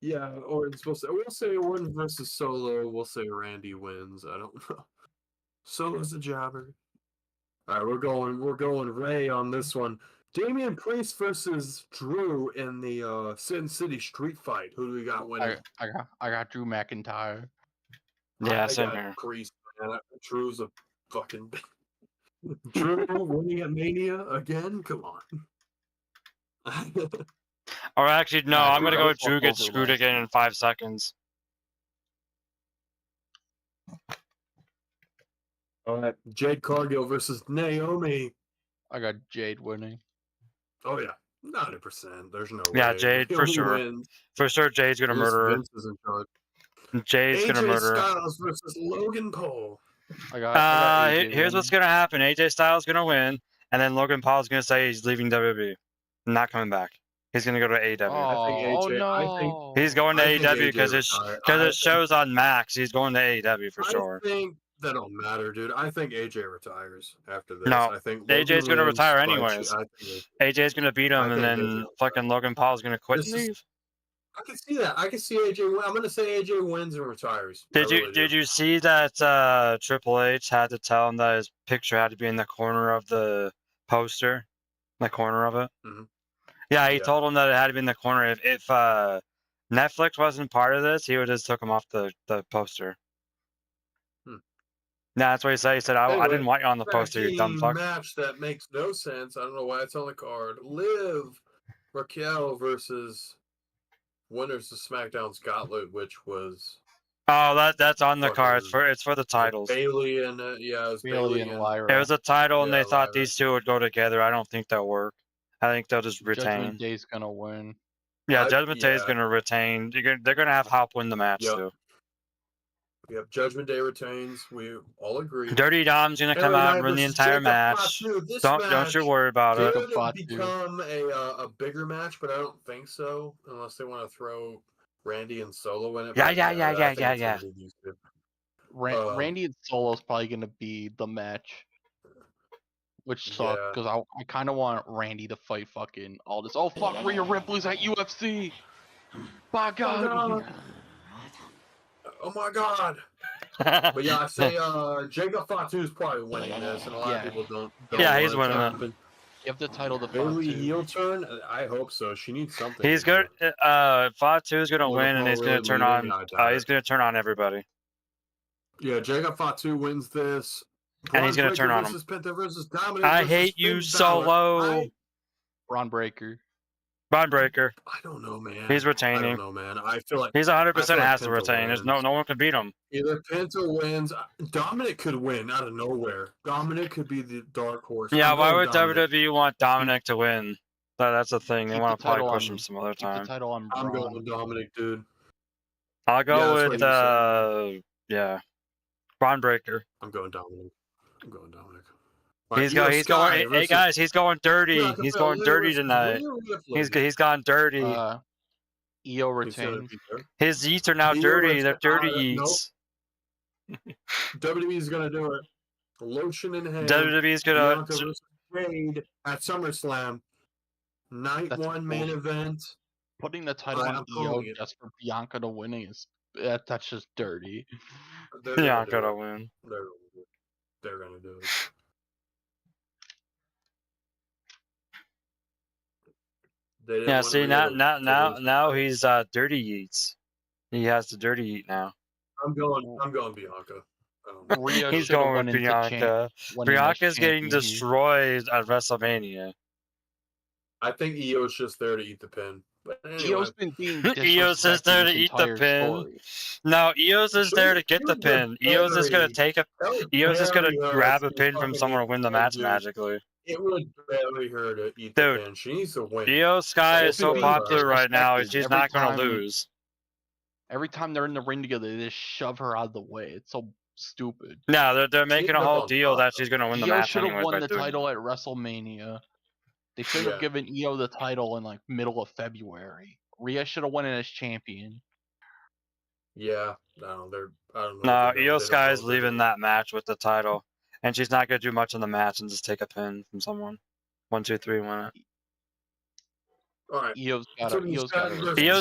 [SPEAKER 1] Yeah, or it's supposed to. We'll say Orton versus Solo. We'll say Randy wins. I don't know. Solo's a jobber. All right, we're going Ray on this one. Damian Priest versus Drew in the Sin City Street Fight. Who do we got winning?
[SPEAKER 3] I got Drew McIntyre.
[SPEAKER 2] Yeah,
[SPEAKER 1] I
[SPEAKER 2] same
[SPEAKER 1] got
[SPEAKER 2] here.
[SPEAKER 1] Priest, man. Drew's a fucking Drew winning at Mania again. Come on.
[SPEAKER 2] Or actually, no, I'm gonna go with Drew gets screwed again in 5 seconds.
[SPEAKER 1] All right, Jade Cargill versus Naomi.
[SPEAKER 3] I got Jade winning.
[SPEAKER 1] Oh yeah, 90%. There's no way.
[SPEAKER 2] Yeah, Jade for sure.
[SPEAKER 1] Wins.
[SPEAKER 2] For sure, Jade's gonna murder her.
[SPEAKER 1] Vince is in charge.
[SPEAKER 2] Jade's gonna murder her.
[SPEAKER 1] AJ Styles versus Logan Paul.
[SPEAKER 3] I got
[SPEAKER 2] here's what's gonna happen. AJ Styles gonna win, and then Logan Paul's gonna say he's leaving WWE, not coming back. He's gonna go to AEW.
[SPEAKER 3] Oh no!
[SPEAKER 2] He's going to AEW because it shows on Max. He's going to AEW for sure.
[SPEAKER 1] I think that don't matter, dude. I think AJ retires after this.
[SPEAKER 2] No,
[SPEAKER 1] I think
[SPEAKER 2] AJ's gonna retire anyways. AJ's gonna beat him, and then fucking Logan Paul's gonna quit and leave.
[SPEAKER 1] I can see that. I can see AJ. I'm gonna say AJ wins and retires.
[SPEAKER 2] Did you see that Triple H had to tell him that his picture had to be in the corner of the poster, the corner of it?
[SPEAKER 1] Mm-hmm.
[SPEAKER 2] Yeah, he told him that it had to be in the corner. If Netflix wasn't part of this, he would just took him off the poster. Nah, that's what he said. He said, I didn't want you on the poster, you dumb fuck.
[SPEAKER 1] Match that makes no sense. I don't know why it's on the card. Liv Raquel versus winners of SmackDown's Gauntlet, which was...
[SPEAKER 2] Oh, that's on the card. It's for the titles.
[SPEAKER 1] Bailey and it was Bailey and
[SPEAKER 3] Lyra.
[SPEAKER 2] It was a title, and they thought these two would go together. I don't think they'll work. I think they'll just retain.
[SPEAKER 3] Judgment Day's gonna win.
[SPEAKER 2] Yeah, Judgment Day's gonna retain. They're gonna have Hop win the match too.
[SPEAKER 1] Yep, Judgment Day retains. We all agree.
[SPEAKER 2] Dirty Dom's gonna come out and win the entire match. Don't you worry about it.
[SPEAKER 1] Could become a bigger match, but I don't think so unless they want to throw Randy and Solo in it.
[SPEAKER 2] Yeah.
[SPEAKER 3] Randy and Solo's probably gonna be the match. which sucked because I kind of want Randy to fight fucking all this. Oh fuck, Rhea Ripley's at UFC. By God.
[SPEAKER 1] Oh my God. But yeah, I say Jacob Fatu is probably winning this, and a lot of people don't
[SPEAKER 2] yeah, he's winning it.
[SPEAKER 3] Give the title to
[SPEAKER 1] Bailey
[SPEAKER 3] Fatu.
[SPEAKER 1] heel turn? I hope so. She needs something.
[SPEAKER 2] He's good. Fatu is gonna win, and he's gonna turn on. He's gonna turn on everybody.
[SPEAKER 1] Yeah, Jacob Fatu wins this.
[SPEAKER 2] And he's gonna turn on him.
[SPEAKER 1] Penta versus Dominic
[SPEAKER 2] I
[SPEAKER 1] versus
[SPEAKER 2] hate you, Solo.
[SPEAKER 3] Braun Breaker.
[SPEAKER 2] Braun Breaker.
[SPEAKER 1] I don't know, man.
[SPEAKER 2] He's retaining.
[SPEAKER 1] I don't know, man. I feel like
[SPEAKER 2] he's 100% has to
[SPEAKER 1] Penta
[SPEAKER 2] retain.
[SPEAKER 1] wins.
[SPEAKER 2] There's no one can beat him.
[SPEAKER 1] Either Penta wins. Dominic could win out of nowhere. Dominic could be the dark horse.
[SPEAKER 2] Yeah, why would WWE want Dominic to win? That's the thing. They want to probably push him some other time.
[SPEAKER 1] I'm going with Dominic, dude.
[SPEAKER 2] I'll go with Braun Breaker.
[SPEAKER 1] I'm going Dominic.
[SPEAKER 2] He's going. Hey guys, he's going dirty. He's going dirty tonight. He's gone dirty.
[SPEAKER 3] Io retains.
[SPEAKER 2] His yeets are now dirty. They're dirty yeets.
[SPEAKER 1] WWE's gonna do it. Lotion in hand.
[SPEAKER 2] WWE's gonna
[SPEAKER 1] trade at SummerSlam. Night one main event.
[SPEAKER 3] Putting the title on Io just for Bianca to win is that's just dirty.
[SPEAKER 2] Bianca to win.
[SPEAKER 1] They're gonna do it.
[SPEAKER 2] Yeah, see now he's dirty yeets. He has the dirty yeet now.
[SPEAKER 1] I'm going Bianca.
[SPEAKER 2] He's going with Bianca. Bianca's getting destroyed at WrestleMania.
[SPEAKER 1] I think Io's just there to eat the pin. But anyway.
[SPEAKER 3] Io's been being
[SPEAKER 2] Io's just there to eat the pin. Story. No, Io's is there to get the pin. Io's just gonna take a. Io's just gonna grab a pin from someone and win the match magically.
[SPEAKER 1] It would barely her to eat the pin. She needs to win.
[SPEAKER 2] Io Sky is so popular right now, she's not gonna lose.
[SPEAKER 3] Every time they're in the ring together, they just shove her out of the way. It's so stupid.
[SPEAKER 2] No, they're making a whole deal that she's gonna win the match.
[SPEAKER 3] Io should have won the title at WrestleMania. They should have given Io the title in like middle of February. Rhea should have won it as champion.
[SPEAKER 1] Yeah, I don't know.
[SPEAKER 2] No, Io Sky is leaving that match with the title, and she's not gonna do much in the match and just take a pin from someone. 1, 2, 3, win it.
[SPEAKER 1] All right.
[SPEAKER 2] Io's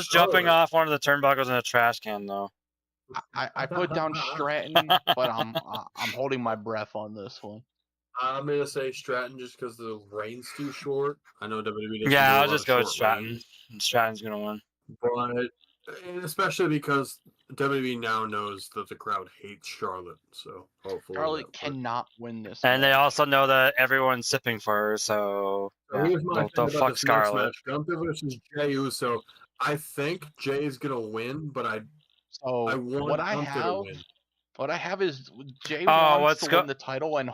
[SPEAKER 2] jumping off one of the turnbuckles in a trash can though.
[SPEAKER 3] I put down Stratton, but I'm holding my breath on this one.
[SPEAKER 1] I'm gonna say Stratton just because the reign's too short. I know WWE.
[SPEAKER 2] Yeah, I'll just go with Stratton. Stratton's gonna win.
[SPEAKER 1] But especially because WWE now knows that the crowd hates Charlotte, so hopefully
[SPEAKER 3] Charlotte cannot win this.
[SPEAKER 2] And they also know that everyone's sipping for her, so they'll fuck Scarlett.
[SPEAKER 1] Gunther versus Jey Uso. I think Jay is gonna win, but I want Gunther to win.
[SPEAKER 3] What I have is Jay wants to win the title and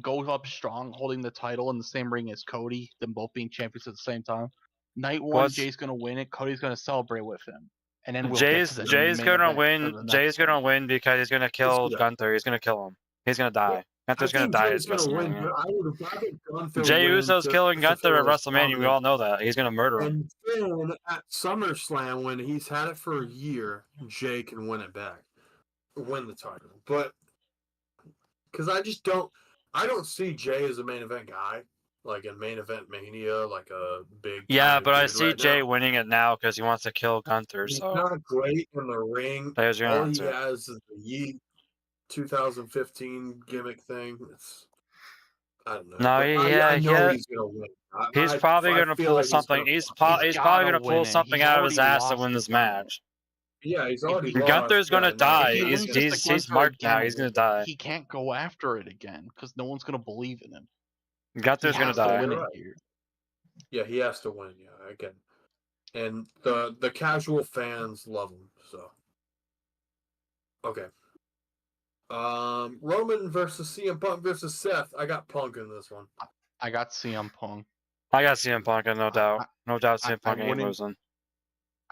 [SPEAKER 3] go up strong, holding the title in the same ring as Cody, them both being champions at the same time. Night one, Jay's gonna win it. Cody's gonna celebrate with him, and then
[SPEAKER 2] Jay's gonna win. Jay's gonna win because he's gonna kill Gunther. He's gonna kill him. He's gonna die. Gunther's gonna die at WrestleMania. Jey Uso's killing Gunther at WrestleMania. We all know that. He's gonna murder him.
[SPEAKER 1] And then at SummerSlam, when he's had it for a year, Jay can win it back. Win the title, but because I don't see Jay as a main event guy, like in main event mania, like a big.
[SPEAKER 2] Yeah, but I see Jay winning it now because he wants to kill Gunther.
[SPEAKER 1] He's
[SPEAKER 2] so
[SPEAKER 1] not great in the ring.
[SPEAKER 2] There's your
[SPEAKER 1] All
[SPEAKER 2] answer.
[SPEAKER 1] he has is the Yeet 2015 gimmick thing. I don't know.
[SPEAKER 2] No,
[SPEAKER 1] I know he's gonna win.
[SPEAKER 2] He's probably gonna pull something. He's probably gonna pull something out of his ass to win this match.
[SPEAKER 1] Yeah, he's already
[SPEAKER 2] Gunther's gonna die. He's marked now. He's gonna die.
[SPEAKER 3] He can't go after it again because no one's gonna believe in him.
[SPEAKER 2] Gunther's gonna die.
[SPEAKER 1] Yeah, he has to win. Yeah, again, and the casual fans love him. So, okay. Roman versus CM Punk versus Seth. I got Punk in this one.
[SPEAKER 3] I got CM Punk.
[SPEAKER 2] I got CM Punk, no doubt. No doubt CM Punk ain't losing.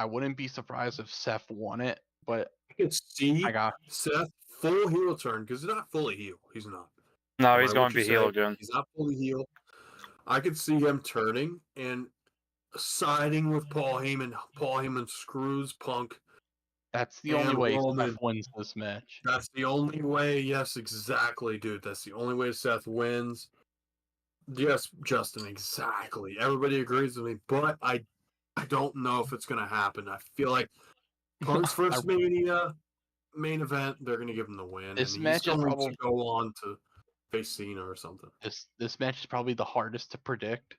[SPEAKER 3] I wouldn't be surprised if Seth won it, but
[SPEAKER 1] I could see Seth full heel turn because he's not fully heel. He's not.
[SPEAKER 2] No, he's going to be heel again.
[SPEAKER 1] He's not fully heel. I could see him turning and siding with Paul Heyman. Paul Heyman screws Punk.
[SPEAKER 3] That's the only way Seth wins this match.
[SPEAKER 1] That's the only way. Yes, exactly, dude. That's the only way Seth wins. Yes, Justin, exactly. Everybody agrees with me, but I don't know if it's gonna happen. I feel like Punk's first Mania main event, they're gonna give him the win, and he's going to go on to face Cena or something.
[SPEAKER 3] This match is probably the hardest to predict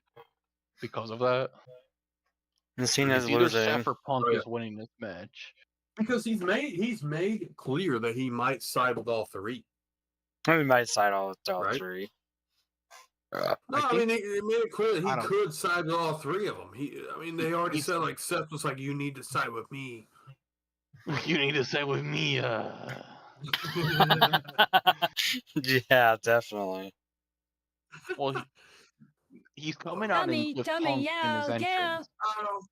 [SPEAKER 3] because of that.
[SPEAKER 2] And Cena's
[SPEAKER 3] either
[SPEAKER 2] losing.
[SPEAKER 3] Seth or Punk is winning this match.
[SPEAKER 1] Because he's made clear that he might side with all three.
[SPEAKER 2] He might side all three.
[SPEAKER 1] No, I mean, he made it clear that he could side with all three of them. They already said, like, Seth was like, you need to side with me.
[SPEAKER 3] You need to side with me,
[SPEAKER 2] Yeah, definitely.
[SPEAKER 3] Well, he's coming out with Punk in his entrance.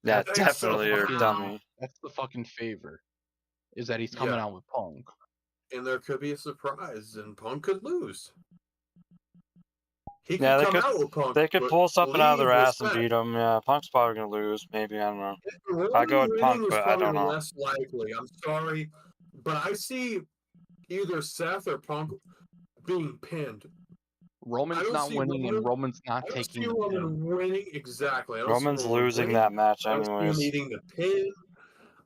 [SPEAKER 2] Yeah, definitely a dummy.
[SPEAKER 3] That's the fucking favor, is that he's coming out with Punk.
[SPEAKER 1] And there could be a surprise, and Punk could lose. He could come out with Punk.
[SPEAKER 2] They could pull something out of their ass and beat him. Yeah, Punk's probably going to lose. Maybe, I don't know. I go with Punk, but I don't know.
[SPEAKER 1] Less likely. I'm sorry, but I see either Seth or Punk being pinned.
[SPEAKER 3] Roman's not winning, and Roman's not taking the pin.
[SPEAKER 1] Roman winning, exactly.
[SPEAKER 2] Roman's losing that match anyways.
[SPEAKER 1] I don't see him eating the pin.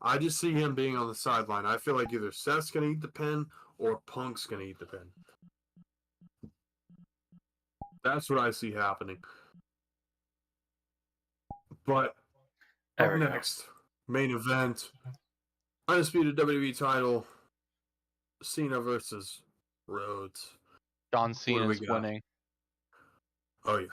[SPEAKER 1] I just see him being on the sideline. I feel like either Seth's going to eat the pin or Punk's going to eat the pin. That's what I see happening. But up next, main event, undisputed WWE title, Cena versus Rhodes.
[SPEAKER 3] John Cena's winning.
[SPEAKER 1] Oh yeah,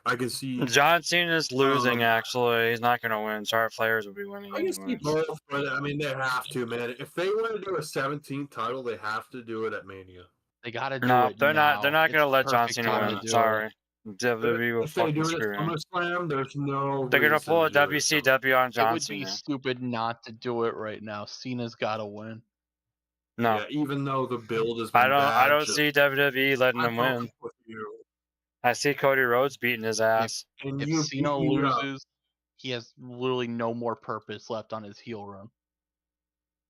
[SPEAKER 1] I can see
[SPEAKER 2] John Cena's losing. Actually, he's not going to win. Charlotte Flair's will be winning.
[SPEAKER 1] I can see both, but I mean they have to, man. If they want to do a 17th title, they have to do it at Mania.
[SPEAKER 3] They gotta do
[SPEAKER 2] it.
[SPEAKER 3] They're
[SPEAKER 2] not going to let John Cena win. Sorry. WWE will fucking screw him.
[SPEAKER 1] There's no.
[SPEAKER 2] They're going to pull a WCW on John Cena.
[SPEAKER 3] It would be stupid not to do it right now. Cena's got to win.
[SPEAKER 2] No.
[SPEAKER 1] Yeah, even though the build is.
[SPEAKER 2] I don't see WWE letting him win. I see Cody Rhodes beating his ass.
[SPEAKER 3] If Cena loses, he has literally no more purpose left on his heel run.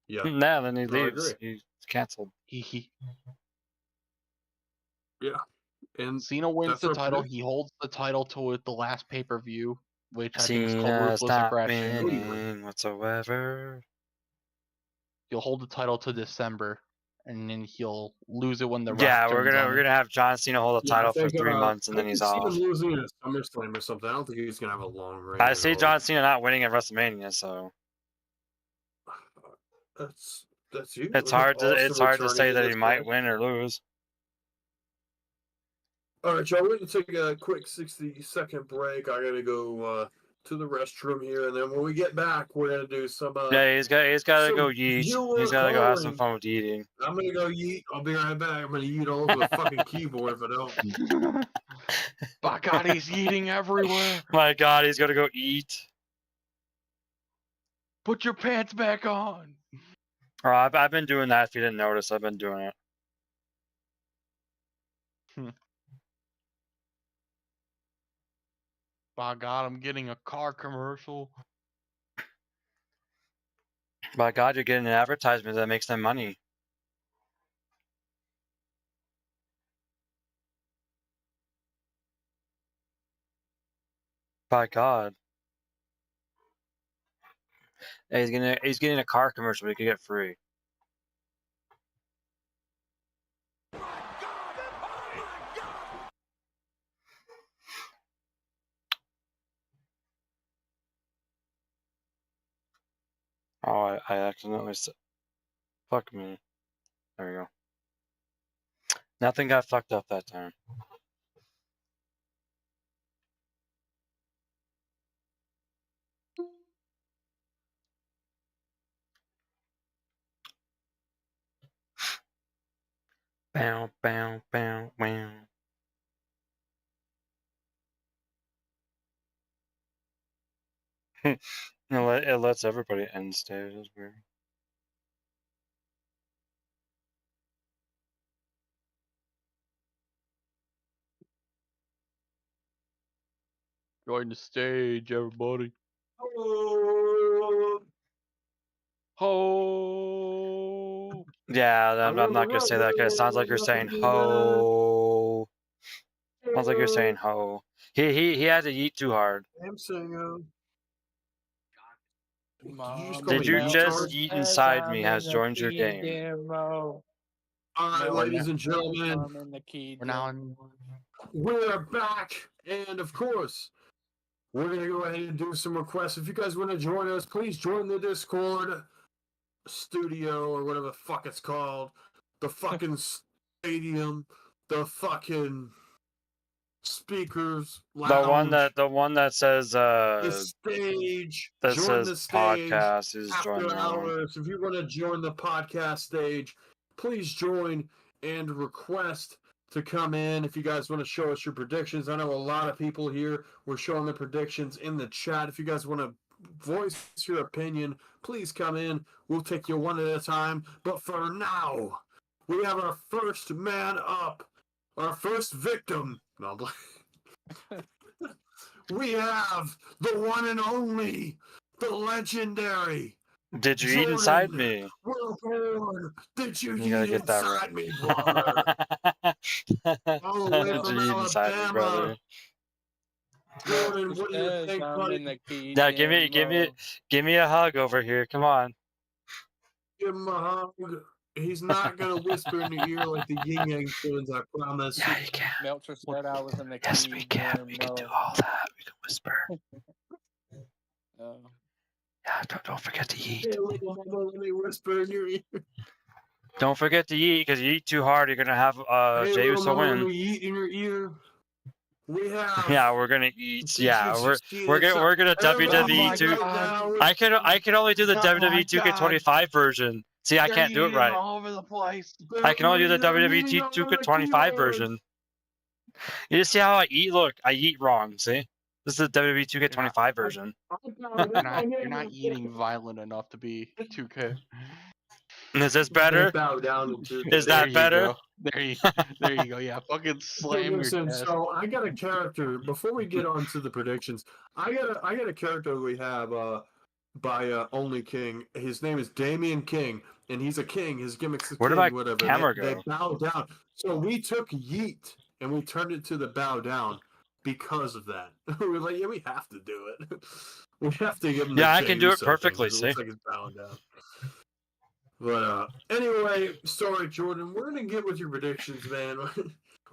[SPEAKER 1] Yeah.
[SPEAKER 2] Nah, then he leaves. He's canceled.
[SPEAKER 1] Yeah. And
[SPEAKER 3] Cena wins the title. He holds the title to the last pay-per-view, which I think is called Ruthless Aggression.
[SPEAKER 2] Whatsoever.
[SPEAKER 3] He'll hold the title to December, and then he'll lose it when the
[SPEAKER 2] we're gonna have John Cena hold the title for 3 months, and then he's off.
[SPEAKER 1] He's losing at SummerSlam or something. I don't think he's gonna have a long reign.
[SPEAKER 2] I see John Cena not winning at WrestleMania, so
[SPEAKER 1] that's you.
[SPEAKER 2] It's hard to say that he might win or lose.
[SPEAKER 1] All right, y'all. We're going to take a quick 60-second break. I got to go to the restroom here, and then when we get back, we're going to do some...
[SPEAKER 2] he's got to go yeet. He's got to go have some fun with eating.
[SPEAKER 1] I'm going to go yeet. I'll be right back. I'm going to yeet all over the fucking keyboard if I don't.
[SPEAKER 3] My God, he's eating everywhere.
[SPEAKER 2] My God, he's going to go eat.
[SPEAKER 3] Put your pants back on.
[SPEAKER 2] Oh, I've been doing that. If you didn't notice, I've been doing it.
[SPEAKER 3] By God, I'm getting a car commercial.
[SPEAKER 2] By God, you're getting an advertisement that makes them money. By God. Hey, he's getting a car commercial he could get free. Oh, I accidentally said, fuck me. There we go. Nothing got fucked up that time. Bow, bow, bow, wow. It lets everybody end stage. It's weird.
[SPEAKER 3] Join the stage, everybody.
[SPEAKER 1] Oh.
[SPEAKER 3] Ho.
[SPEAKER 2] Yeah, I'm not gonna say that because it sounds like you're saying ho. Sounds like you're saying ho. He had to eat too hard.
[SPEAKER 1] I'm saying
[SPEAKER 2] Did you just eat inside me has joined your game?
[SPEAKER 1] All right, ladies and gentlemen,
[SPEAKER 3] We're now in.
[SPEAKER 1] we're back, and of course, we're gonna go ahead and do some requests. If you guys want to join us, please join the Discord studio or whatever the fuck it's called, the fucking stadium, the fucking speakers, lounge,
[SPEAKER 2] The one that says
[SPEAKER 1] the stage.
[SPEAKER 2] that
[SPEAKER 1] join
[SPEAKER 2] says
[SPEAKER 1] the stage.
[SPEAKER 2] podcast is join
[SPEAKER 1] After
[SPEAKER 2] now.
[SPEAKER 1] hours, if you want to join the podcast stage, please join and request to come in. If you guys want to show us your predictions, I know a lot of people here were showing their predictions in the chat. If you guys want to voice your opinion, please come in. We'll take you one at a time. But for now, we have our first man up, our first victim. No, we have the one and only, the legendary.
[SPEAKER 2] Did you
[SPEAKER 1] Jordan
[SPEAKER 2] eat inside me?
[SPEAKER 1] Wilborn. Did you
[SPEAKER 2] gotta
[SPEAKER 1] eat
[SPEAKER 2] get that
[SPEAKER 1] inside
[SPEAKER 2] right.
[SPEAKER 1] me, brother? All the way
[SPEAKER 2] Did
[SPEAKER 1] from
[SPEAKER 2] you eat inside me,
[SPEAKER 1] Alabama.
[SPEAKER 2] brother?
[SPEAKER 1] Jordan, what do you think, buddy?
[SPEAKER 2] Yeah, give me a hug over here. Come on.
[SPEAKER 1] Give him a hug. He's not gonna whisper in the ear like the Yin Yang twins, I promise.
[SPEAKER 2] Yeah, you can.
[SPEAKER 4] Meltzer said I was in the
[SPEAKER 2] Yes, we can. We can do all that. We can whisper. Yeah, don't forget to eat.
[SPEAKER 1] Hey, little mama, let me whisper in your ear.
[SPEAKER 2] Don't forget to eat, because you eat too hard, you're gonna have
[SPEAKER 1] Hey,
[SPEAKER 2] Jay
[SPEAKER 1] little
[SPEAKER 2] Uso
[SPEAKER 1] mama, let
[SPEAKER 2] win.
[SPEAKER 1] me eat in your ear. We have.
[SPEAKER 2] Yeah, we're gonna eat. Yeah, we're
[SPEAKER 1] Everybody
[SPEAKER 2] gonna WWE two.
[SPEAKER 1] right now,
[SPEAKER 2] I can only do the
[SPEAKER 3] Oh
[SPEAKER 2] WWE
[SPEAKER 3] my
[SPEAKER 2] 2K25 version. See, I can't do it right.
[SPEAKER 3] All over the place.
[SPEAKER 2] I can only do the WWE 2K25 version. You see how I eat? Look, I eat wrong. See, this is the WWE 2K25 version.
[SPEAKER 3] You're not eating violent enough to be 2K.
[SPEAKER 2] Is this better?
[SPEAKER 1] Bow down into
[SPEAKER 2] Is that better?
[SPEAKER 3] Go. There you go. Yeah, fucking slam your chest.
[SPEAKER 1] So I got a character. Before we get on to the predictions, I got a character we have by Only King. His name is Damian King, and he's a king. His gimmick's the
[SPEAKER 2] Where
[SPEAKER 1] king.
[SPEAKER 2] did my
[SPEAKER 1] Whatever.
[SPEAKER 2] camera
[SPEAKER 1] They
[SPEAKER 2] go?
[SPEAKER 1] bow down. So we took Yeet and we turned it to the bow down because of that. We were like, yeah, we have to do it. We have to give him.
[SPEAKER 2] Yeah,
[SPEAKER 1] the
[SPEAKER 2] I can do it
[SPEAKER 1] Jey Uso
[SPEAKER 2] perfectly,
[SPEAKER 1] thing, 'cause
[SPEAKER 2] see?
[SPEAKER 1] It looks like he's bowing down. But anyway, sorry, Jordan. We're gonna get with your predictions, man.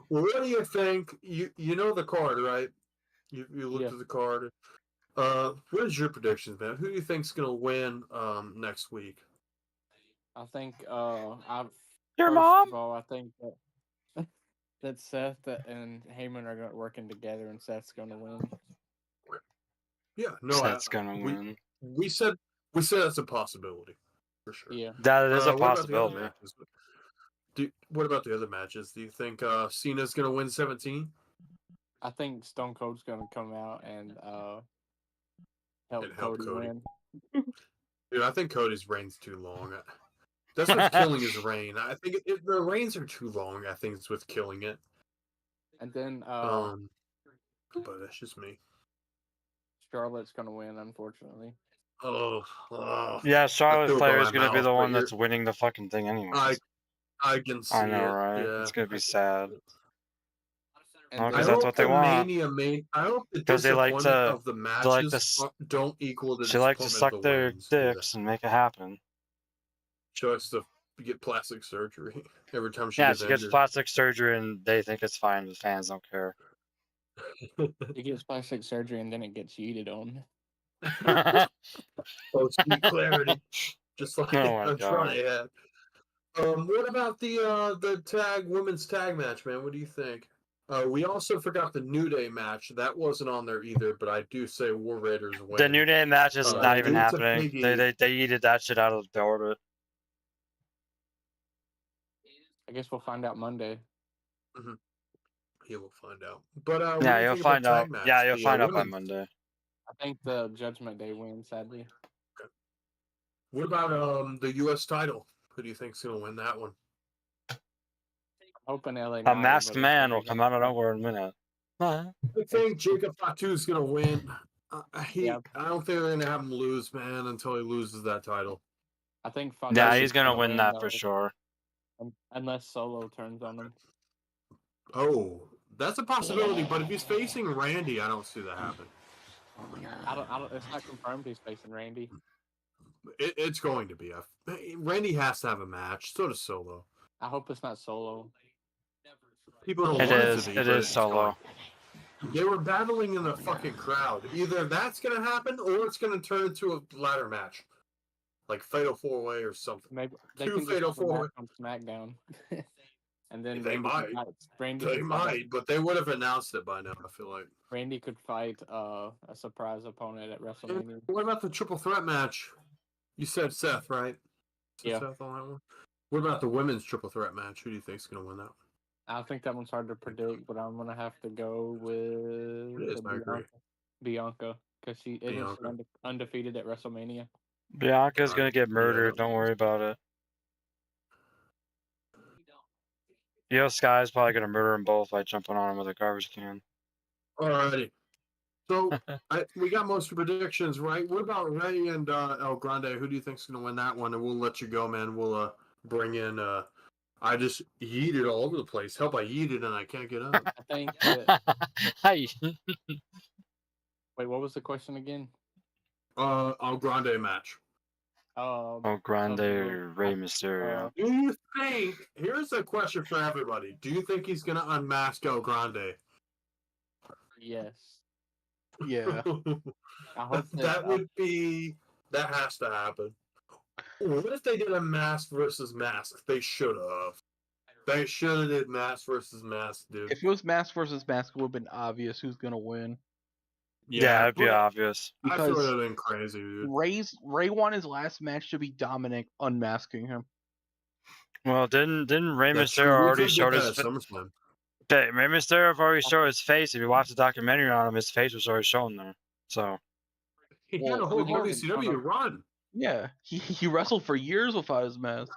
[SPEAKER 1] What do you think? You know the card, right? You looked
[SPEAKER 4] Yeah.
[SPEAKER 1] at the card. What is your predictions, man? Who do you think's gonna win next week?
[SPEAKER 4] I think
[SPEAKER 2] Your
[SPEAKER 4] first
[SPEAKER 2] mom?
[SPEAKER 4] of all, I think that Seth and Heyman are working together, and Seth's going to win.
[SPEAKER 1] Yeah, no,
[SPEAKER 2] Seth's gonna win.
[SPEAKER 1] We said that's a possibility for sure.
[SPEAKER 4] Yeah,
[SPEAKER 2] That is a
[SPEAKER 1] what about the other
[SPEAKER 2] possibility.
[SPEAKER 1] matches? What about the other matches? Do you think Cena's gonna win 17?
[SPEAKER 4] I think Stone Cold's going to come out and help
[SPEAKER 1] help
[SPEAKER 4] Cody
[SPEAKER 1] Cody.
[SPEAKER 4] win.
[SPEAKER 1] Dude, I think Cody's reign's too long. That's what's killing his reign. I think the reigns are too long. I think it's what's killing it.
[SPEAKER 4] And then
[SPEAKER 1] But that's just me.
[SPEAKER 4] Charlotte's going to win, unfortunately.
[SPEAKER 1] Oh,
[SPEAKER 2] Yeah,
[SPEAKER 1] I
[SPEAKER 2] Charlotte
[SPEAKER 1] feel
[SPEAKER 2] Flair
[SPEAKER 1] by
[SPEAKER 2] is gonna be
[SPEAKER 1] mouth,
[SPEAKER 2] the
[SPEAKER 1] but
[SPEAKER 2] one
[SPEAKER 1] you're-
[SPEAKER 2] that's winning the fucking thing anyway.
[SPEAKER 1] I can see
[SPEAKER 2] I know,
[SPEAKER 1] it.
[SPEAKER 2] right?
[SPEAKER 1] Yeah.
[SPEAKER 2] It's gonna be sad.
[SPEAKER 4] And
[SPEAKER 2] Oh,
[SPEAKER 1] I
[SPEAKER 2] 'cause
[SPEAKER 4] then,
[SPEAKER 2] that's
[SPEAKER 1] hope
[SPEAKER 2] what they
[SPEAKER 1] the
[SPEAKER 2] want.
[SPEAKER 1] I hope the
[SPEAKER 2] 'Cause they like
[SPEAKER 1] disappointment
[SPEAKER 2] to-
[SPEAKER 1] of the
[SPEAKER 2] like to
[SPEAKER 1] matches don't equal the
[SPEAKER 2] She likes to
[SPEAKER 1] disappointment
[SPEAKER 2] suck
[SPEAKER 1] of the
[SPEAKER 2] their
[SPEAKER 1] wins.
[SPEAKER 2] dicks and make it happen.
[SPEAKER 1] She likes to get plastic surgery every time she
[SPEAKER 2] Yeah,
[SPEAKER 1] gets
[SPEAKER 2] she gets
[SPEAKER 1] injured.
[SPEAKER 2] plastic surgery and they think it's fine. The fans don't care.
[SPEAKER 4] he gets plastic surgery, and then it gets yeeted on.
[SPEAKER 1] Post-heat clarity, just like
[SPEAKER 2] Oh my
[SPEAKER 1] Andrade had. What about the women's tag match, man? What do you think? We also forgot the New Day match. That wasn't on there either, but I do say War Raiders win.
[SPEAKER 2] The New Day match is not even
[SPEAKER 1] Dude, it's a
[SPEAKER 2] happening.
[SPEAKER 1] piggy.
[SPEAKER 2] They yeeted that shit out of the orbit.
[SPEAKER 4] I guess we'll find out Monday.
[SPEAKER 1] Yeah, we'll find out. But what
[SPEAKER 2] Yeah,
[SPEAKER 1] do you
[SPEAKER 2] you'll
[SPEAKER 1] think about
[SPEAKER 2] find out.
[SPEAKER 1] tag match?
[SPEAKER 2] Yeah, you'll
[SPEAKER 1] The,
[SPEAKER 2] find out by
[SPEAKER 1] women's?
[SPEAKER 2] Monday.
[SPEAKER 4] I think the Judgment Day wins, sadly.
[SPEAKER 1] What about the U.S. title? Who do you think's gonna win that one?
[SPEAKER 4] I'm hoping LA
[SPEAKER 2] A
[SPEAKER 4] Knight,
[SPEAKER 2] masked
[SPEAKER 4] but
[SPEAKER 2] man
[SPEAKER 4] it's
[SPEAKER 2] will come out of nowhere in a minute.
[SPEAKER 1] I think Jacob Fatu's gonna win.
[SPEAKER 4] Yeah.
[SPEAKER 1] I don't think they're gonna have him lose, man, until he loses that title.
[SPEAKER 4] I think
[SPEAKER 2] Yeah,
[SPEAKER 4] Fatu
[SPEAKER 2] he's gonna win that
[SPEAKER 4] though,
[SPEAKER 2] for sure.
[SPEAKER 4] unless Solo turns on him.
[SPEAKER 1] Oh, That's a possibility, but if he's facing Randy, I don't see that happening.
[SPEAKER 4] I don't. It's not confirmed he's facing Randy.
[SPEAKER 1] It's going to be. Randy has to have a match. So does Solo.
[SPEAKER 4] I hope it's not Solo.
[SPEAKER 1] People don't
[SPEAKER 2] It
[SPEAKER 1] want
[SPEAKER 2] is.
[SPEAKER 1] it to be.
[SPEAKER 2] It
[SPEAKER 1] but
[SPEAKER 2] is
[SPEAKER 1] it's
[SPEAKER 2] Solo.
[SPEAKER 1] going. They were battling in the fucking crowd. Either that's gonna happen, or it's gonna turn into a ladder match, like Fatal 4-Way or something.
[SPEAKER 4] Maybe they
[SPEAKER 1] Two
[SPEAKER 4] can
[SPEAKER 1] Fatal
[SPEAKER 4] just put
[SPEAKER 1] 4-Way.
[SPEAKER 4] Matt on SmackDown, and then
[SPEAKER 1] They
[SPEAKER 4] Randy
[SPEAKER 1] might.
[SPEAKER 4] Could fight, Randy
[SPEAKER 1] They
[SPEAKER 4] could
[SPEAKER 1] might,
[SPEAKER 4] fight,
[SPEAKER 1] but they would have announced it by now. I feel like.
[SPEAKER 4] Randy could fight a surprise opponent at WrestleMania.
[SPEAKER 1] What about the triple threat match? You said Seth, right?
[SPEAKER 4] Yeah.
[SPEAKER 1] Seth on that one. What about the women's triple threat match? Who do you think's gonna win that one?
[SPEAKER 4] I think that one's hard to predict, but I'm gonna have to go with
[SPEAKER 1] It is, I agree.
[SPEAKER 4] Bianca, because she isn't
[SPEAKER 1] Bianca.
[SPEAKER 4] undefeated at WrestleMania.
[SPEAKER 2] Bianca's gonna get murdered.
[SPEAKER 1] Yeah.
[SPEAKER 2] Don't worry about it. Io Sky's probably gonna murder them both by jumping on him with a garbage can.
[SPEAKER 1] Alrighty. So we got most predictions, right? What about Rey and El Grande? Who do you think's gonna win that one? And we'll let you go, man. We'll bring in. I just yeeted all over the place. Help! I yeeted and I can't get up.
[SPEAKER 4] I think. That,
[SPEAKER 2] Hi.
[SPEAKER 4] wait, what was the question again?
[SPEAKER 1] El Grande match.
[SPEAKER 2] Oh, Grande, Rey Mysterio.
[SPEAKER 1] Do you think? Here's a question for everybody. Do you think he's gonna unmask El Grande?
[SPEAKER 4] Yes.
[SPEAKER 3] Yeah.
[SPEAKER 4] I hope
[SPEAKER 1] That would be. That has to happen. What if they did a mask versus mask? They should have. They should have did mask versus mask, dude.
[SPEAKER 3] If it was mask versus mask, it would have been obvious who's gonna win.
[SPEAKER 2] Yeah, it'd be
[SPEAKER 1] but
[SPEAKER 2] obvious.
[SPEAKER 1] I feel it
[SPEAKER 3] Because
[SPEAKER 1] would have been crazy, dude.
[SPEAKER 3] Ray won his last match to be Dominic unmasking him.
[SPEAKER 2] Well, didn't Rey
[SPEAKER 1] That's true.
[SPEAKER 2] Mysterio
[SPEAKER 1] We
[SPEAKER 2] already
[SPEAKER 1] could
[SPEAKER 2] showed
[SPEAKER 1] get
[SPEAKER 2] his
[SPEAKER 1] that at SummerSlam.
[SPEAKER 2] Okay, Rey Mysterio already showed his face. If you watch the documentary on him, his face was already shown there. So
[SPEAKER 1] He
[SPEAKER 3] Well,
[SPEAKER 1] had a whole
[SPEAKER 4] we haven't
[SPEAKER 1] WCW
[SPEAKER 4] done a-
[SPEAKER 1] run.
[SPEAKER 3] Yeah, he wrestled for years without his mask.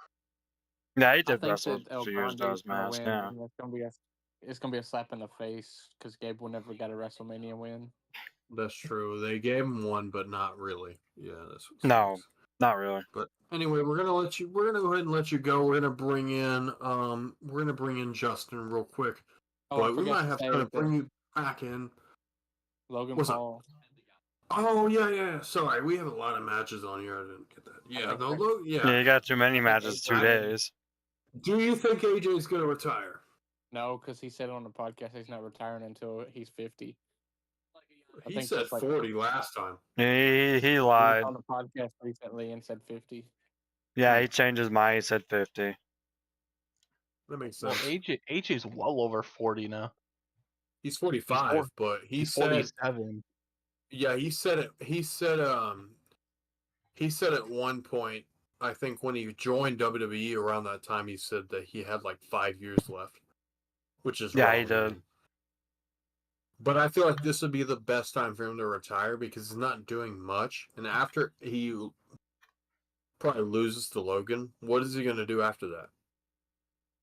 [SPEAKER 2] yeah, he
[SPEAKER 4] I
[SPEAKER 2] did
[SPEAKER 4] think
[SPEAKER 2] wrestle
[SPEAKER 4] that El
[SPEAKER 2] for years
[SPEAKER 4] Grande
[SPEAKER 2] without
[SPEAKER 4] is
[SPEAKER 2] his
[SPEAKER 4] gonna
[SPEAKER 2] mask.
[SPEAKER 4] win.
[SPEAKER 2] Yeah.
[SPEAKER 4] And it's gonna be a slap in the face because Gable never got a WrestleMania win.
[SPEAKER 1] That's true. They gave him one, but not really. Yeah, that's what
[SPEAKER 2] No.
[SPEAKER 1] sucks.
[SPEAKER 2] Not really.
[SPEAKER 1] But anyway, we're gonna go ahead and let you go. We're gonna bring in Justin real quick.
[SPEAKER 4] Oh, I
[SPEAKER 1] But we
[SPEAKER 4] forgot
[SPEAKER 1] might
[SPEAKER 4] to
[SPEAKER 1] have
[SPEAKER 4] say
[SPEAKER 1] to
[SPEAKER 4] that
[SPEAKER 1] bring you back in.
[SPEAKER 4] Logan
[SPEAKER 1] What's up?
[SPEAKER 4] Paul.
[SPEAKER 1] Oh yeah. Sorry, we have a lot of matches on here. I didn't get that. Yeah,
[SPEAKER 2] Yeah, you got too many matches, 2
[SPEAKER 1] I-
[SPEAKER 2] days.
[SPEAKER 1] Do you think AJ's gonna retire?
[SPEAKER 4] No, because he said on the podcast he's not retiring until he's 50.
[SPEAKER 1] He
[SPEAKER 4] think
[SPEAKER 1] said
[SPEAKER 4] that's like-
[SPEAKER 1] 40 last time.
[SPEAKER 2] He
[SPEAKER 4] He was
[SPEAKER 2] lied.
[SPEAKER 4] on the podcast recently and said 50.
[SPEAKER 2] Yeah, he changed his mind. He said 50.
[SPEAKER 1] That makes
[SPEAKER 3] Well,
[SPEAKER 1] sense.
[SPEAKER 3] AJ's well over 40 now.
[SPEAKER 1] He's 45, but he
[SPEAKER 3] He's
[SPEAKER 1] said
[SPEAKER 3] 47.
[SPEAKER 1] yeah, he said it. He said at one point, I think when he joined WWE around that time, he said that he had like 5 years left, which is
[SPEAKER 2] Yeah,
[SPEAKER 1] wrong,
[SPEAKER 2] he did.
[SPEAKER 1] man. But I feel like this would be the best time for him to retire because he's not doing much, and after he probably loses to Logan, what is he going to do after that?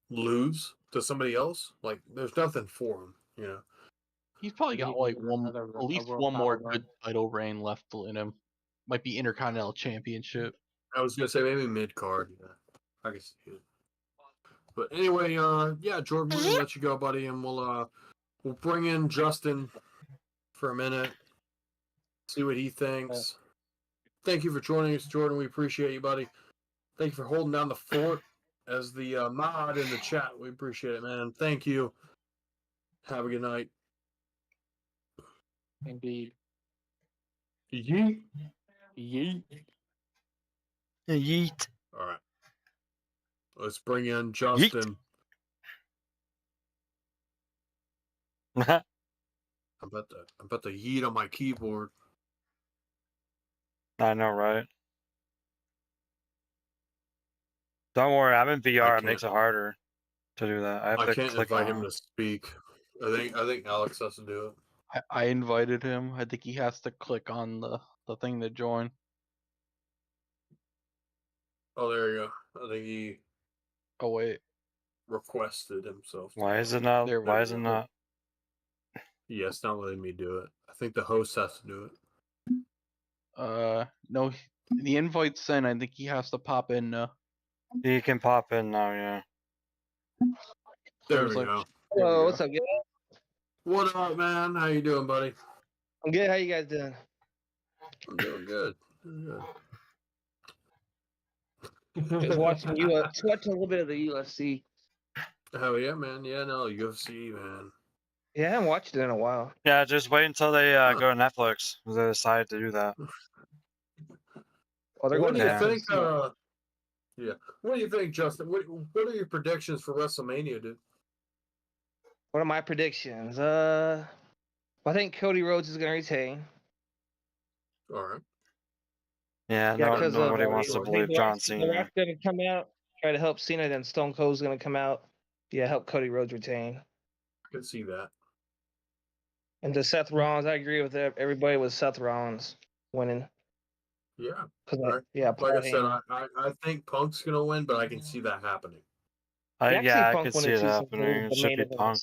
[SPEAKER 1] Lose to somebody else? Like, there's nothing for him, you know.
[SPEAKER 3] He's probably got like
[SPEAKER 4] Another-
[SPEAKER 3] at least
[SPEAKER 4] a world
[SPEAKER 3] one more
[SPEAKER 4] title
[SPEAKER 3] good title reign left in him. Might be Intercontinental Championship.
[SPEAKER 1] I was gonna say maybe mid card. Yeah, I can see it. But anyway, yeah, Jordan, we're gonna let you go, buddy, and we'll bring in Justin for a minute, see what he thinks. Thank you for joining us, Jordan. We appreciate you, buddy. Thank you for holding down the fort as the mod in the chat. We appreciate it, man. Thank you. Have a good night.
[SPEAKER 4] Indeed.
[SPEAKER 1] Yeet.
[SPEAKER 4] Yeet.
[SPEAKER 2] Yeet.
[SPEAKER 1] All right. Let's bring in Justin. I'm about to yeet on my keyboard.
[SPEAKER 2] I know, right? Don't worry, I'm in VR. It makes it harder to do that. I have
[SPEAKER 1] I
[SPEAKER 2] to
[SPEAKER 1] can't
[SPEAKER 2] click
[SPEAKER 1] invite
[SPEAKER 2] on
[SPEAKER 1] him to speak. I think Alex has to do it.
[SPEAKER 3] I invited him. I think he has to click on the thing to join.
[SPEAKER 1] Oh, there you go. I think he
[SPEAKER 3] Oh wait,
[SPEAKER 1] requested himself.
[SPEAKER 2] Why is it not?
[SPEAKER 3] There we
[SPEAKER 2] Why is it
[SPEAKER 3] go.
[SPEAKER 2] not?
[SPEAKER 1] Yeah, it's not letting me do it. I think the host has to do it.
[SPEAKER 3] no, the invite's sent. I think he has to pop in.
[SPEAKER 2] You can pop in now, yeah.
[SPEAKER 1] There
[SPEAKER 3] There's
[SPEAKER 1] we
[SPEAKER 3] like-
[SPEAKER 1] go.
[SPEAKER 3] There we
[SPEAKER 5] Hello,
[SPEAKER 3] go.
[SPEAKER 5] what's up, guys?
[SPEAKER 1] What up, man? How you doing, buddy?
[SPEAKER 5] I'm good. How you guys doing?
[SPEAKER 1] I'm doing good.
[SPEAKER 5] Just watching just watching a little bit of the UFC.
[SPEAKER 1] Hell yeah, man. Yeah, no, UFC, man.
[SPEAKER 5] Yeah, I haven't watched it in a while.
[SPEAKER 2] Yeah, just wait until they go to Netflix. They decide to do that.
[SPEAKER 5] Oh, they're
[SPEAKER 1] What
[SPEAKER 5] going
[SPEAKER 1] do
[SPEAKER 5] to
[SPEAKER 1] you think? Yeah. What do you think, Justin? What are your predictions for WrestleMania, dude?
[SPEAKER 5] What are my predictions? I think Cody Rhodes is going to retain.
[SPEAKER 1] All right.
[SPEAKER 2] Yeah,
[SPEAKER 5] Yeah, because
[SPEAKER 2] nobody wants to believe John
[SPEAKER 5] The
[SPEAKER 2] Cena.
[SPEAKER 5] Rock's going to come out, try to help Cena, then Stone Cold's going to come out. Yeah, help Cody Rhodes retain.
[SPEAKER 1] I can see that.
[SPEAKER 5] And to Seth Rollins, I agree with everybody with Seth Rollins winning.
[SPEAKER 1] Yeah.
[SPEAKER 5] Because
[SPEAKER 1] like I said, I think Punk's gonna win, but I can see that happening.
[SPEAKER 2] I could see it happening. It should be Punk.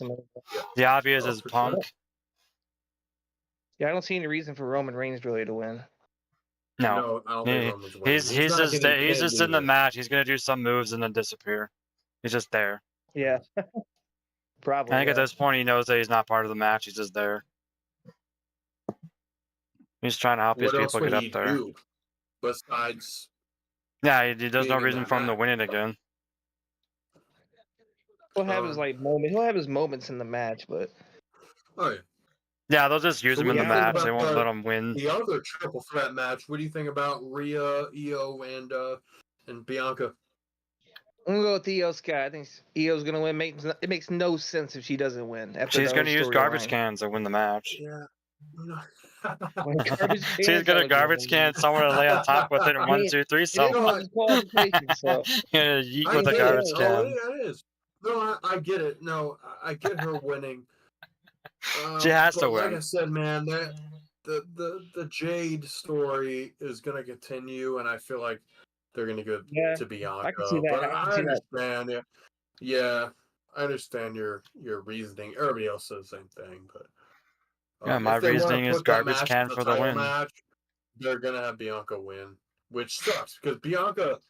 [SPEAKER 2] The obvious is Punk.
[SPEAKER 5] Sure. Yeah, I don't see any reason for Roman Reigns really to win.
[SPEAKER 2] No,
[SPEAKER 1] I don't think Roman's winning.
[SPEAKER 2] He's just in the match. He's gonna do some moves and then disappear. He's just there.
[SPEAKER 5] Yeah, probably.
[SPEAKER 2] I think at this point he knows that he's not part of the match. He's just there. He's trying to help these people get up there.
[SPEAKER 1] Do besides,
[SPEAKER 2] yeah, there's no reason for him to win it again.
[SPEAKER 5] He'll have his moments. He'll have his moments in the match, but
[SPEAKER 1] oh yeah.
[SPEAKER 2] Yeah, they'll just use him in the match. They won't let him win.
[SPEAKER 1] The other triple threat match. What do you think about Rhea, Io, and Bianca?
[SPEAKER 5] I'm gonna go with Io Sky. I think Io's gonna win. It makes no sense if she doesn't win.
[SPEAKER 2] She's gonna use garbage cans to win the match.
[SPEAKER 1] Yeah.
[SPEAKER 2] She's gonna garbage can somewhere to lay on top with it. 1, 2, 3, something. Yeet with a garbage can.
[SPEAKER 1] Oh, yeah, it is. No, I get it. No, I get her winning.
[SPEAKER 2] She has to win.
[SPEAKER 1] Like I said, man, the Jade story is gonna continue, and I feel like they're gonna go to Bianca.
[SPEAKER 5] I can see that.
[SPEAKER 1] But I understand. Yeah, I understand your reasoning. Everybody else says the same thing, but
[SPEAKER 2] yeah, my reasoning is garbage can for the win.
[SPEAKER 1] Match, they're gonna have Bianca win, which sucks because Bianca,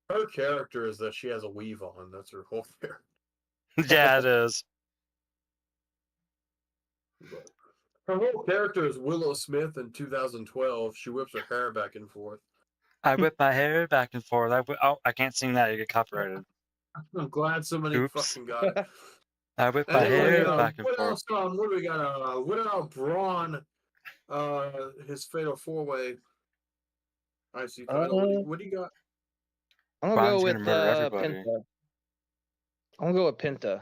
[SPEAKER 1] her character is that she has a weave on. That's her whole character.
[SPEAKER 2] Yeah, it is.
[SPEAKER 1] Her whole character is Willow Smith in 2012. She whips her hair back and forth.
[SPEAKER 2] I whip my hair back and forth. I can't sing that. You get copyrighted.
[SPEAKER 1] I'm glad somebody fucking got it.
[SPEAKER 2] I whip my hair back and
[SPEAKER 1] what
[SPEAKER 2] forth.
[SPEAKER 1] Else, what do we got? What about Braun? His fatal 4-way IC title. What do you got?
[SPEAKER 5] I'm gonna go with Penta. I'm gonna go with Penta.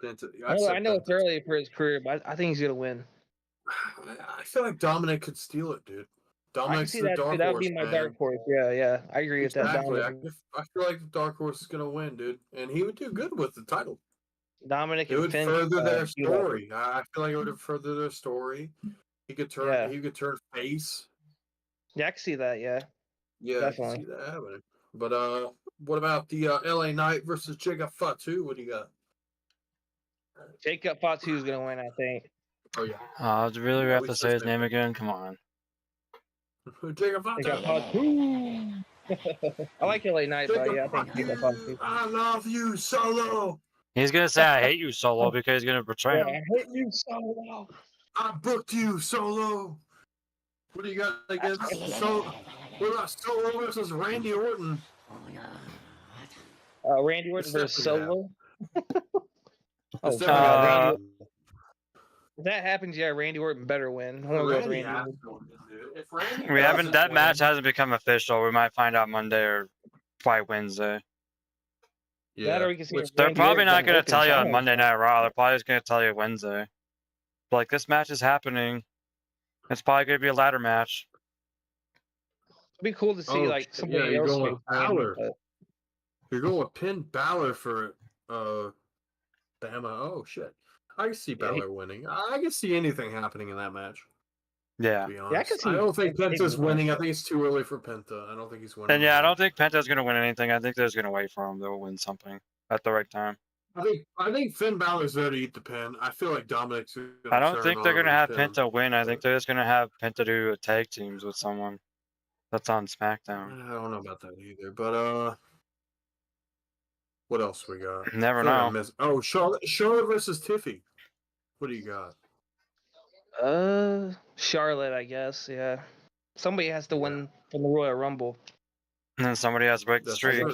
[SPEAKER 5] I know it's early for his career, but I think he's gonna win.
[SPEAKER 1] I feel like Dominic could steal it, dude. Dominic's the dark horse.
[SPEAKER 5] That would be my dark horse. Yeah, I agree with that.
[SPEAKER 1] I feel like the dark horse is gonna win, dude, and he would do good with the title.
[SPEAKER 5] Dominic
[SPEAKER 1] it would further their story. I feel like it would further their story. He could turn. Yeah. He could turn face.
[SPEAKER 5] Yeah, I can see that. Yeah,
[SPEAKER 1] definitely. I can see that happening. But what about the LA Knight versus Jacob Fatu? What do you got?
[SPEAKER 5] Jacob Fatu is gonna win, I think.
[SPEAKER 1] Oh yeah.
[SPEAKER 2] Do really have to say his name again? Come on.
[SPEAKER 1] Jacob Fatu.
[SPEAKER 5] I like LA Knight, but yeah, I think Jacob Fatu.
[SPEAKER 1] I love you, Solo.
[SPEAKER 2] He's gonna say I hate you, Solo, because he's gonna betray him.
[SPEAKER 5] I hate you, Solo.
[SPEAKER 1] I booked you, Solo. What do you got against Solo? What about Solo versus Randy Orton?
[SPEAKER 5] Randy Orton versus Solo.
[SPEAKER 1] If
[SPEAKER 5] that happens, yeah, Randy Orton better win. I'm gonna go with
[SPEAKER 2] Randy. That match hasn't become official. We might find out Monday or probably Wednesday.
[SPEAKER 1] Yeah.
[SPEAKER 2] They're probably not going to tell you on Monday Night Raw. They're probably just going to tell you Wednesday. But, like, this match is happening. It's probably going to be a ladder match.
[SPEAKER 5] It'd be cool to see somebody else.
[SPEAKER 1] You're going with Balor. You're going with Finn Balor for Bama. Oh shit! I can see Balor winning. I can see anything happening in that match.
[SPEAKER 2] Yeah.
[SPEAKER 1] To be honest. I don't think Penta's winning. I think it's too early for Penta. I don't think he's winning.
[SPEAKER 2] And yeah, I don't think Penta's going to win anything. I think they're just going to wait for him. They'll win something at the right time.
[SPEAKER 1] I think Finn Balor's there to eat the pin. I feel like Dominic's.
[SPEAKER 2] I don't think they're going to have Penta win. I think they're just going to have Penta do tag teams with someone that's on SmackDown.
[SPEAKER 1] I don't know about that either. But what else we got?
[SPEAKER 2] Never know.
[SPEAKER 1] Charlotte versus Tiffy. What do you got?
[SPEAKER 5] Charlotte, I guess. Yeah, somebody has to win from the Royal Rumble.
[SPEAKER 2] And then somebody has to break the streak.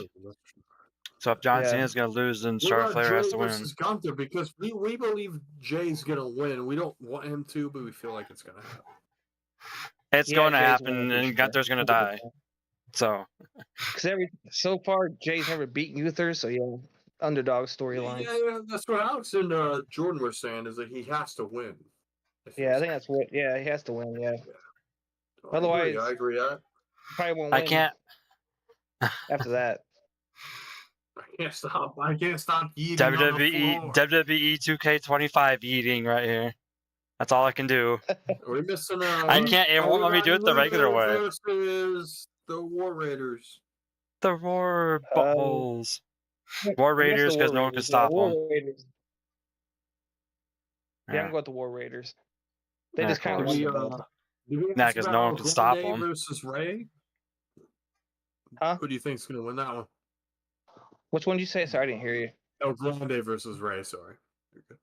[SPEAKER 2] So if John Cena's gonna lose, then Charlotte Flair has to win.
[SPEAKER 1] Versus Gunther, because we believe Jay's gonna win. We don't want him to, but we feel like it's gonna happen.
[SPEAKER 2] It's going to happen, and Gunther's gonna die. So,
[SPEAKER 5] because so far Jay's never beaten Uther, so yeah, underdog storyline.
[SPEAKER 1] Yeah, that's what Alex and Jordan were saying, is that he has to win.
[SPEAKER 5] Yeah, I think that's what. Yeah, he has to win. Yeah. Otherwise,
[SPEAKER 1] I agree.
[SPEAKER 5] Probably won't win.
[SPEAKER 2] I can't.
[SPEAKER 5] After that.
[SPEAKER 1] I can't stop eating.
[SPEAKER 2] WWE 2K25 eating right here. That's all I can do.
[SPEAKER 1] We're missing.
[SPEAKER 2] I can't. It won't let me do it the regular way.
[SPEAKER 1] Versus the War Raiders.
[SPEAKER 2] The War Buttholes. War Raiders, because no one can stop them.
[SPEAKER 5] Yeah, I'm going with the War Raiders. They just kind of.
[SPEAKER 2] Nah, because no one can stop them.
[SPEAKER 1] Versus Ray.
[SPEAKER 5] Huh?
[SPEAKER 1] Who do you think's gonna win that one?
[SPEAKER 5] Which one did you say? Sorry, I didn't hear you.
[SPEAKER 1] El Grande versus Ray. Sorry.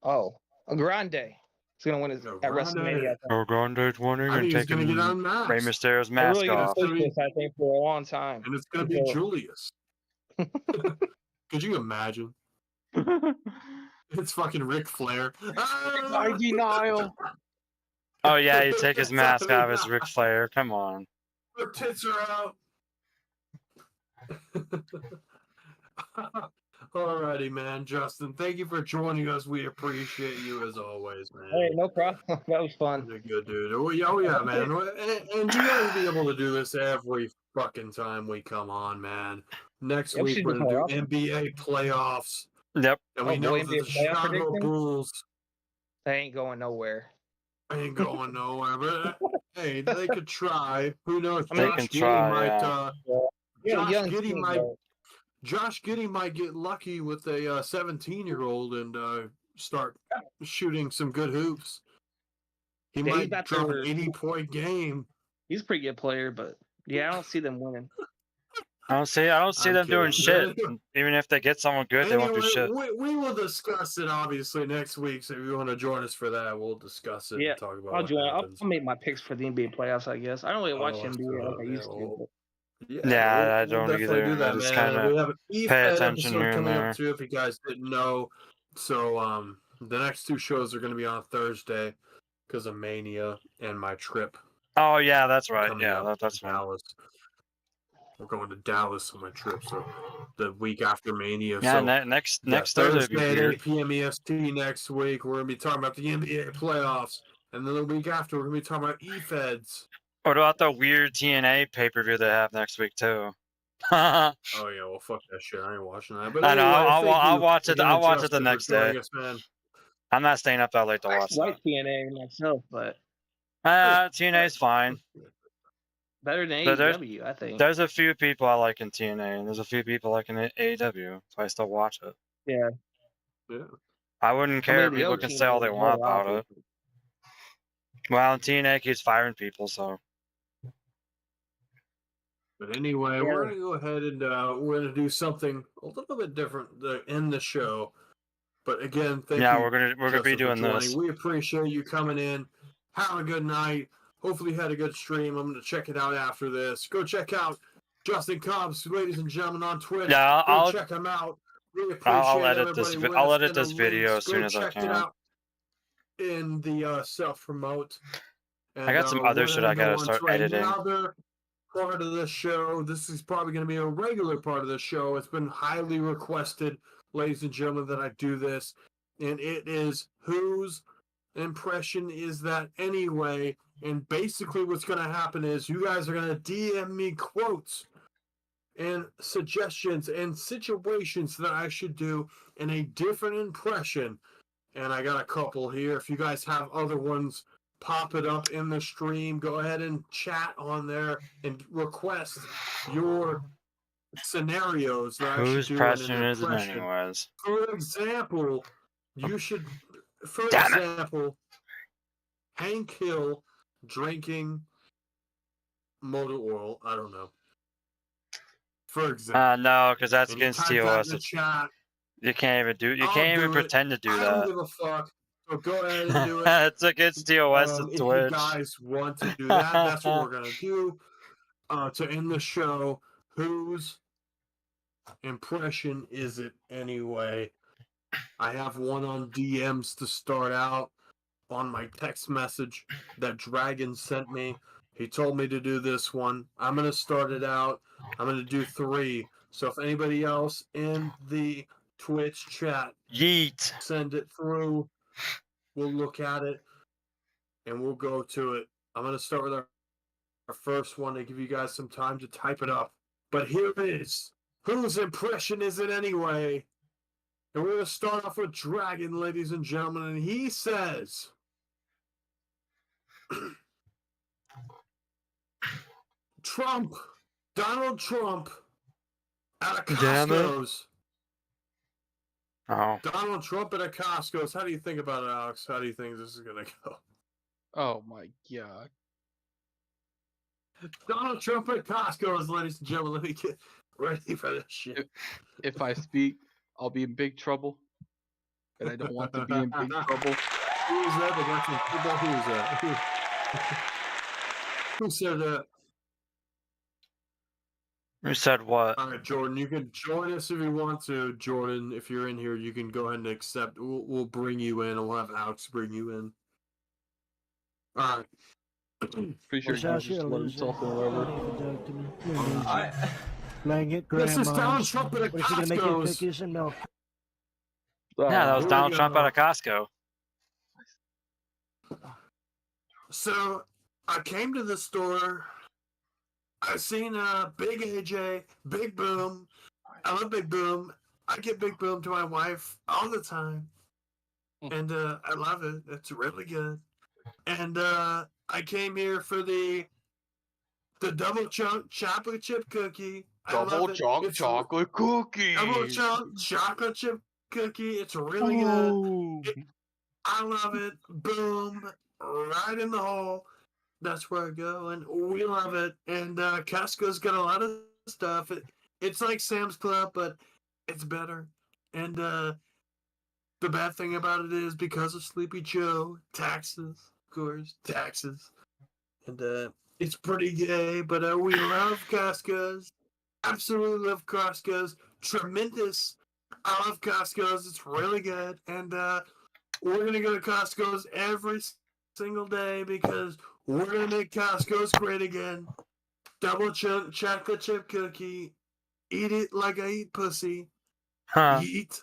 [SPEAKER 5] Oh, El Grande. He's gonna win at WrestleMania.
[SPEAKER 2] El Grande's winning and taking Rey Mysterio's mask off.
[SPEAKER 5] I think for a long time.
[SPEAKER 1] And it's gonna be Julius. Could you imagine? It's fucking Ric Flair.
[SPEAKER 3] I denial.
[SPEAKER 2] Oh yeah, you take his mask off as Ric Flair. Come on.
[SPEAKER 1] Her tits are out. Alrighty, man. Justin, thank you for joining us. We appreciate you as always, man.
[SPEAKER 5] Hey, no problem. That was fun.
[SPEAKER 1] You're good, dude. Oh yeah, man. And you gotta be able to do this every fucking time we come on, man. Next week we're gonna do NBA playoffs.
[SPEAKER 2] Yep.
[SPEAKER 1] And we know that the Chicago Bulls.
[SPEAKER 5] They ain't going nowhere.
[SPEAKER 1] Ain't going nowhere, but hey, they could try. Who knows?
[SPEAKER 2] They can try.
[SPEAKER 1] Josh Giddey might get lucky with a 17-year-old and start shooting some good hoops. He might drop an 80-point game.
[SPEAKER 5] He's a pretty good player, but yeah, I don't see them winning.
[SPEAKER 2] I don't see them doing shit. Even if they get someone good, they won't do shit.
[SPEAKER 1] We will discuss it obviously next week. So if you want to join us for that, we'll discuss it.
[SPEAKER 5] Yeah,
[SPEAKER 1] and talk about
[SPEAKER 5] I'll join. I'll make my picks for the NBA playoffs. I guess I don't really watch NBA like I used to.
[SPEAKER 2] Yeah, I don't either. I just kind of pay attention here and there.
[SPEAKER 1] Too, if you guys didn't know, so the next two shows are going to be on Thursday because of Mania and my trip.
[SPEAKER 2] Oh yeah, that's right. Yeah, that's right.
[SPEAKER 1] Dallas. We're going to Dallas on my trip, so the week after Mania.
[SPEAKER 2] Yeah,
[SPEAKER 1] so
[SPEAKER 2] next Thursday
[SPEAKER 1] at 8 p.m. EST next week. We're going to be talking about the NBA playoffs, and then the week after we're going to be talking about E-Feds.
[SPEAKER 2] What about the weird TNA pay-per-view they have next week too?
[SPEAKER 1] Oh yeah, well fuck that shit. I ain't watching that. But
[SPEAKER 2] I know.
[SPEAKER 1] Anyway,
[SPEAKER 2] I'll watch it. I'll watch it the next day.
[SPEAKER 1] Us,
[SPEAKER 2] I'm not staying up that late to watch
[SPEAKER 5] that. I like TNA myself, but
[SPEAKER 2] TNA's fine.
[SPEAKER 5] Better than AEW, I think.
[SPEAKER 2] There's a few people I like in TNA, and there's a few people I like in AEW, so I still watch it.
[SPEAKER 1] Yeah.
[SPEAKER 2] I wouldn't care if people can say all they want about it. Well, TNA keeps firing people, so.
[SPEAKER 1] But anyway, we're going to go ahead and we're going to do something a little bit different to end the show. But again, thank you.
[SPEAKER 2] Yeah, we're gonna be doing this.
[SPEAKER 1] We appreciate you coming in. Have a good night. Hopefully you had a good stream. I'm going to check it out after this. Go check out Justin Cobbs, ladies and gentlemen, on Twitch.
[SPEAKER 2] Yeah, I'll
[SPEAKER 1] check him out. We appreciate
[SPEAKER 2] I'll edit this. I'll edit this video as soon as I can.
[SPEAKER 1] Check it out in the self-promote.
[SPEAKER 2] I got some other shit I gotta start editing.
[SPEAKER 1] Another part of the show. This is probably going to be a regular part of the show. It's been highly requested, ladies and gentlemen, that I do this. And it is whose impression is that anyway? And basically what's going to happen is you guys are going to DM me quotes and suggestions and situations that I should do in a different impression. And I got a couple here. If you guys have other ones, pop it up in the stream. Go ahead and chat on there and request your scenarios that
[SPEAKER 2] whose
[SPEAKER 1] impression
[SPEAKER 2] is it anyways?
[SPEAKER 1] For example, you should, example, Hank Hill drinking motor oil. I don't know. For example.
[SPEAKER 2] No, because that's against TOS.
[SPEAKER 1] Chat.
[SPEAKER 2] You can't even do. You can't even pretend to do that.
[SPEAKER 1] I don't give a fuck. So go ahead and do it.
[SPEAKER 2] It's against TOS to
[SPEAKER 1] If
[SPEAKER 2] Twitch.
[SPEAKER 1] you guys want to do that, that's what we're gonna do. To end the show, whose impression is it anyway? I have one on DMs to start out on my text message that Dragon sent me. He told me to do this one. I'm gonna start it out. I'm gonna do 3. So if anybody else in the Twitch chat
[SPEAKER 2] Yeet.
[SPEAKER 1] send it through, we'll look at it and we'll go to it. I'm gonna start with our first one to give you guys some time to type it up. But here it is. Whose impression is it anyway? And we're gonna start off with Dragon, ladies and gentlemen, and he says Donald Trump at a Costco's.
[SPEAKER 2] Oh.
[SPEAKER 1] Donald Trump at a Costco's. How do you think about it, Alex? How do you think this is gonna go?
[SPEAKER 3] Oh my god.
[SPEAKER 1] Donald Trump at Costco's, ladies and gentlemen. Let me get ready for this shit.
[SPEAKER 3] If I speak, I'll be in big trouble. And I don't want to be in big trouble.
[SPEAKER 1] Who is that? Who is that? Who said that?
[SPEAKER 2] Who said what?
[SPEAKER 1] All right, Jordan, you can join us if you want to. Jordan, if you're in here, you can go ahead and accept. We'll bring you in, and we'll have Alex bring you in. All right.
[SPEAKER 3] Pretty sure he just let himself in wherever.
[SPEAKER 1] This is Donald Trump at a Costco's.
[SPEAKER 2] Yeah, that was Donald Trump out of Costco.
[SPEAKER 1] So, I came to the store. I seen Big AJ, Big Boom. I love Big Boom. I get Big Boom to my wife all the time. And I love it. It's really good. And I came here for the double chunk chocolate chip cookie.
[SPEAKER 3] Double chunk chocolate cookie.
[SPEAKER 1] Double chunk chocolate chip cookie. It's really good. I love it. Boom. Right in the hole. That's where I go. And we love it. And Costco's got a lot of stuff. It's like Sam's Club, but it's better. And the bad thing about it is because of Sleepy Joe, taxes, of course, taxes. And it's pretty gay, but we love Costco's. Absolutely love Costco's. Tremendous. I love Costco's. It's really good. And we're going to go to Costco's every single day because we're going to make Costco's great again. Double chocolate chip cookie. Eat it like I eat pussy.
[SPEAKER 2] Huh.
[SPEAKER 1] Eat.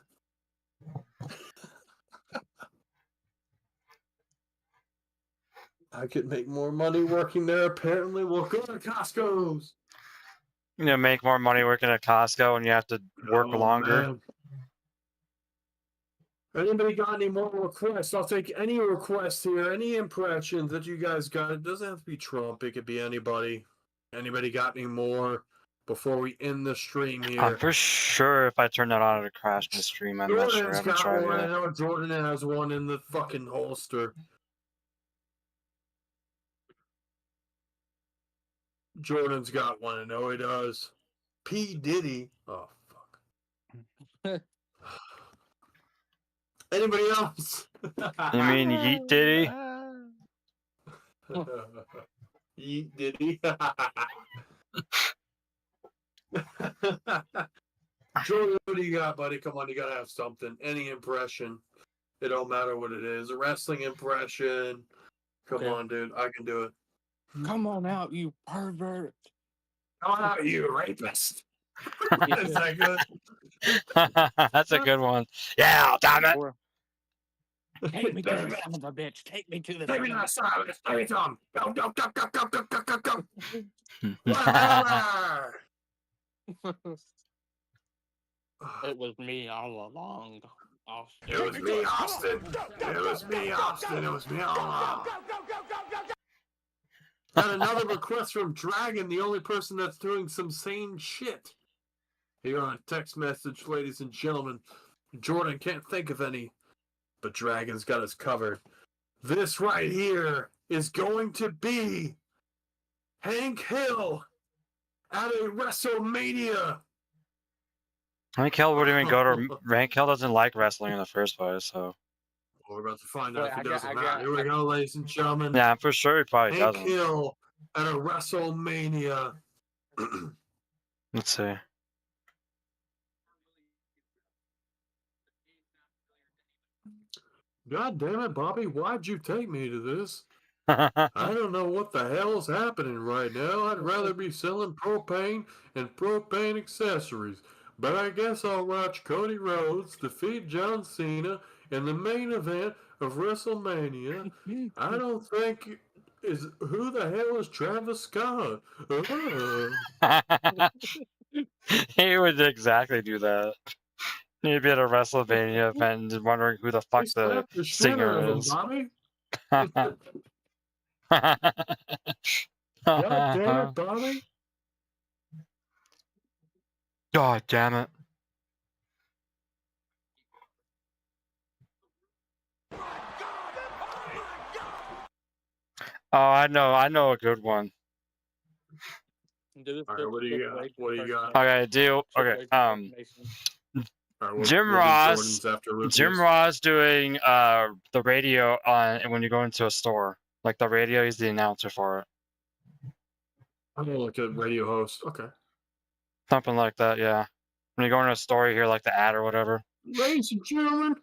[SPEAKER 1] I could make more money working there. Apparently, we'll go to Costco's.
[SPEAKER 2] You know, make more money working at Costco and you have to work longer.
[SPEAKER 1] Man. Anybody got any more requests? I'll take any requests here. Any impressions that you guys got. It doesn't have to be Trump. It could be anybody. Anybody got any more before we end the stream here?
[SPEAKER 2] I'm for sure if I turn that on, it'll crash the stream. I'm not sure. I haven't tried
[SPEAKER 1] one.
[SPEAKER 2] it.
[SPEAKER 1] I know Jordan has one in the fucking holster. Jordan's got one. I know he does. P. Diddy. Oh, fuck. Anybody else?
[SPEAKER 2] You mean Yeet Diddy?
[SPEAKER 1] Yeet Diddy. Jordan, what do you got, buddy? Come on, you gotta have something. Any impression. It don't matter what it is. A wrestling impression. Come on, dude. I can do it.
[SPEAKER 4] Come on out, you pervert.
[SPEAKER 1] Come on out, you rapist. Is that good?
[SPEAKER 2] That's a good one. Yeah, damn it.
[SPEAKER 4] Take me to the son of a bitch. Take me to the
[SPEAKER 1] Take me to the son of a bitch. Take me to him. Go, go, go, go, go, go, go, go, go.
[SPEAKER 4] It was me all along. Austin.
[SPEAKER 1] It was me, Austin. It was me, Austin. It was me all along. Got another request from Dragon, the only person that's doing some sane shit. Here on a text message, ladies and gentlemen. Jordan can't think of any, but Dragon's got us covered. This right here is going to be Hank Hill at a WrestleMania.
[SPEAKER 2] Hank Hill wouldn't even go to. Hank Hill doesn't like wrestling in the first place, so.
[SPEAKER 1] we're about to find out if he does or not. Here we go, ladies and gentlemen.
[SPEAKER 2] Yeah, for sure he probably
[SPEAKER 1] Hank
[SPEAKER 2] doesn't.
[SPEAKER 1] Hill at a WrestleMania.
[SPEAKER 2] Let's see.
[SPEAKER 1] God damn it, Bobby! Why'd you take me to this? I don't know what the hell's happening right now. I'd rather be selling propane and propane accessories. But I guess I'll watch Cody Rhodes defeat John Cena in the main event of WrestleMania. I don't think who the hell is Travis Scott?
[SPEAKER 2] He would exactly do that. He'd be at a WrestleMania event and wondering who the fuck the singer is.
[SPEAKER 1] Bobby. God damn it, Bobby.
[SPEAKER 2] God damn it. Oh, I know a good one.
[SPEAKER 1] All right, what do you got? What do you got?
[SPEAKER 2] Okay, deal. Okay, Jim Ross doing the radio on when you go into a store. Like the radio, he's the announcer for it.
[SPEAKER 1] I'm like a radio host. Okay.
[SPEAKER 2] Something like that, yeah. When you go in a store, you hear like the ad or whatever.
[SPEAKER 1] Ladies and gentlemen,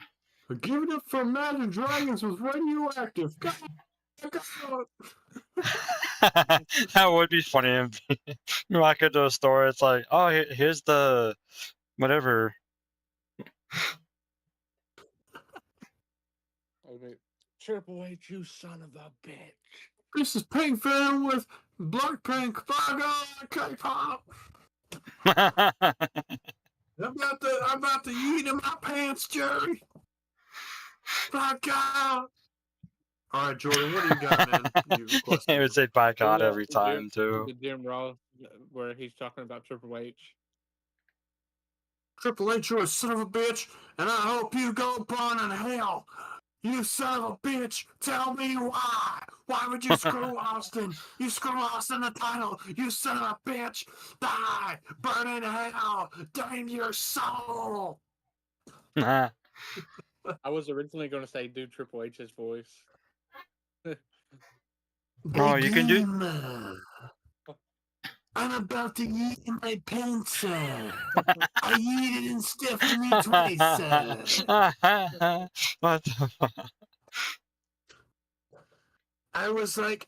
[SPEAKER 1] give it up for Imagine Dragons with Radioactive.
[SPEAKER 2] That would be funny. You walk into a store, it's like, oh, here's the whatever.
[SPEAKER 4] Triple H, you son of a bitch.
[SPEAKER 1] This is Pink Fan with Blackpink. K-pop. I'm about to eat in my pants, Jerry. By God. All right, Jordan, what do you got, man?
[SPEAKER 2] He would say "by God" every time too.
[SPEAKER 4] The Jim Ross, where he's talking about Triple H.
[SPEAKER 1] Triple H, you're a son of a bitch, and I hope you go burn in hell. You son of a bitch, tell me why. Why would you screw Austin? You screw Austin the title. You son of a bitch. Die. Burn in hell. Damn your soul.
[SPEAKER 4] I was originally going to say do Triple H's voice.
[SPEAKER 2] Oh, you can do...
[SPEAKER 1] I'm about to eat my pants. I eat it in Stephanie twice.
[SPEAKER 2] What the fuck?
[SPEAKER 1] I was like,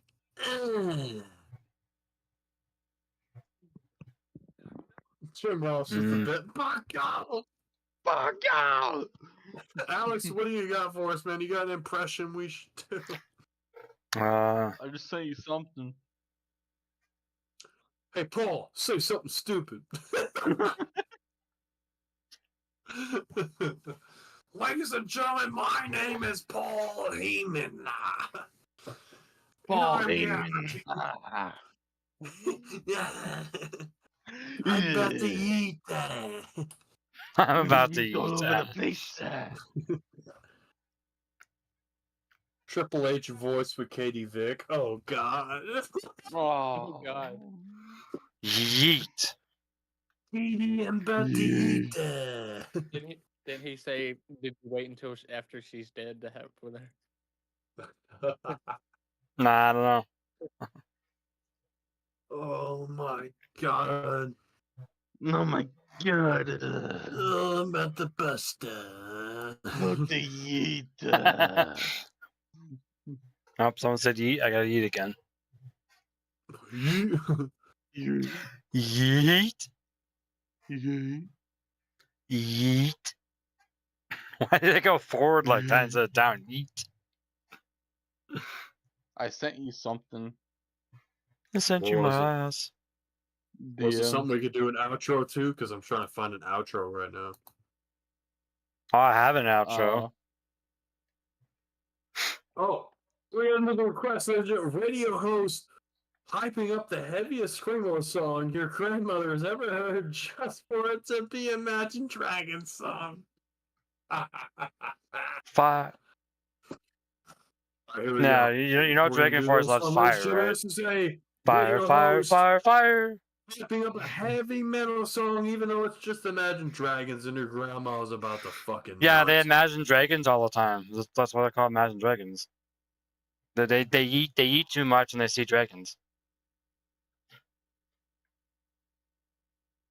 [SPEAKER 1] Jim Ross is the bit. Fuck out! Fuck out! Alex, what do you got for us, man? You got an impression we should do?
[SPEAKER 3] I just say you something.
[SPEAKER 1] Hey, Paul, say something stupid. Ladies and gentlemen, my name is Paul Heyman.
[SPEAKER 3] Paul Heyman.
[SPEAKER 1] I'm about to eat that.
[SPEAKER 2] I'm about to eat that.
[SPEAKER 1] Triple H voice with Katie Vick. Oh God.
[SPEAKER 4] Oh God.
[SPEAKER 2] Yeet.
[SPEAKER 1] Katie, I'm about to eat that.
[SPEAKER 4] Didn't he say, did you wait until after she's dead to have with her?
[SPEAKER 2] Nah, I don't know.
[SPEAKER 1] Oh my God.
[SPEAKER 3] Oh my God.
[SPEAKER 1] Oh, I'm about to bust
[SPEAKER 3] About to eat.
[SPEAKER 2] Nope, someone said eat. I gotta eat again. Yeet. Yeet. Why did it go forward like that instead of down? Yeet.
[SPEAKER 3] I sent you something.
[SPEAKER 2] I sent you my ass.
[SPEAKER 1] Was it something we could do an outro to? Because I'm trying to find an outro right now.
[SPEAKER 2] Oh, I have an outro.
[SPEAKER 1] Oh, we got another request. There's a radio host hyping up the heaviest screamo song your grandmother has ever heard just for it to be Imagine Dragons song.
[SPEAKER 2] Fire.
[SPEAKER 1] Now,
[SPEAKER 2] you know Dragon Force loves fire, right?
[SPEAKER 1] Say,
[SPEAKER 2] fire, fire, fire, fire.
[SPEAKER 1] hyping up a heavy metal song, even though it's just Imagine Dragons and your grandma's about to fucking.
[SPEAKER 2] Yeah, they Imagine Dragons all the time. That's why they call Imagine Dragons. They eat too much and they see dragons.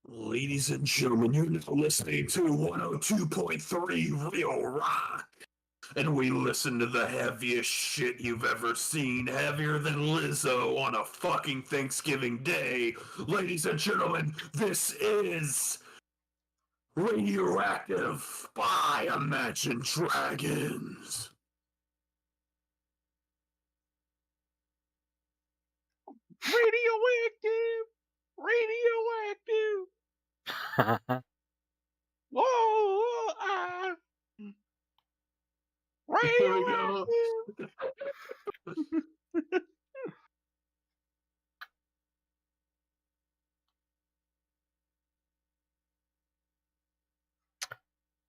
[SPEAKER 1] Ladies and gentlemen, you're now listening to 102.3 Real Rock. And we listen to the heaviest shit you've ever seen, heavier than Lizzo on a fucking Thanksgiving Day. Ladies and gentlemen, this is Radioactive by Imagine Dragons.
[SPEAKER 3] Radioactive! Whoa!
[SPEAKER 1] Here we go.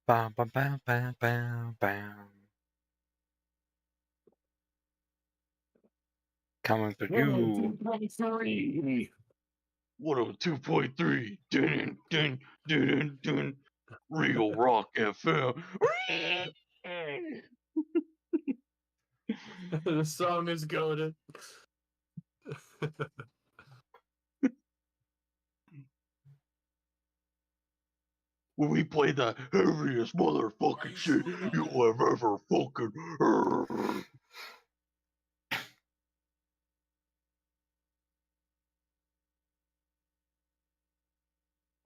[SPEAKER 2] Bam, bam, bam, bam, bam, bam. Coming for you.
[SPEAKER 3] 102.3. Dun, dun, dun, dun. Real Rock FM.
[SPEAKER 1] The song is goaded.
[SPEAKER 3] When we play the heaviest motherfucking shit you have ever fucking heard.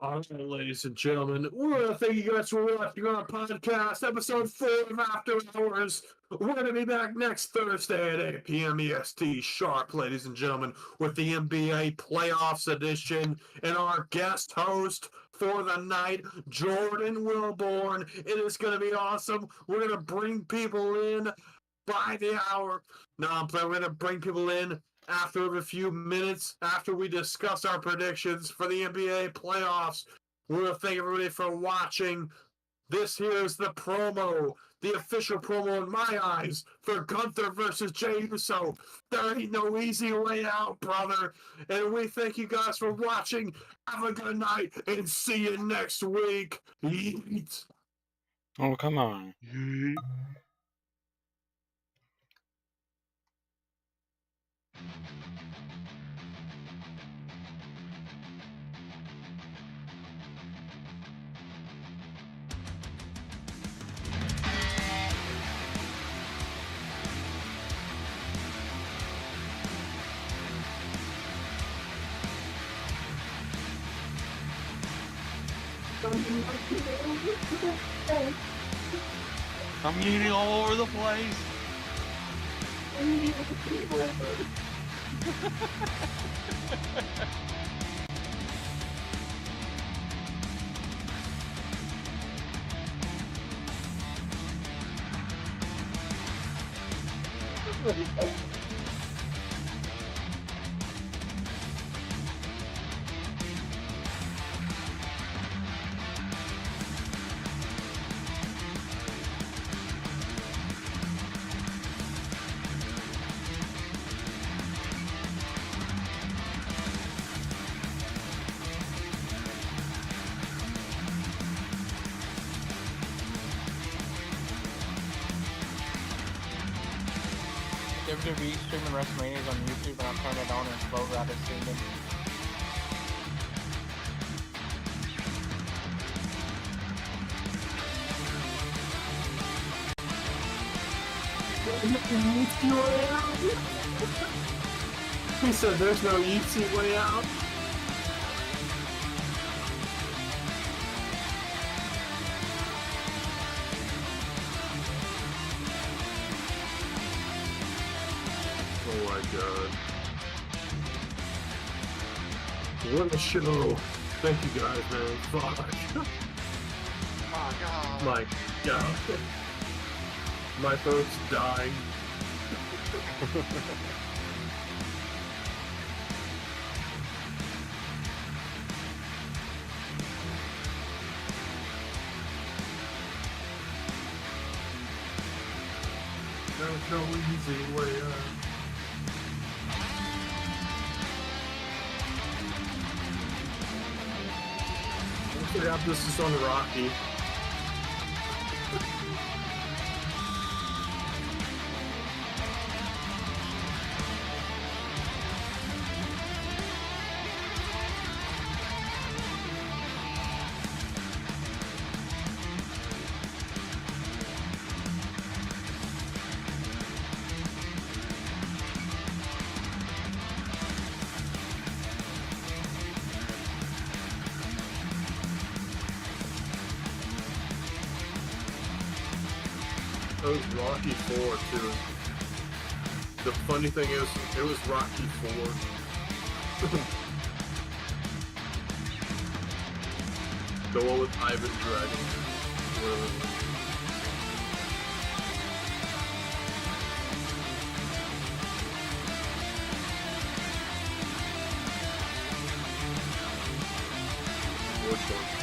[SPEAKER 1] All right, ladies and gentlemen, we want to thank you guys for watching our podcast, episode 4 of After Hours. We're going to be back next Thursday at 8 p.m. EST sharp, ladies and gentlemen, with the NBA Playoffs edition and our guest host for the night, Jordan Wilborn. It is going to be awesome. We're going to bring people in by the hour. No, I'm playing. We're going to bring people in after a few minutes, after we discuss our predictions for the NBA playoffs. We want to thank everybody for watching. This here is the promo, the official promo in my eyes, for Gunther versus Jey Uso. There ain't no easy way out, brother. And we thank you guys for watching. Have a good night, and see you next week. Yeet.
[SPEAKER 2] Oh, come on.
[SPEAKER 3] I'm eating all over the place.
[SPEAKER 4] WWE streaming WrestleManias on YouTube, and I'm turning it on and slow rapid streaming.
[SPEAKER 1] He said there's no easy way out. Oh my god. What a show. Thank you guys, man. Fuck.
[SPEAKER 3] My God.
[SPEAKER 1] My god. My throat's dying. There's no easy way out. forgot this is on Rocky. It was Rocky 4 too. The funny thing is, it was Rocky 4. The one with Ivan Dragon. Which one?